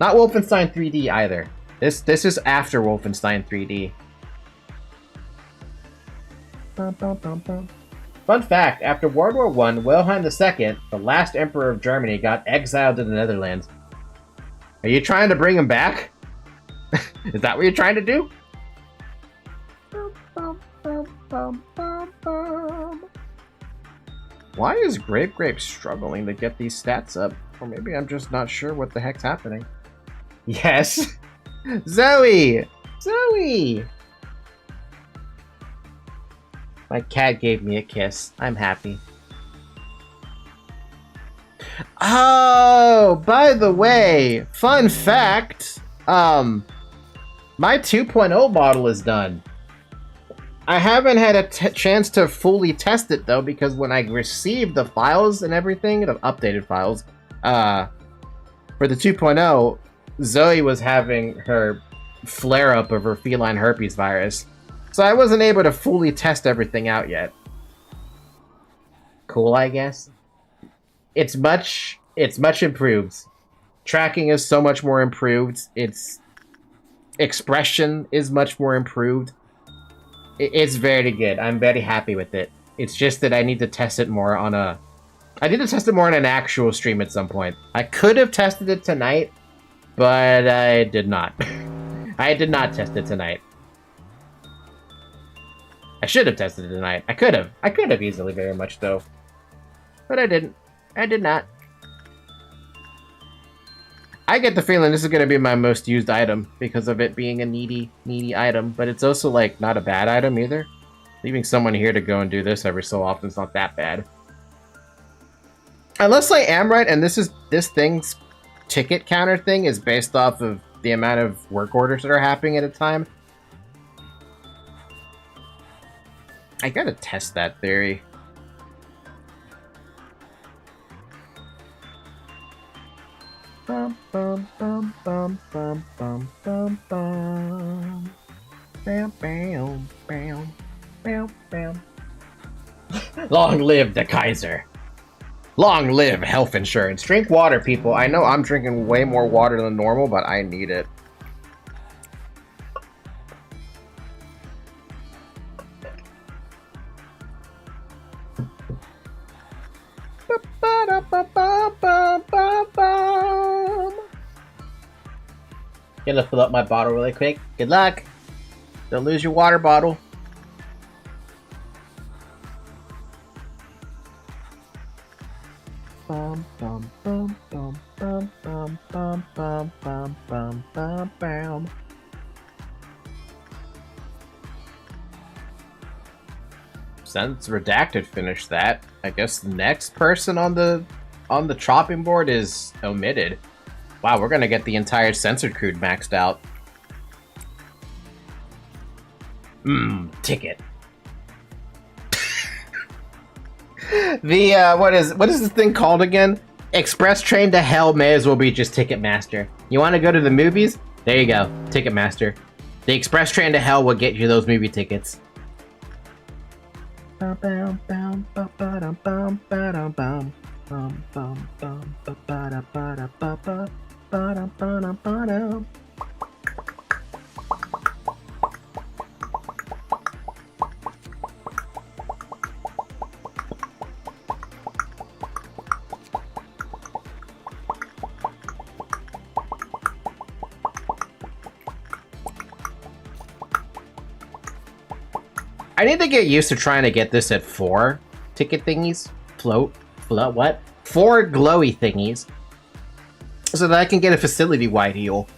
3D either. This is after Wolfenstein 3D. Fun fact, after World War I, Wilhelm II, the last emperor of Germany, got exiled to the Netherlands. Are you trying to bring him back? Is that what you're trying to do? Why is Grape struggling to get these stats up? Or maybe I'm just not sure what the heck's happening. Yes! Zoe! Zoe! My cat gave me a kiss. I'm happy. Oh, by the way, fun fact, my 2.0 model is done. I haven't had a chance to fully test it though, because when I received the files and everything, the updated files, for the 2.0, Zoe was having her flare-up of her feline herpes virus. So I wasn't able to fully test everything out yet. Cool, I guess. It's much improved. Tracking is so much more improved. Its expression is much more improved. It's very good. I'm very happy with it. It's just that I need to test it more on a... I need to test it more on an actual stream at some point. I could have tested it tonight, but I did not. I did not test it tonight. I should have tested it tonight. I could have. I could have easily very much, though. But I didn't. I did not. I get the feeling this is going to be my most used item because of it being a needy item, but it's also, like, not a bad item either. Leaving someone here to go and do this every so often is not that bad. Unless I am right, and this thing's ticket counter thing is based off of the amount of work orders that are happening at a time. I gotta test that theory. Bum, bum, bum, bum, bum, bum, bum, bum. Bam, bam, bam, bam, bam. Long live the Kaiser. Long live health insurance. Drink water, people. I know I'm drinking way more water than normal, but I need it. Gonna fill up my bottle really quick. Good luck. Don't lose your water bottle. Bum bum bum bum bum bum bum bum bum bum bum bum. Since Redacted finished that, I guess the next person on the chopping board is omitted. Wow, we're gonna get the entire censored crew maxed out. Ticket. The what is this thing called again? Express train to hell may as well be just Ticketmaster. You want to go to the movies? There you go, Ticketmaster. The express train to hell will get you those movie tickets. I need to get used to trying to get this at 4 ticket thingies. Float, what? 4 glowy thingies. So that I can get a facility-wide heal.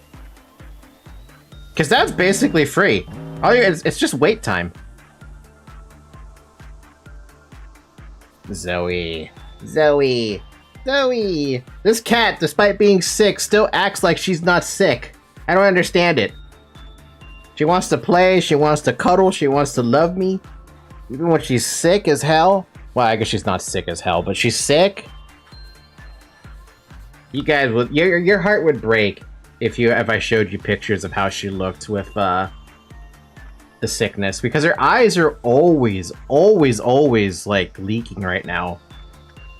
Because that's basically free. It's just wait time. Zoe. This cat, despite being sick, still acts like she's not sick. I don't understand it. She wants to play, she wants to cuddle, she wants to love me. Even when she's sick as hell. Well, I guess she's not sick as hell, but she's sick. You guys would, your heart would break if I showed you pictures of how she looked with the sickness, because her eyes are always like leaking right now.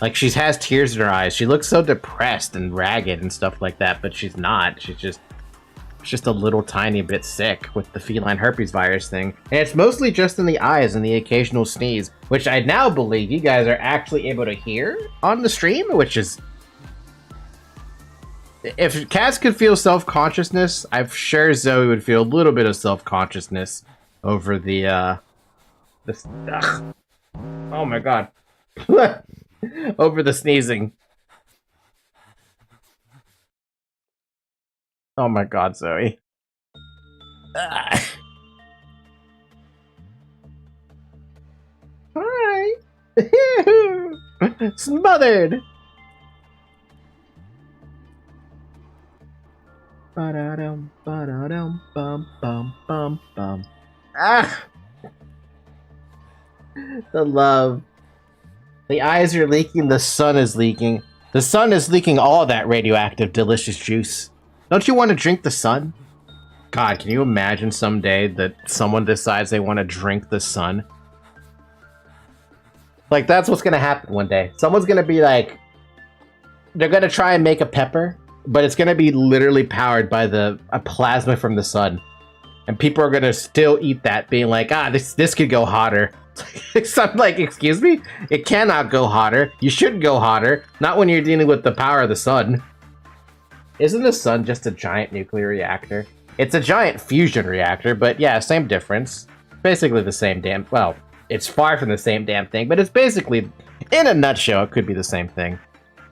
Like she has tears in her eyes. She looks so depressed and ragged and stuff like that, but she's not. She's just a little tiny bit sick with the feline herpes virus thing. And it's mostly just in the eyes and the occasional sneeze, which I now believe you guys are actually able to hear on the stream, which is... If cats could feel self-consciousness, I'm sure Zoe would feel a little bit of self-consciousness over the, oh my god. Over the sneezing. Oh my god, Zoe. Hi! Smothered! Ba-da-dum, ba-da-dum, bum, bum, bum, bum. Ah! The love. The eyes are leaking, the sun is leaking. The sun is leaking all that radioactive, delicious juice. Don't you want to drink the sun? God, can you imagine someday that someone decides they want to drink the sun? Like, that's what's gonna happen one day. Someone's gonna be like... They're gonna try and make a pepper, but it's gonna be literally powered by a plasma from the sun. And people are gonna still eat that, being like, this could go hotter. So I'm like, excuse me? It cannot go hotter. You should go hotter. Not when you're dealing with the power of the sun. Isn't the sun just a giant nuclear reactor? It's a giant fusion reactor, but yeah, same difference. Basically the same damn... Well, it's far from the same damn thing, but it's basically... In a nutshell, it could be the same thing.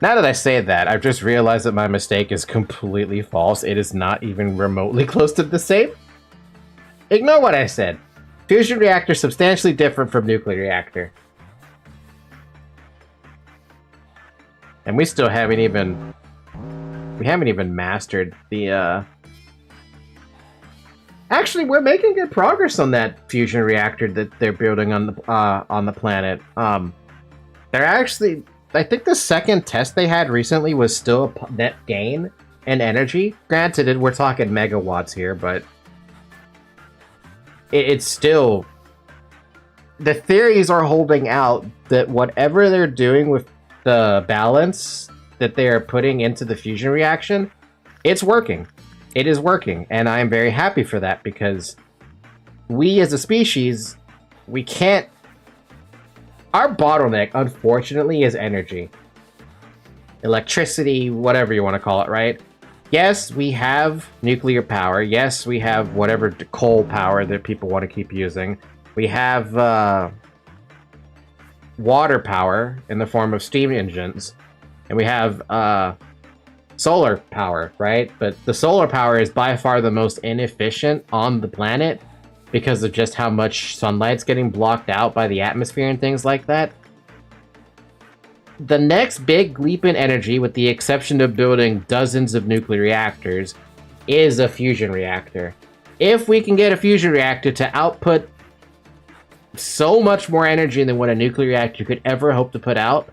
Now that I say that, I've just realized that my mistake is completely false. It is not even remotely close to the same. Ignore what I said. Fusion reactor is substantially different from nuclear reactor. And we still haven't even... We haven't even mastered the, Actually, we're making good progress on that fusion reactor that they're building on the planet. They're actually... I think the second test they had recently was still a net gain in energy. Granted, we're talking megawatts here, but... It's still... The theories are holding out that whatever they're doing with the balance that they are putting into the fusion reaction, it's working. It is working, and I'm very happy for that, because we as a species, we can't... Our bottleneck, unfortunately, is energy. Electricity, whatever you want to call it, right? Yes, we have nuclear power. Yes, we have whatever coal power that people want to keep using. We have water power in the form of steam engines. And we have solar power, right? But the solar power is by far the most inefficient on the planet because of just how much sunlight's getting blocked out by the atmosphere and things like that. The next big leap in energy, with the exception of building dozens of nuclear reactors, is a fusion reactor. If we can get a fusion reactor to output so much more energy than what a nuclear reactor could ever hope to put out,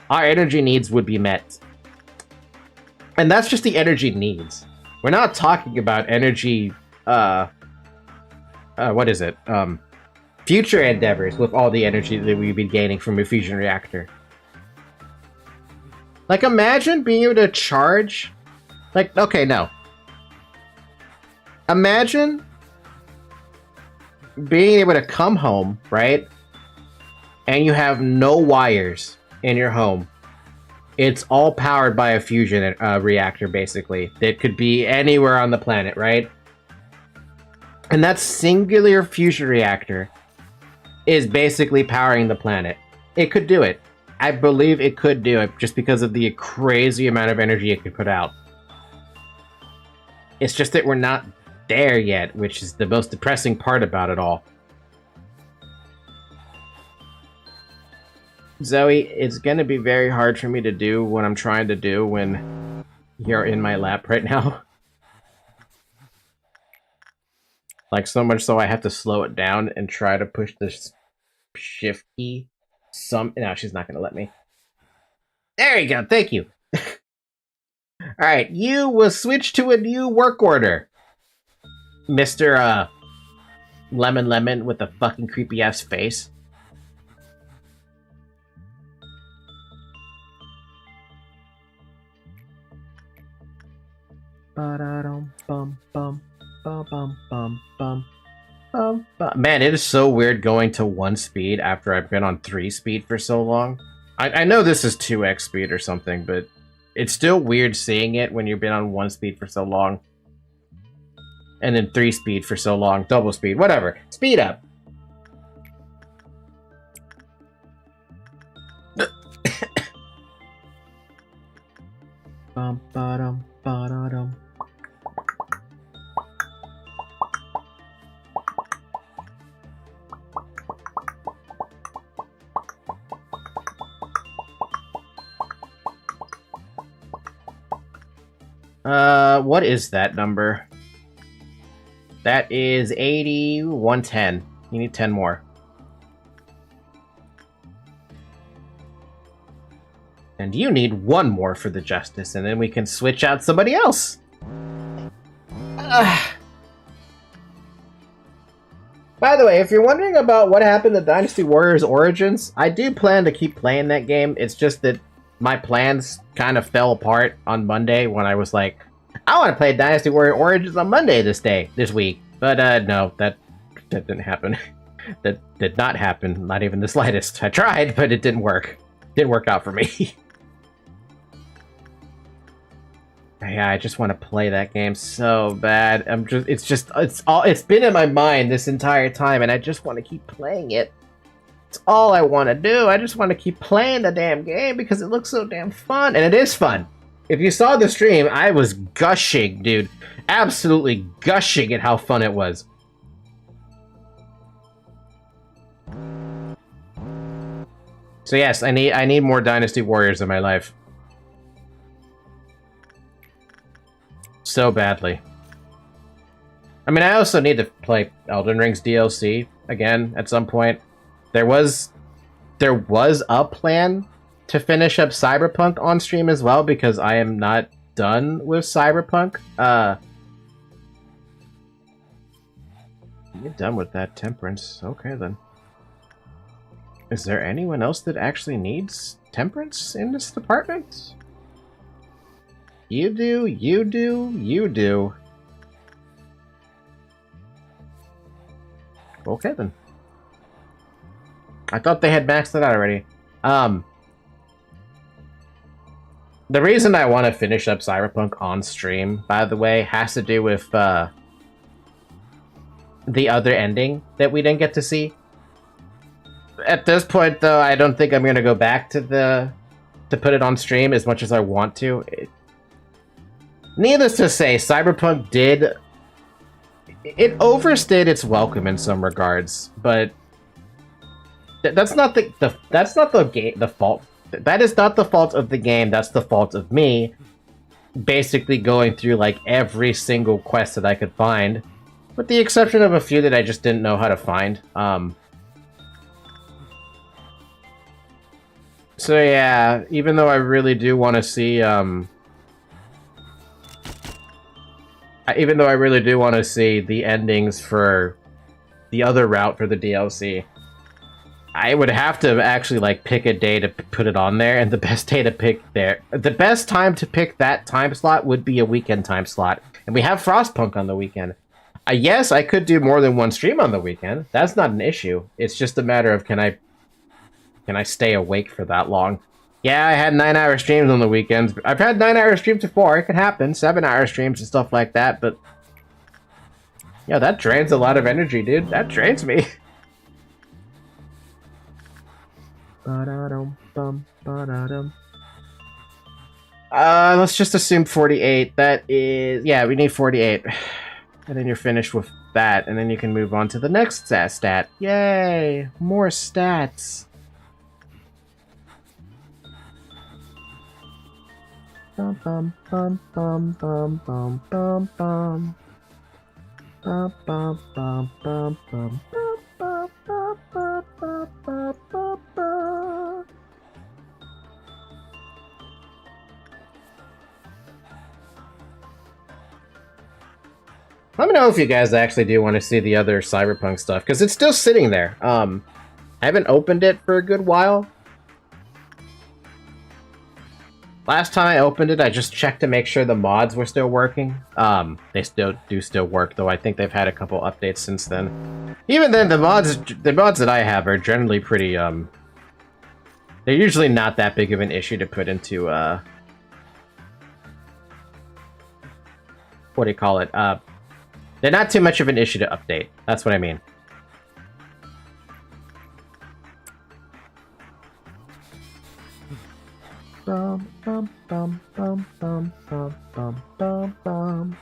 our energy needs would be met. And that's just the energy needs. We're not talking about energy, what is it? Future endeavors with all the energy that we'd be gaining from a fusion reactor. Like, imagine being able to charge... Like, okay, no. Imagine being able to come home, right? And you have no wires in your home. It's all powered by a fusion reactor, basically. That could be anywhere on the planet, right? And that singular fusion reactor is basically powering the planet. It could do it. I believe it could do it just because of the crazy amount of energy it could put out. It's just that we're not there yet, which is the most depressing part about it all. Zoe, it's gonna be very hard for me to do what I'm trying to do when you're in my lap right now. Like, so much so I have to slow it down and try to push this shift key. No, she's not gonna let me. There you go, thank you. Alright, you will switch to a new work order. Mr. Lemon with a fucking creepy ass face. Man, it is so weird going to 1 speed after I've been on 3 speed for so long. I know this is 2x speed or something, but it's still weird seeing it when you've been on 1 speed for so long. And then 3 speed for so long, double speed, whatever. Speed up! Bum-ba-dum-ba-da-dum. What is that number? That is 80, 110. You need 10 more. And you need 1 more for the justice, and then we can switch out somebody else. By the way, if you're wondering about what happened to Dynasty Warriors Origins, I do plan to keep playing that game. It's just that my plans kind of fell apart on Monday when I was like, I want to play Dynasty Warrior Origins on Monday this week. But no, that didn't happen. That did not happen, not even the slightest. I tried, but it didn't work. Didn't work out for me. Yeah, I just want to play that game so bad. It's been in my mind this entire time, and I just want to keep playing it. It's all I want to do. I just want to keep playing the damn game because it looks so damn fun, and it is fun. If you saw the stream, I was gushing, dude. Absolutely gushing at how fun it was. So yes, I need more Dynasty Warriors in my life. So badly. I mean, I also need to play Elden Ring's DLC again at some point. There was a plan to finish up Cyberpunk on stream as well, because I am not done with Cyberpunk. You're done with that temperance. Okay, then. Is there anyone else that actually needs temperance in this department? You do, you do, you do. Okay, then. I thought they had maxed it out already. The reason I want to finish up Cyberpunk on stream, by the way, has to do with the other ending that we didn't get to see. At this point, though, I don't think I'm going to go back to put it on stream as much as I want to. Needless to say, Cyberpunk it overstayed its welcome in some regards, but that's not the fault. That is not the fault of the game. That's the fault of me, basically going through like every single quest that I could find, with the exception of a few that I just didn't know how to find. So yeah, even though I really do want to see the endings for the other route for the DLC, I would have to actually like pick a day to put it on there, and the best day to pick the best time to pick that time slot would be a weekend time slot, and we have Frostpunk on the weekend. Yes, I could do more than one stream on the weekend. That's not an issue. It's just a matter of can I stay awake for that long? Yeah, I had 9-hour streams on the weekends. I've had 9-hour streams before. It could happen. 7-hour streams and stuff like that, but yeah, that drains a lot of energy, dude. That drains me. Let's just assume 48. That is... Yeah, we need 48. And then you're finished with that, and then you can move on to the next stat. Yay! More stats. Bum bum bum bum bum bum bum bum. Bum bum bum bum bum bum bum bum bum bum bum bum. Let me know if you guys actually do want to see the other Cyberpunk stuff, because it's still sitting there. I haven't opened it for a good while. Last time I opened it, I just checked to make sure the mods were still working. They still work, though I think they've had a couple updates since then. Even then, the mods that I have are generally pretty, they're usually not that big of an issue to put into, what do you call it? They're not too much of an issue to update. That's what I mean. Bum bum bum bum bum bum bum bum bum.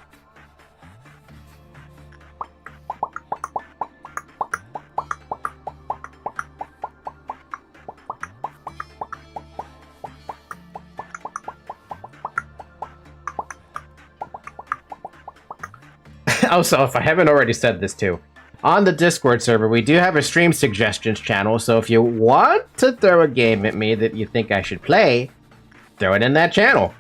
Also, if I haven't already said this too, on the Discord server, we do have a stream suggestions channel, so if you want to throw a game at me that you think I should play, throw it in that channel.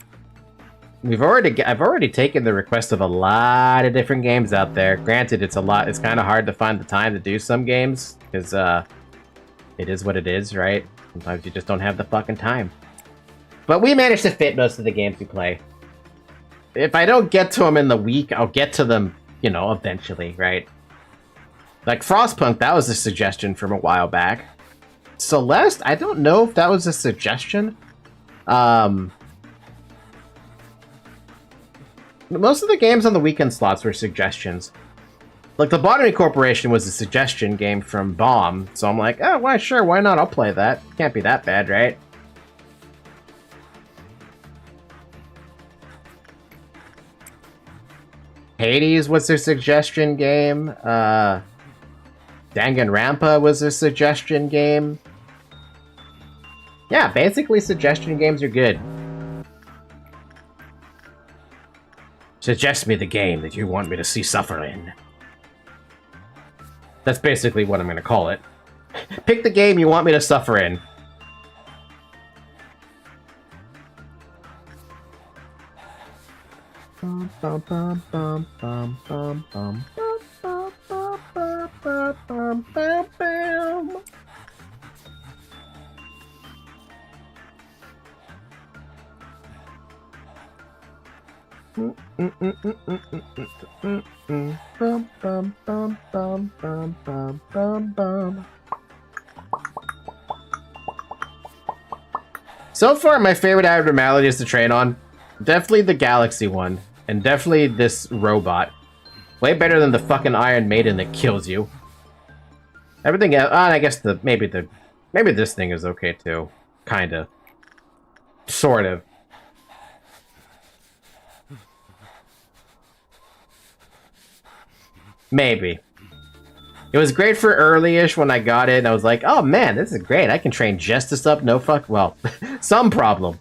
I've already taken the request of a lot of different games out there. Granted, it's kind of hard to find the time to do some games, because it is what it is, right? Sometimes you just don't have the fucking time. But we managed to fit most of the games we play. If I don't get to them in the week, I'll get to them, you know, eventually, right? Like Frostpunk, that was a suggestion from a while back. Celeste, I don't know if that was a suggestion. Most of the games on the weekend slots were suggestions. Like, the Lobotomy Corporation was a suggestion game from Bomb, so I'm like, oh, why, sure, why not? I'll play that. Can't be that bad, right? Hades was a suggestion game. Danganronpa was a suggestion game. Yeah, basically suggestion games are good. Suggest me the game that you want me to see suffer in. That's basically what I'm gonna call it. Pick the game you want me to suffer in. So far, my favorite abnormality is to train on. Definitely the Galaxy one. And definitely this robot. Way better than the fucking Iron Maiden that kills you. Everything else, I guess maybe this thing is okay too. Kinda. Sort of. Maybe. It was great for early-ish when I got it, and I was like, oh man, this is great. I can train Justice up, no fuck, well, some problem.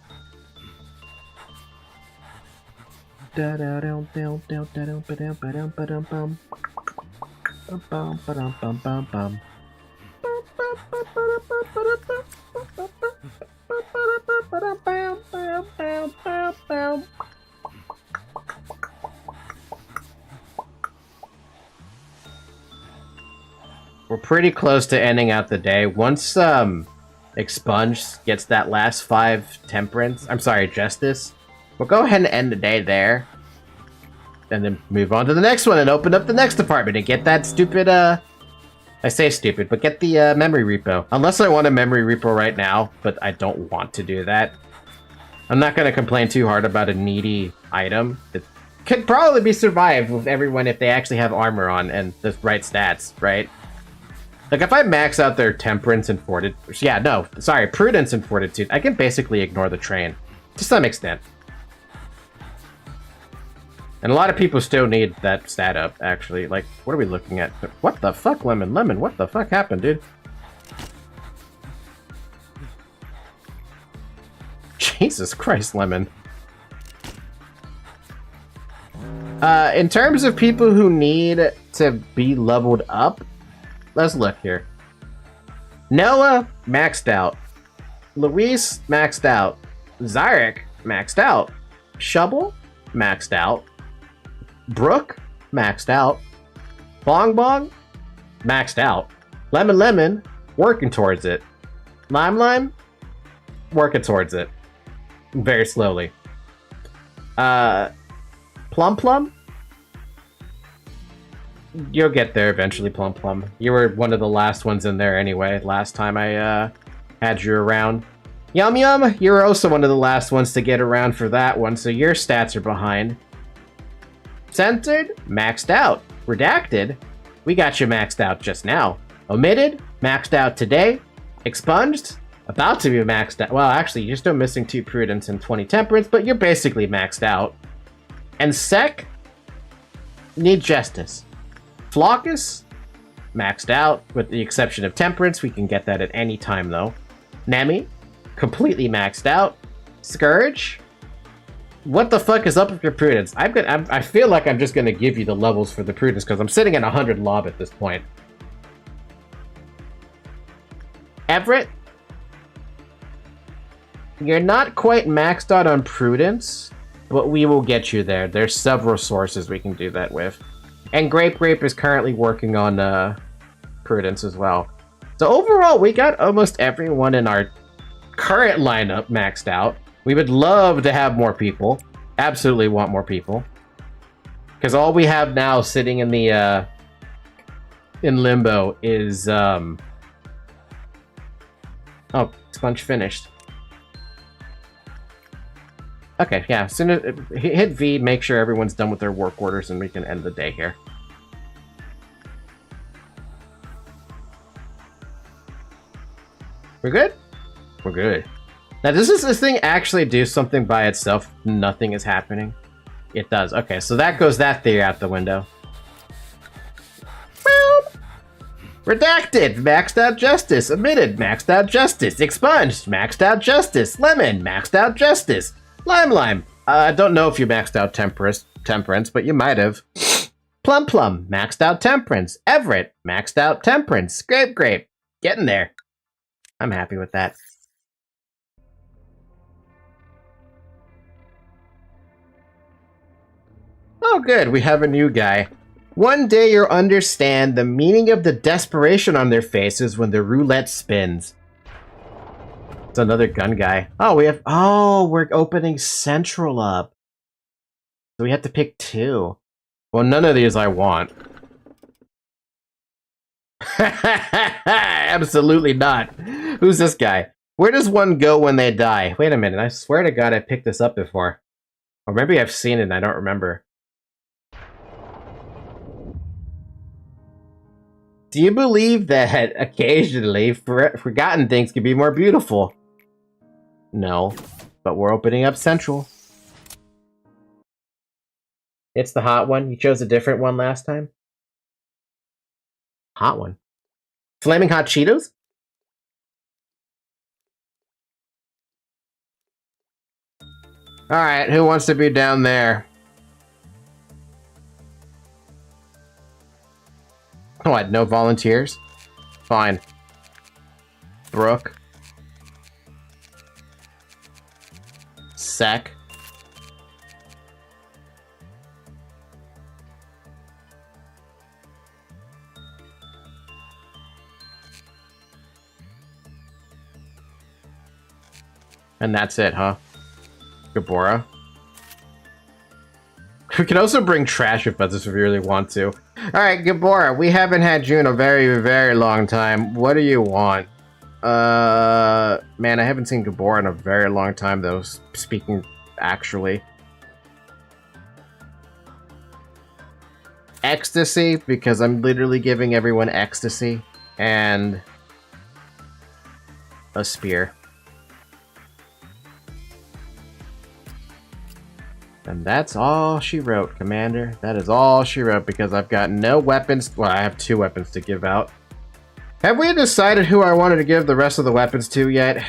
We're pretty close to ending out the day. Once Expunged gets that last 5 Justice, we'll go ahead and end the day there. And then move on to the next one and open up the next department and get that stupid, I say stupid, but get the memory repo. Unless I want a memory repo right now, but I don't want to do that. I'm not going to complain too hard about a needy item that could probably be survived with everyone if they actually have armor on and the right stats, right? Like, if I max out their Temperance and Fortitude... Yeah, no, sorry, Prudence and Fortitude, I can basically ignore the train. To some extent. And a lot of people still need that stat up, actually. Like, what are we looking at? What the fuck, Lemon? Lemon, what the fuck happened, dude? Jesus Christ, Lemon. In terms of people who need to be leveled up, let's look here. Noah, maxed out. Luis, maxed out. Zarek, maxed out. Shovel, maxed out. Brooke, maxed out. Bong Bong, maxed out. Lemon Lemon, working towards it. Lime Lime, working towards it. Very slowly. Plum Plum, you'll get there eventually, Plum Plum. You were one of the last ones in there anyway, last time I had you around. Yum Yum, you're also one of the last ones to get around for that one, so your stats are behind. Censored, maxed out. Redacted, we got you maxed out just now. Omitted, maxed out today. Expunged, about to be maxed out. Well, actually, you're still missing 2 Prudence and 20 Temperance, but you're basically maxed out. And Sec, need Justice. Flockus, maxed out, with the exception of Temperance. We can get that at any time, though. Nemi, completely maxed out. Scourge, What the fuck is up with your prudence? I feel like I'm just gonna give you the levels for the prudence because I'm sitting at 100 lob at this point. Everett? You're not quite maxed out on prudence, but we will get you there. There's several sources we can do that with. And Grape is currently working on prudence as well. So overall, we got almost everyone in our current lineup maxed out. We would love to have more people. Absolutely want more people. Because all we have now sitting in the in limbo is oh, Sponge finished. Okay, yeah, as soon as hit V, make sure everyone's done with their work orders and we can end the day here. We're good? We're good. Now, does this thing actually do something by itself? Nothing is happening. It does. Okay, so that goes that theory out the window. Boop. Redacted. Maxed out justice. Omitted. Maxed out justice. Expunged. Maxed out justice. Lemon. Maxed out justice. Lime. I don't know if you maxed out temperance, but you might have. Plum. Maxed out temperance. Everett. Maxed out temperance. Grape. Getting there. I'm happy with that. Oh, good. We have a new guy. One day you'll understand the meaning of the desperation on their faces when the roulette spins. It's another gun guy. Oh, we're opening Central up. So we have to pick 2. Well, none of these I want. Absolutely not. Who's this guy? Where does one go when they die? Wait a minute. I swear to God I picked this up before. Or maybe I've seen it and I don't remember. Do you believe that occasionally forgotten things can be more beautiful? No, but we're opening up Central. It's the hot one. You chose a different one last time? Hot one. Flaming Hot Cheetos? Alright, who wants to be down there? What, no volunteers? Fine. Brooke. Sec. And that's it, huh? Gabora. We can also bring trash with us if we really want to. Alright, Gabora, we haven't had you in a very, very long time. What do you want? Man, I haven't seen Gabora in a very long time, though, speaking actually. Ecstasy, because I'm literally giving everyone ecstasy. And a spear. And that's all she wrote, Commander. That is all she wrote, because I've got no weapons. Well, I have 2 weapons to give out. Have we decided who I wanted to give the rest of the weapons to yet?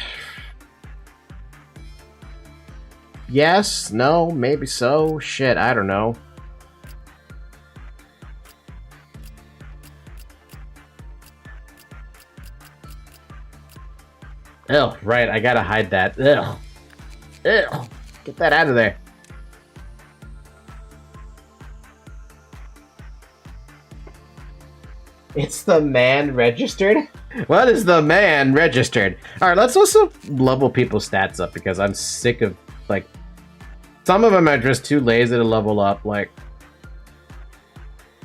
Yes? No? Maybe so? Shit, I don't know. Ew, right, I gotta hide that. Ew. Ew. Get that out of there. It's the man registered? What is the man registered? Alright, let's also level people's stats up, because I'm sick of, like... Some of them are just too lazy to level up, like...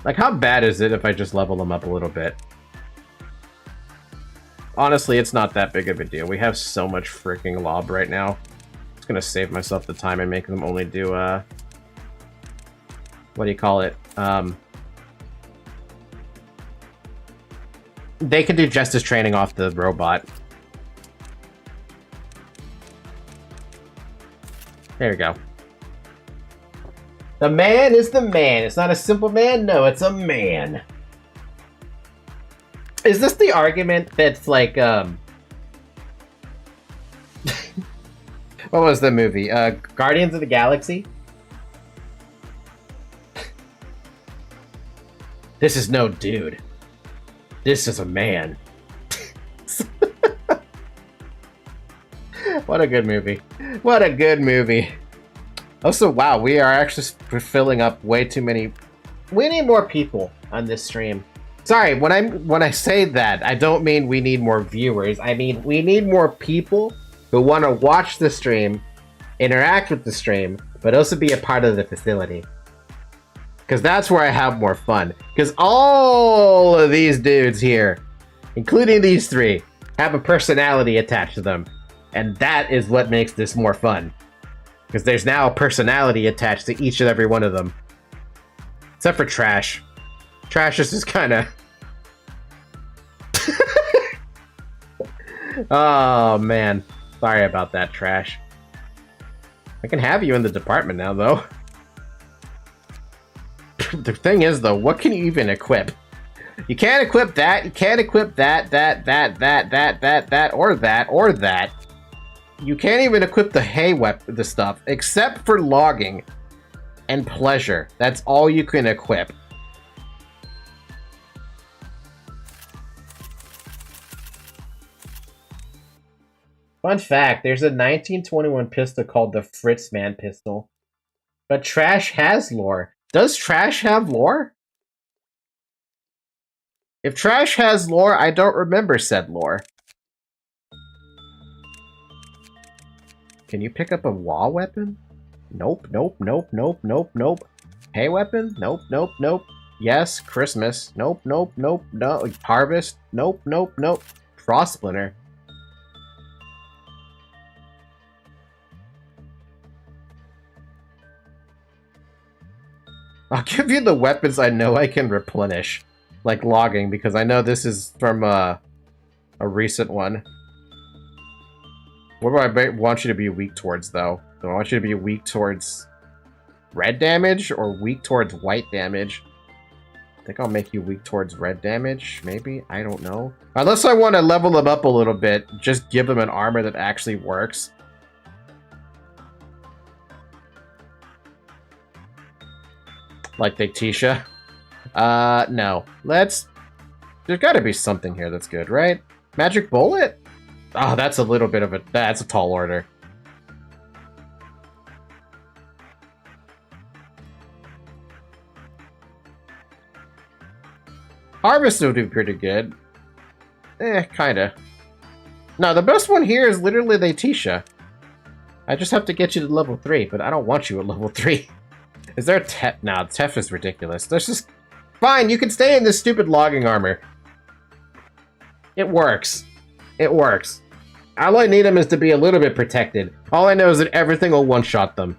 Like, how bad is it if I just level them up a little bit? Honestly, it's not that big of a deal. We have so much freaking lob right now. I'm just gonna save myself the time and make them only do, what do you call it? They can do justice training off the robot. There we go. The man is the man. It's not a simple man. No, it's a man. Is this the argument that's like, What was the movie? Guardians of the Galaxy? This is no dude. This is a man. What a good movie. What a good movie. Also, wow, we are actually filling up way too many... We need more people on this stream. Sorry, when I say that, I don't mean we need more viewers. I mean, we need more people who want to watch the stream, interact with the stream, but also be a part of the facility. Because that's where I have more fun. Because all of these dudes here, including these three, have a personality attached to them. And that is what makes this more fun. Because there's now a personality attached to each and every one of them. Except for Trash. Trash is just kind of... Oh, man. Sorry about that, Trash. I can have you in the department now, though. The thing is, though, what can you even equip? You can't equip that, you can't equip that, or that. You can't even equip the hay weapon, the stuff, except for logging and pleasure. That's all you can equip. Fun fact, there's a 1921 pistol called the Fritzman pistol. But Trash has lore. Does Trash have lore? If Trash has lore, I don't remember said lore. Can you pick up a wall weapon? Nope, nope, nope, nope, nope, nope. Hay weapon? Nope, nope, nope. Yes, Christmas. Nope, nope, nope, no. Harvest? Nope, nope, nope. Frost Splinter. I'll give you the weapons I know I can replenish. Like logging, because I know this is from a recent one. What do I want you to be weak towards, though? Do I want you to be weak towards red damage or weak towards white damage? I think I'll make you weak towards red damage, maybe? I don't know. Unless I want to level them up a little bit, just give them an armor that actually works. Like Dictisha. No. There's gotta be something here that's good, right? Magic Bullet? Oh, that's a little bit of a... That's a tall order. Harvest would do pretty good. Kinda. No, the best one here is literally Dictisha. I just have to get you to level 3, but I don't want you at level 3. Is there a Tef? No, Tef is ridiculous. There's just... Fine, you can stay in this stupid logging armor. It works. It works. All I need them is to be a little bit protected. All I know is that everything will one-shot them.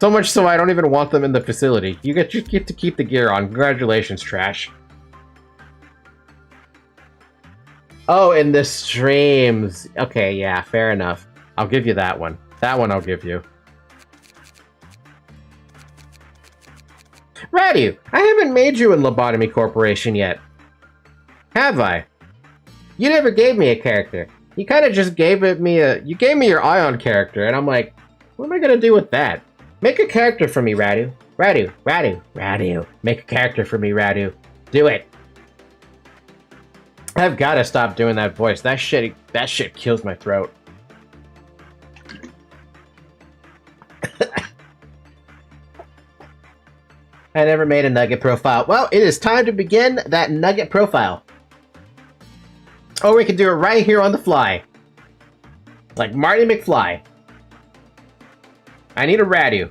So much so I don't even want them in the facility. You get to keep the gear on. Congratulations, Trash. Oh, in the streams. Okay, yeah, fair enough. I'll give you that one. That one I'll give you. Radu, I haven't made you in Lobotomy Corporation yet. Have I? You never gave me a character. You kind of just gave me you gave me your Ion character, and I'm like, what am I gonna do with that? Make a character for me, Radu. Radu. Make a character for me, Radu. Do it. I've gotta stop doing that voice. That shit kills my throat. I never made a Nugget profile. Well, it is time to begin that Nugget profile. Or we can do it right here on the fly. Like Marty McFly. I need a Radu.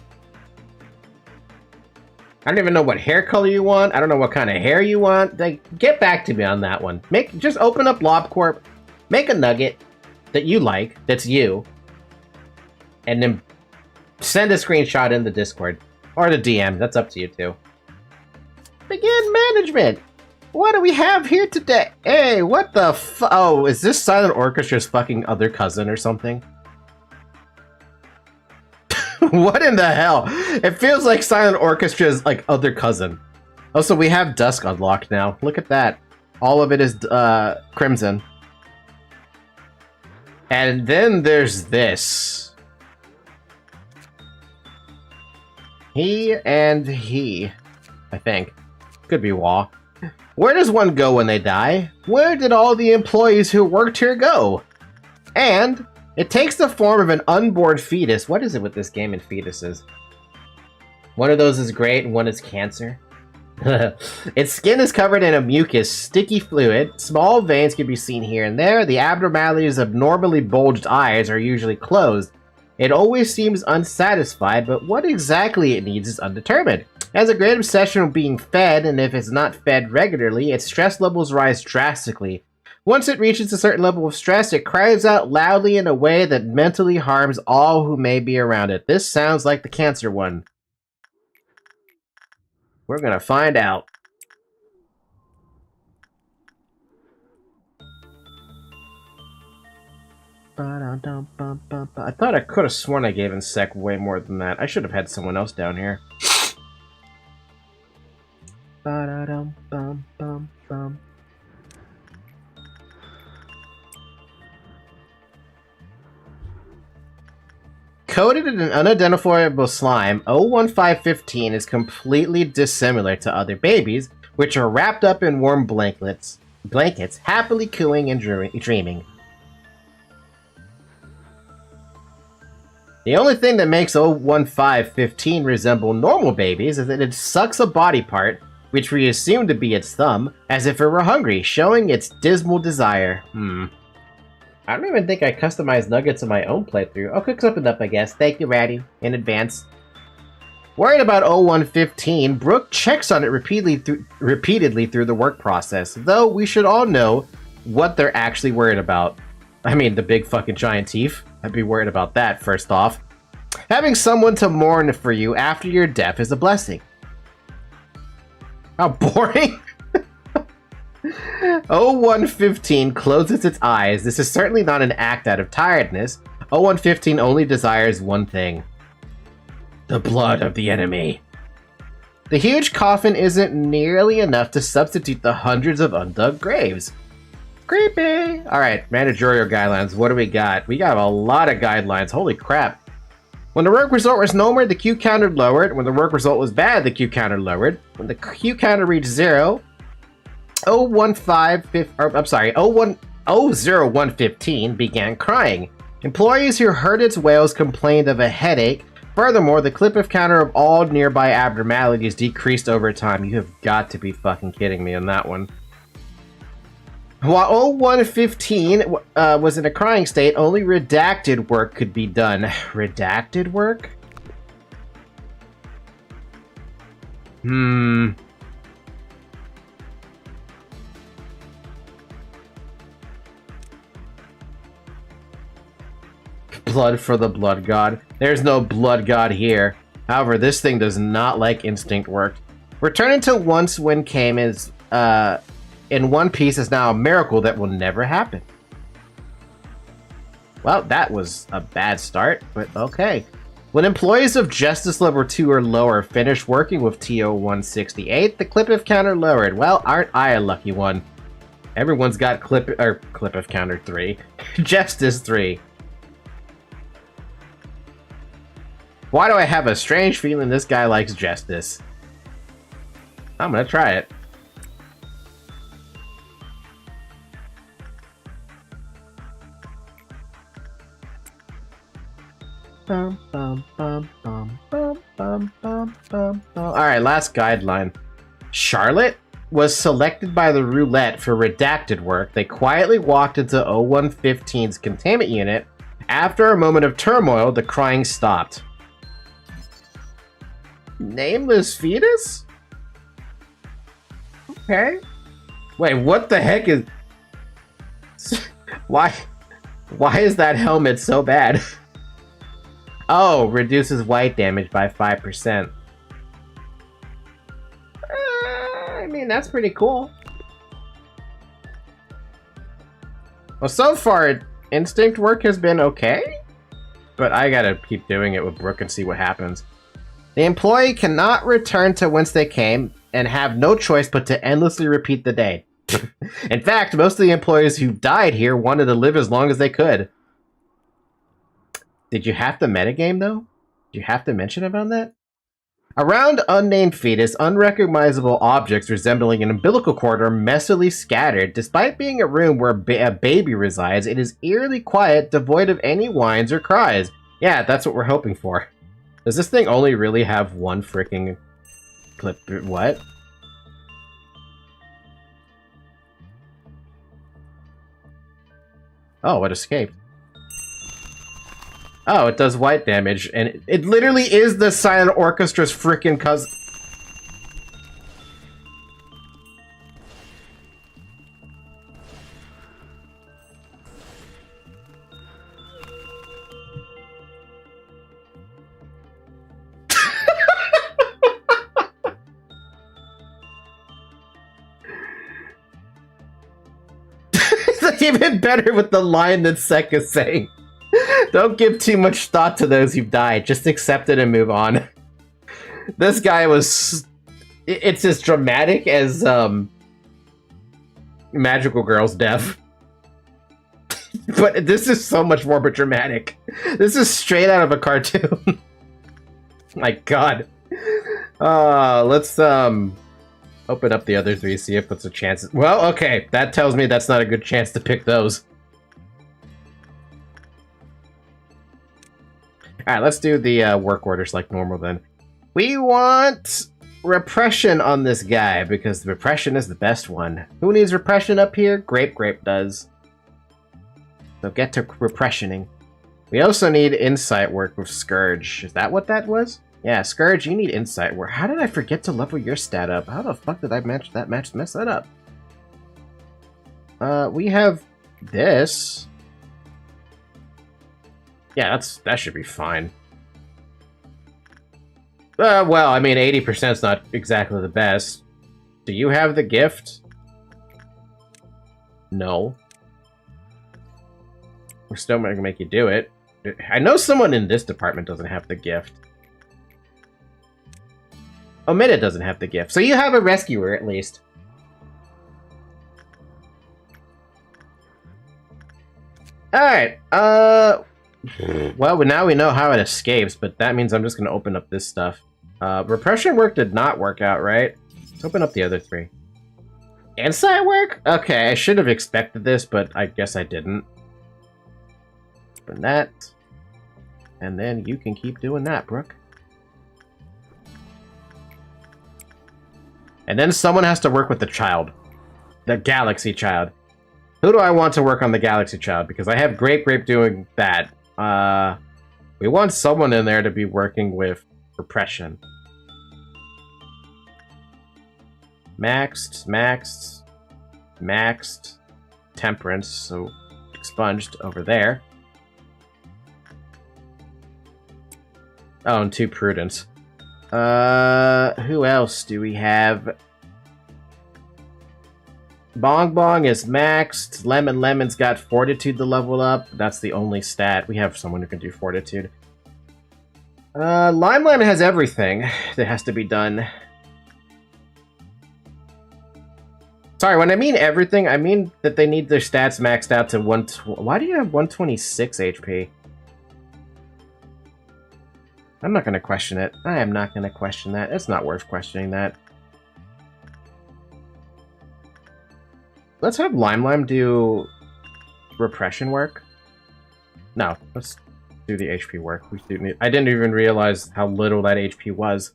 I don't even know what hair color you want. I don't know what kind of hair you want. Like, get back to me on that one. Just open up LobCorp, make a Nugget that you like, that's you, and then send a screenshot in the Discord. Or the DM, that's up to you too. Begin management! What do we have here today? Hey, what the oh, is this Silent Orchestra's fucking other cousin or something? What in the hell? It feels like Silent Orchestra's like other cousin. Also, we have Dusk unlocked now. Look at that. All of it is Crimson. And then there's this. He and he, I think. Could be Wah. Where does one go when they die? Where did all the employees who worked here go? And it takes the form of an unborn fetus. What is it with this game and fetuses? One of those is great and one is cancer. Its skin is covered in a mucus, sticky fluid. Small veins can be seen here and there. The abnormalities of normally bulged eyes are usually closed. It always seems unsatisfied, but what exactly it needs is undetermined. It has a great obsession with being fed, and if it's not fed regularly, its stress levels rise drastically. Once it reaches a certain level of stress, it cries out loudly in a way that mentally harms all who may be around it. This sounds like the cancer one. We're gonna find out. I thought I could have sworn I gave Insect way more than that. I should have had someone else down here. Coated in an unidentifiable slime, 01515 is completely dissimilar to other babies, which are wrapped up in warm blankets, happily cooing and dreaming. The only thing that makes 01515 resemble normal babies is that it sucks a body part, which we assume to be its thumb, as if it were hungry, showing its dismal desire. I don't even think I customized nuggets in my own playthrough. I'll cook something up, I guess. Thank you, Ratty, in advance. Worried about 0115, Brooke checks on it repeatedly through the work process, though we should all know what they're actually worried about. I mean, the big fucking giant teeth. I'd be worried about that, first off. Having someone to mourn for you after your death is a blessing. How boring! 0115 closes its eyes. This is certainly not an act out of tiredness. 0115 only desires one thing. The blood of the enemy. The huge coffin isn't nearly enough to substitute the hundreds of undug graves. Creepy! Alright, managerial guidelines. What do we got? We got a lot of guidelines. Holy crap. When the work result was normal, the Q counter lowered. When the work result was bad, the Q counter lowered. When the Q counter reached 0, 00115 began crying. Employees who heard its wails complained of a headache. Furthermore, the clip counter of all nearby abnormalities decreased over time. You have got to be fucking kidding me on that one. While 0115 was in a crying state, only redacted work could be done. Redacted work? Blood for the blood god. There's no blood god here. However, this thing does not like instinct work. Returning to once when came is, in One Piece is now a miracle that will never happen. Well, that was a bad start, but okay. When employees of Justice Level 2 or lower finish working with TO-168, the clip counter lowered. Well, aren't I a lucky one? Everyone's got clip counter 3. Justice 3. Why do I have a strange feeling this guy likes justice? I'm gonna try it. Alright, last guideline. Charlotte was selected by the roulette for redacted work. They quietly walked into 0115's containment unit. After a moment of turmoil, the crying stopped. Nameless fetus? Okay. Wait, what the heck is... Why is that helmet so bad? Oh, reduces white damage by 5%. I mean, that's pretty cool. Well, so far, instinct work has been okay. But I gotta keep doing it with Brooke and see what happens. The employee cannot return to whence they came and have no choice but to endlessly repeat the day. In fact, most of the employees who died here wanted to live as long as they could. Did you have to metagame, though? Did you have to mention about that? Around unnamed fetus, unrecognizable objects resembling an umbilical cord are messily scattered. Despite being a room where a baby resides, it is eerily quiet, devoid of any whines or cries. Yeah, that's what we're hoping for. Does this thing only really have one freaking clip? What? Oh, it escaped. Oh, it does white damage, and it literally is the Silent Orchestra's freaking cousin. It's even better with the line that Sek is saying. Don't give too much thought to those who've died. Just accept it and move on. This guy was... It's as dramatic as, Magical Girl's death. But this is so much more dramatic. This is straight out of a cartoon. My god. Let's, open up the other three, see if it's a chance. Well, okay. That tells me that's not a good chance to pick those. Alright, let's do the work orders like normal then. We want repression on this guy, because the repression is the best one. Who needs repression up here? Grape does. So get to repressioning. We also need insight work with Scourge. Is that what that was? Yeah, Scourge, you need insight work. How did I forget to level your stat up? How the fuck did I mess that up? We have this. Yeah, that should be fine. Well, I mean, 80% is not exactly the best. Do you have the gift? No. We're still gonna make you do it. I know someone in this department doesn't have the gift. Omitted doesn't have the gift. So you have a rescuer, at least. Alright, well, now we know how it escapes, but that means I'm just going to open up this stuff. Repression work did not work out, right? Let's open up the other three. Insight work? Okay, I should have expected this, but I guess I didn't. Open that. And then you can keep doing that, Brooke. And then someone has to work with the child. The Galaxy Child. Who do I want to work on the Galaxy Child? Because I have Grape doing that. We want someone in there to be working with repression. Maxed. Temperance, so expunged over there. Oh, and 2 Prudence. Who else do we have? Bong is maxed. Lemon's got Fortitude to level up. That's the only stat. We have someone who can do Fortitude. Lime has everything that has to be done. Sorry, when I mean everything, I mean that they need their stats maxed out to 120. Why do you have 126 HP? I'm not going to question it. I am not going to question that. It's not worth questioning that. Let's have Lime do repression work. No, let's do the HP work. We do need. I didn't even realize how little that HP was.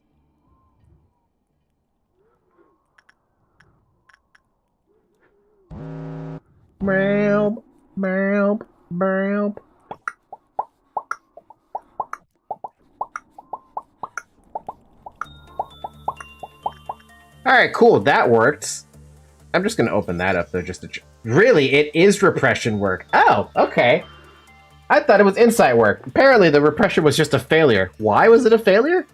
Meow, meow, meow. Alright, cool. That worked. I'm just going to open that up, though, just to... Really? It is repression work. Oh, okay. I thought it was insight work. Apparently, the repression was just a failure. Why was it a failure?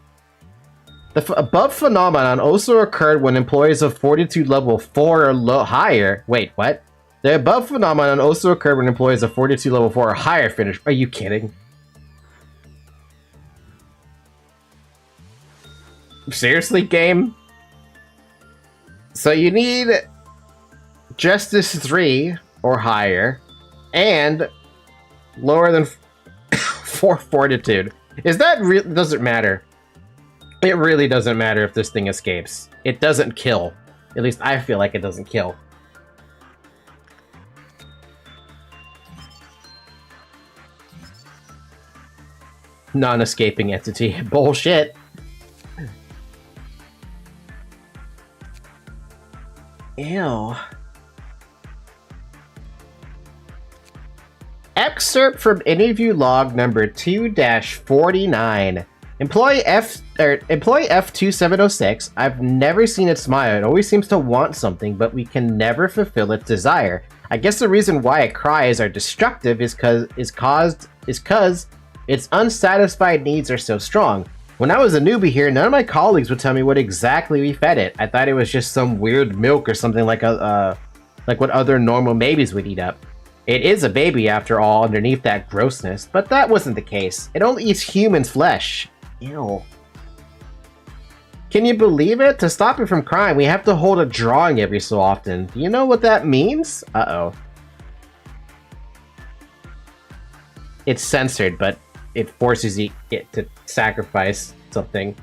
The above phenomenon also occurred when employees of Fortitude level 4 or higher... Wait, what? The above phenomenon also occurred when employees of Fortitude level 4 or higher finished... Are you kidding? Seriously, game? So you need Justice 3 or higher, and lower than 4 Fortitude. Is that real? Doesn't matter. It really doesn't matter if this thing escapes. It doesn't kill. At least I feel like it doesn't kill. Non-escaping entity. Bullshit. Ew. Excerpt from interview log number 2-49. Employee F2706. I've never seen it smile. It always seems to want something, but we can never fulfill its desire. I guess the reason why it cries are destructive is cause its unsatisfied needs are so strong. When I was a newbie here, none of my colleagues would tell me what exactly we fed it. I thought it was just some weird milk or something like what other normal babies would eat up. It is a baby after all, underneath that grossness, but that wasn't the case. It only eats human flesh. Ew. Can you believe it? To stop it from crying, we have to hold a drawing every so often. Do you know what that means? Uh-oh. It's censored, but it forces it to sacrifice something.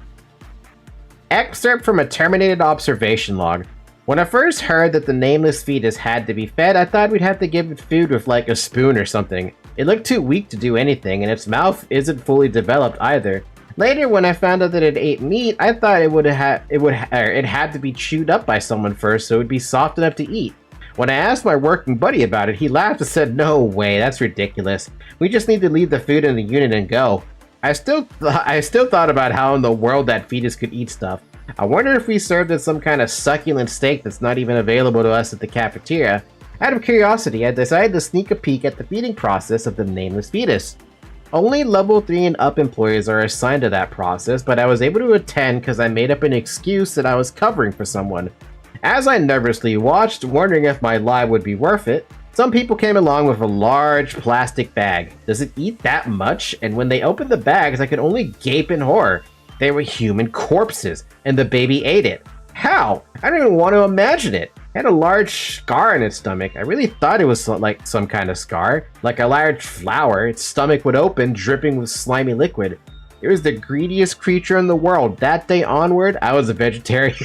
Excerpt from a terminated observation log. When I first heard that the nameless fetus had to be fed, I thought we'd have to give it food with like a spoon or something. It looked too weak to do anything, and its mouth isn't fully developed either. Later, when I found out that it ate meat, I thought it had to be chewed up by someone first so it would be soft enough to eat. When I asked my working buddy about it, he laughed and said, "No way, that's ridiculous. We just need to leave the food in the unit and go." I still thought about how in the world that fetus could eat stuff. I wonder if we served it some kind of succulent steak that's not even available to us at the cafeteria. Out of curiosity, I decided to sneak a peek at the feeding process of the nameless fetus. Only level 3 and up employees are assigned to that process, but I was able to attend because I made up an excuse that I was covering for someone. As I nervously watched, wondering if my lie would be worth it, some people came along with a large plastic bag. Does it eat that much? And when they opened the bags, I could only gape in horror. They were human corpses, and the baby ate it. How? I don't even want to imagine it. It had a large scar in its stomach. I really thought it was like some kind of scar, like a large flower. Its stomach would open, dripping with slimy liquid. It was the greediest creature in the world. That day onward, I was a vegetarian.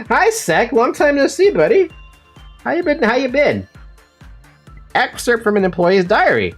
Hi, Sec. Long time no see, buddy. How you been? Excerpt from an employee's diary.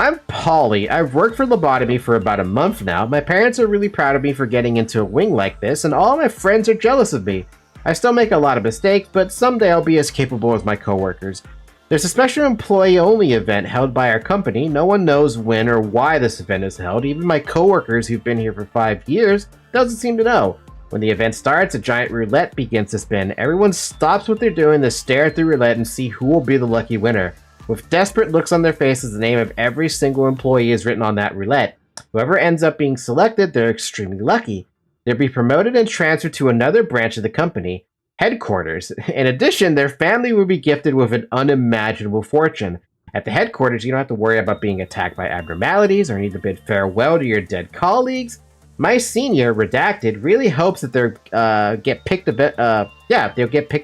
I'm Polly. I've worked for Lobotomy for about a month now. My parents are really proud of me for getting into a wing like this, and all my friends are jealous of me. I still make a lot of mistakes, but someday I'll be as capable as my coworkers. There's a special employee-only event held by our company. No one knows when or why this event is held. Even my coworkers who've been here for 5 years doesn't seem to know. When the event starts, a giant roulette begins to spin. Everyone stops what they're doing to stare at the roulette and see who will be the lucky winner. With desperate looks on their faces, the name of every single employee is written on that roulette. Whoever ends up being selected, they're extremely lucky. They'll be promoted and transferred to another branch of the company, headquarters. In addition, their family will be gifted with an unimaginable fortune. At the headquarters, you don't have to worry about being attacked by abnormalities or need to bid farewell to your dead colleagues. My senior, Redacted, really hopes that they'll get picked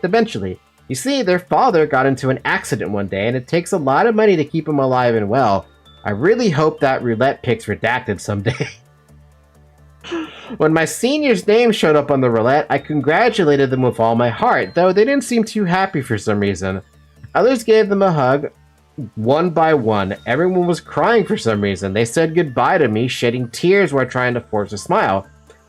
eventually. You see, their father got into an accident one day, and it takes a lot of money to keep him alive and well. I really hope that roulette picks Redacted someday. When my senior's name showed up on the roulette, I congratulated them with all my heart, though they didn't seem too happy for some reason. Others gave them a hug, one by one. Everyone was crying for some reason. They said goodbye to me, shedding tears while trying to force a smile.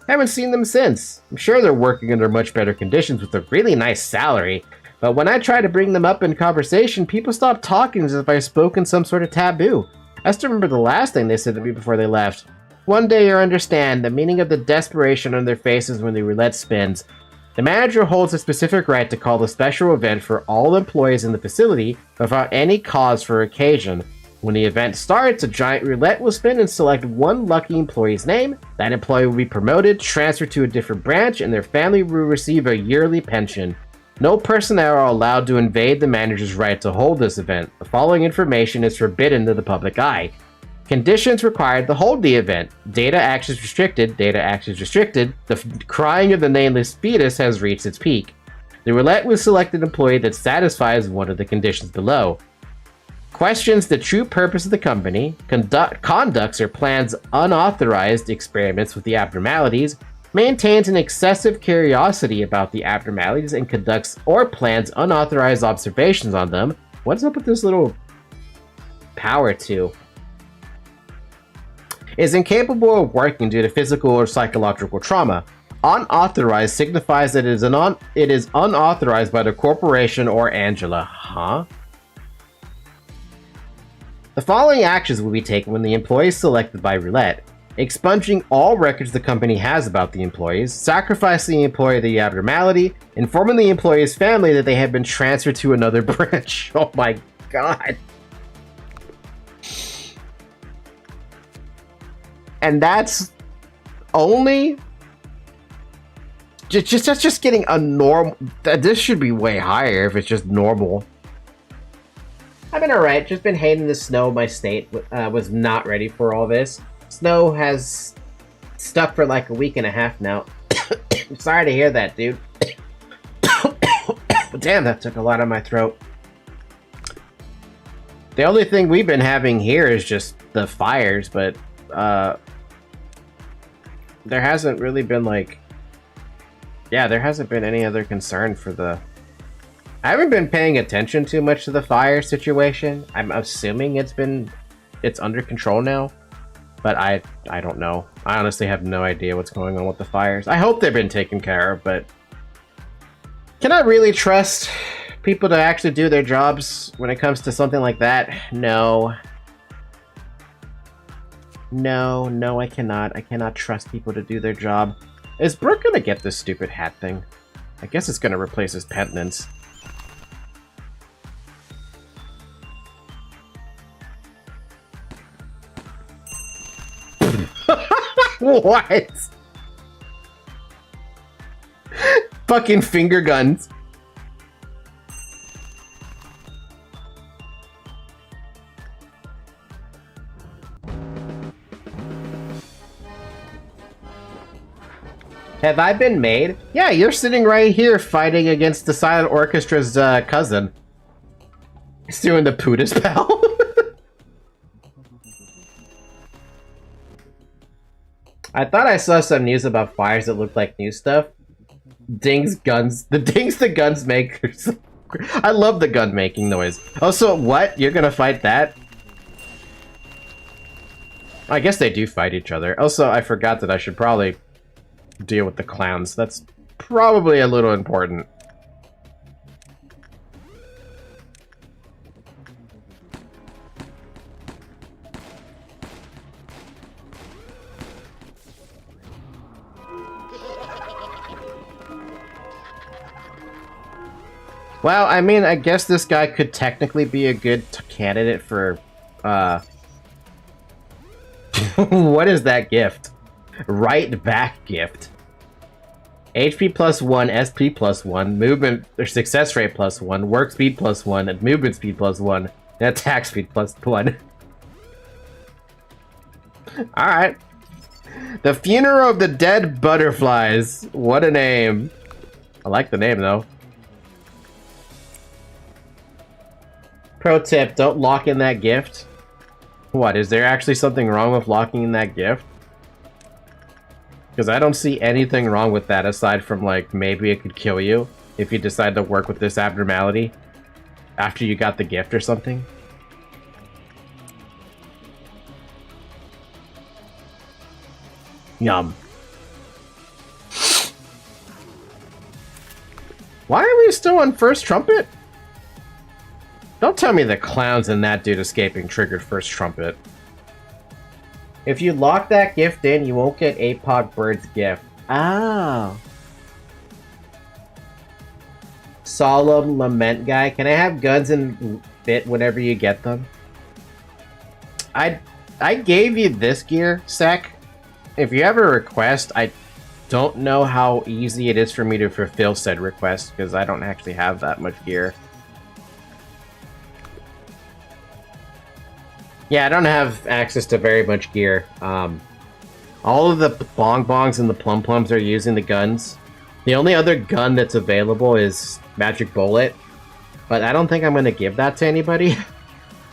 Haven't seen them since. I'm sure they're working under much better conditions with a really nice salary. But when I try to bring them up in conversation, people stop talking as if I spoke in some sort of taboo. I still remember the last thing they said to me before they left. One day you'll understand the meaning of the desperation on their faces when the roulette spins. The manager holds a specific right to call the special event for all employees in the facility without any cause for occasion. When the event starts, a giant roulette will spin and select one lucky employee's name. That employee will be promoted, transferred to a different branch, and their family will receive a yearly pension. No personnel are allowed to invade the manager's right to hold this event. The following information is forbidden to the public eye. Conditions required to hold the event. Data access restricted. Data access restricted. The crying of the nameless fetus has reached its peak. The roulette will select an employee that satisfies one of the conditions below. questions the true purpose of the company, conducts or plans unauthorized experiments with the abnormalities, maintains an excessive curiosity about the abnormalities, and conducts or plans unauthorized observations on them. What's up with this little power 2? Is incapable of working due to physical or psychological trauma. Unauthorized signifies that it is unauthorized by the corporation or Angela. Huh? The following actions will be taken when the employee is selected by roulette. Expunging all records the company has about the employees, sacrificing the employee to the abnormality, informing the employee's family that they have been transferred to another branch. Oh my god. And that's only just getting a normal. This should be way higher if it's just normal. I've been alright, just been hating the snow. My state was not ready for all this. Snow has stuck for like a week and a half now. I'm sorry to hear that, dude. Damn, that took a lot of my throat. The only thing we've been having here is just the fires, but there hasn't really been like... Yeah, there hasn't been any other concern for the... I haven't been paying attention too much to the fire situation. I'm assuming it's under control now, but I don't know. I honestly have no idea what's going on with the fires. I hope they've been taken care of, but can I really trust people to actually do their jobs when it comes to something like that? No. No, I cannot. I cannot trust people to do their job. Is Brooke gonna get this stupid hat thing? I guess it's gonna replace his penitence. What? Fucking finger guns. Have I been made? Yeah, you're sitting right here fighting against the Silent Orchestra's cousin. He's doing the Pootis pal. I thought I saw some news about fires that looked like new stuff. Ding's guns. The dings the guns make. I love the gun making noise. Oh, so what? You're gonna fight that? I guess they do fight each other. Also, I forgot that I should probably deal with the clowns. That's probably a little important. Well, I mean, I guess this guy could technically be a good candidate for, what is that gift? Right back gift. HP +1, SP +1, movement or success rate +1, work speed +1, and movement speed +1, and attack speed +1. Alright. The Funeral of the Dead Butterflies. What a name. I like the name, though. Pro tip, don't lock in that gift. What, is there actually something wrong with locking in that gift? Because I don't see anything wrong with that aside from, like, maybe it could kill you if you decide to work with this abnormality after you got the gift or something. Yum. Why are we still on first trumpet? Don't tell me the clowns and that dude escaping triggered first trumpet. If you lock that gift in, you won't get Apog Bird's gift. Oh. Solemn Lament guy. Can I have guns and fit whenever you get them? I gave you this gear, Sec. If you have a request, I don't know how easy it is for me to fulfill said request, because I don't actually have that much gear. Yeah, I don't have access to very much gear. All of the bongs and the plums are using the guns. The only other gun that's available is Magic Bullet, but I don't think I'm going to give that to anybody.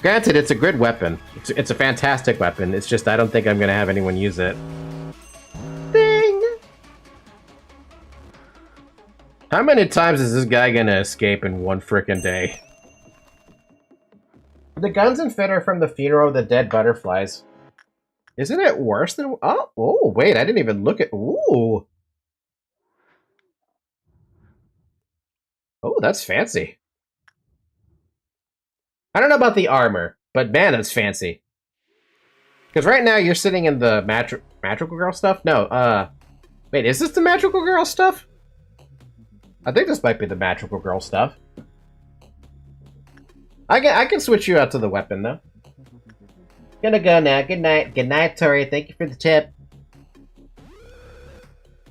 Granted, it's a good weapon. It's a fantastic weapon. It's just I don't think I'm gonna have anyone use it. Ding! How many times is this guy gonna escape in one frickin' day? The guns and fit are from the funeral of the dead butterflies. Isn't it worse than... Oh, wait, I didn't even look at... Ooh! Oh, that's fancy. I don't know about the armor, but man, that's fancy. Because right now you're sitting in the magical girl stuff? No, wait, is this the magical girl stuff? I think this might be the magical girl stuff. I can switch you out to the weapon, though. Gonna go now. Good night. Good night, Tori. Thank you for the tip.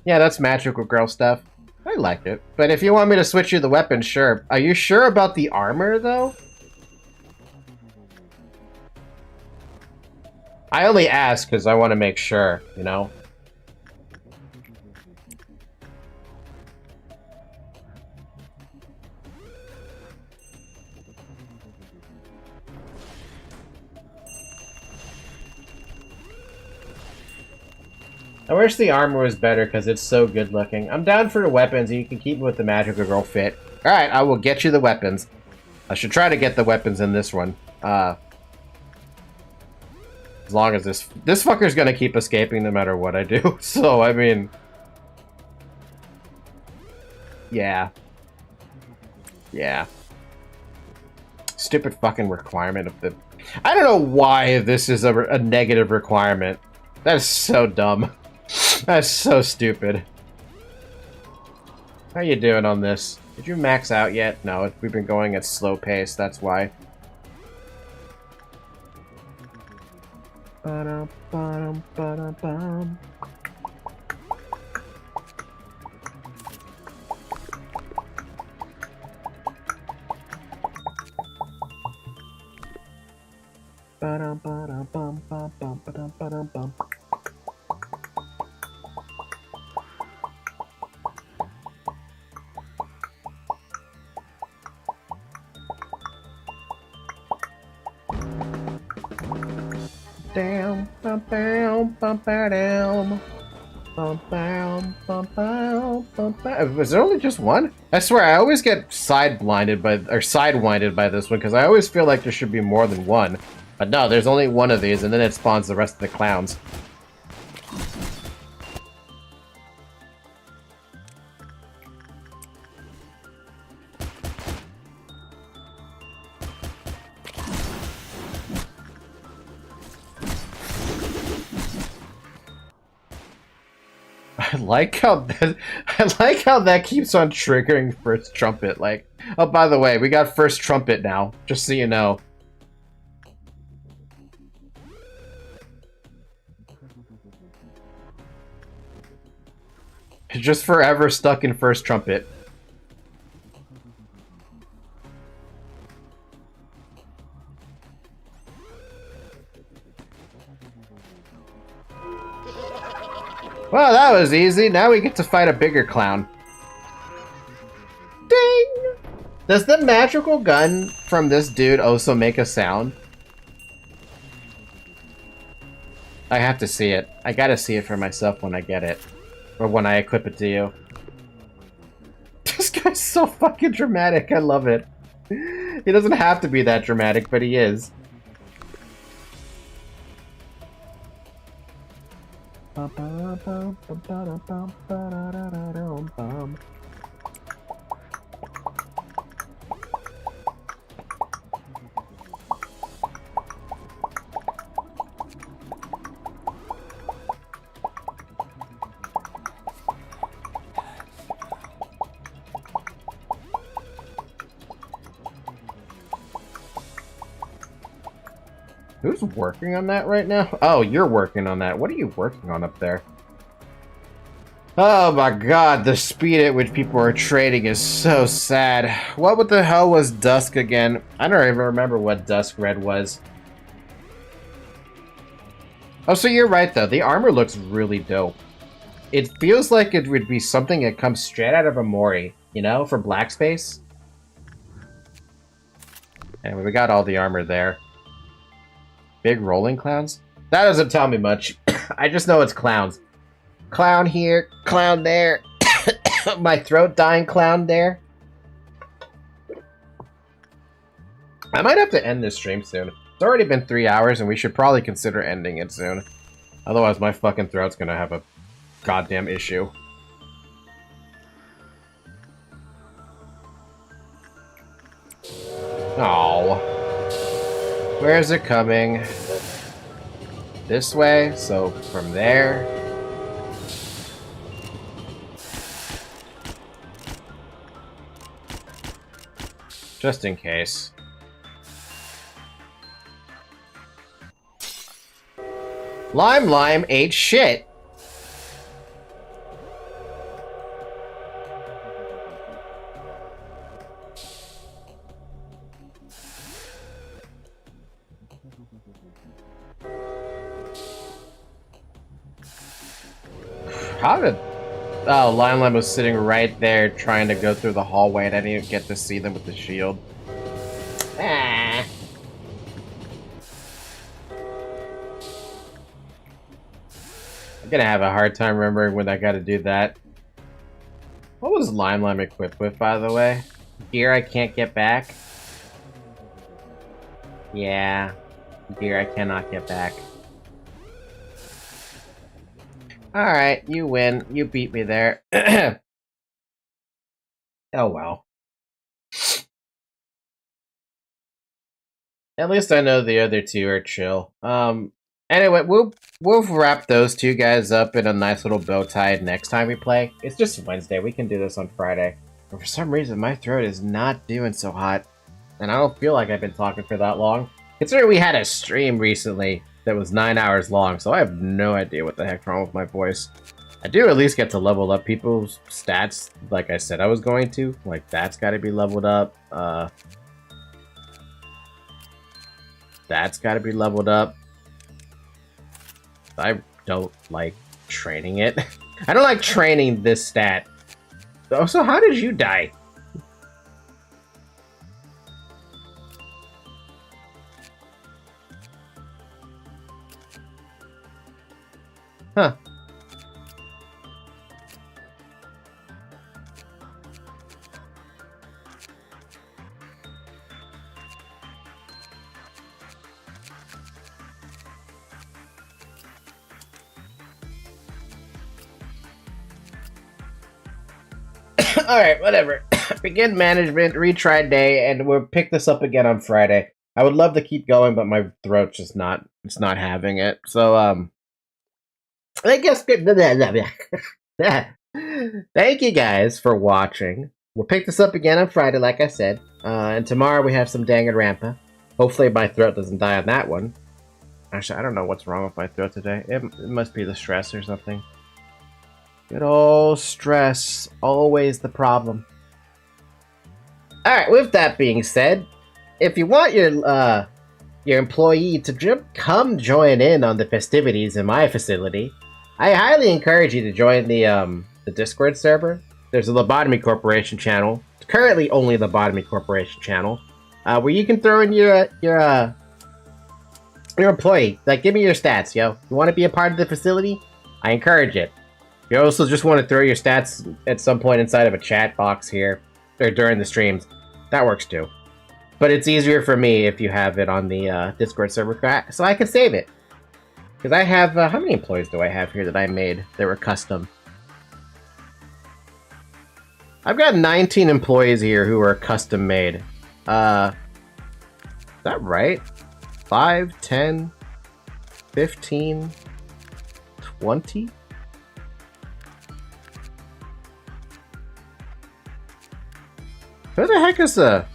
Yeah, that's magical girl stuff. I like it. But if you want me to switch you the weapon, sure. Are you sure about the armor, though? I only ask because I want to make sure, you know? I wish the armor was better because it's so good looking. I'm down for the weapons and you can keep it with the magical girl fit. Alright, I will get you the weapons. I should try to get the weapons in this one. As long as this fucker's gonna keep escaping no matter what I do. So, I mean... Yeah. Yeah. Stupid fucking requirement of the... I don't know why this is a negative requirement. That is so dumb. That's so stupid. How you doing on this? Did you max out yet? No, we've been going at slow pace, that's why. Ba-dum, ba-dum, ba-dum, ba-dum. Ba-dum, ba-dum, bum, bum, bum, ba-dum, ba-dum, bum. Down, bum, bum, bum, down. Bum, bum, bum, bum, bum. Was there only just one? I swear, I always get sidewinded by this one because I always feel like there should be more than one. But no, there's only one of these, and then it spawns the rest of the clowns. I like how that keeps on triggering first trumpet. Like, oh, by the way, we got first trumpet now, just so you know. Just forever stuck in first trumpet. Well, that was easy. Now we get to fight a bigger clown. Ding! Does the magical gun from this dude also make a sound? I have to see it. I gotta see it for myself when I get it. Or when I equip it to you. This guy's so fucking dramatic. I love it. He doesn't have to be that dramatic, but he is. Who's working on that right now? Oh, you're working on that. What are you working on up there? Oh my god, the speed at which people are trading is so sad. What the hell was Dusk again? I don't even remember what Dusk Red was. Oh, so you're right though. The armor looks really dope. It feels like it would be something that comes straight out of a Mori, you know, for Black Space. Anyway, we got all the armor there. Big rolling clowns? That doesn't tell me much. I just know it's clowns. Clown here, clown there. My throat dying clown there. I might have to end this stream soon. It's already been 3 hours and we should probably consider ending it soon. Otherwise my fucking throat's gonna have a goddamn issue. Oh. Where is it coming? This way, so from there. Just in case. Lime ate shit. How did... Oh, Lime was sitting right there trying to go through the hallway and I didn't even get to see them with the shield. Ah. I'm gonna have a hard time remembering when I gotta do that. What was Lime equipped with, by the way? Gear I can't get back? Yeah. Gear I cannot get back. Alright, you win. You beat me there. Oh well. At least I know the other two are chill. Anyway, we'll wrap those two guys up in a nice little bow tie next time we play. It's just Wednesday. We can do this on Friday. But for some reason, my throat is not doing so hot. And I don't feel like I've been talking for that long. Considering we had a stream recently that was 9 hours long, so I have no idea what the heck's wrong with my voice. I do at least get to level up people's stats like I said I was going to. Like, that's gotta be leveled up. That's gotta be leveled up. I don't like training it. I don't like training this stat. Oh, so how did you die? Huh. Alright, whatever. Begin management, retry day, and we'll pick this up again on Friday. I would love to keep going, but my throat's just not, it's not having it. So, I guess... Thank you guys for watching. We'll pick this up again on Friday, like I said. And tomorrow we have some Danganronpa. Hopefully my throat doesn't die on that one. Actually, I don't know what's wrong with my throat today. It must be the stress or something. Good old stress. Always the problem. Alright, with that being said, if you want your employee to come join in on the festivities in my facility, I highly encourage you to join the Discord server. There's a Lobotomy Corporation channel. It's currently only the Lobotomy Corporation channel, where you can throw in your employee. Like, give me your stats, yo. You want to be a part of the facility? I encourage it. You also just want to throw your stats at some point inside of a chat box here, or during the streams. That works too. But it's easier for me if you have it on the Discord server, so I can save it. Because I have, how many employees do I have here that I made that were custom? I've got 19 employees here who are custom made. Is that right? 5, 10, 15, 20? Who the heck is I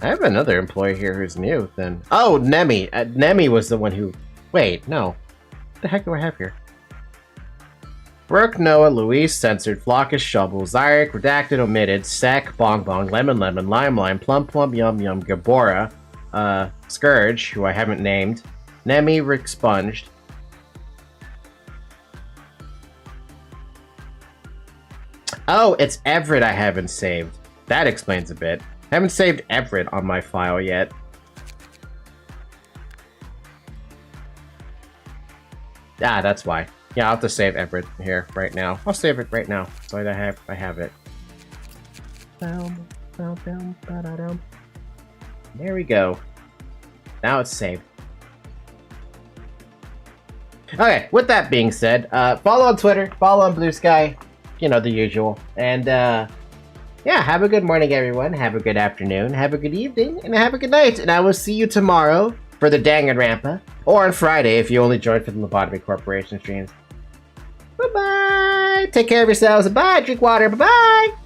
have another employee here who's new, then. Oh, Nemi. Nemi was the one who... Wait, no. What the heck do I have here? Brooke, Noah, Luis, Censored, Flockus, Shovel, Zyric, Redacted, Omitted, Sec, Bong Bong, Lemon Lemon, Lime Lime, Plum Plum, Yum Yum, Gabora, Scourge, who I haven't named, Nemi, Rick Sponged. Oh, it's Everett I haven't saved. That explains a bit. I haven't saved Everett on my file yet. Ah, that's why. Yeah, I'll have to save everything here right now. I'll save it right now, so I have it. There we go. Now it's saved. Okay, with that being said, follow on Twitter, follow on Blue Sky, you know, the usual. And yeah, have a good morning, everyone. Have a good afternoon, have a good evening, and have a good night. And I will see you tomorrow for the Danganronpa, or on Friday if you only joined for the Lobotomy Corporation streams. Bye-bye! Take care of yourselves. Bye! Drink water. Bye-bye!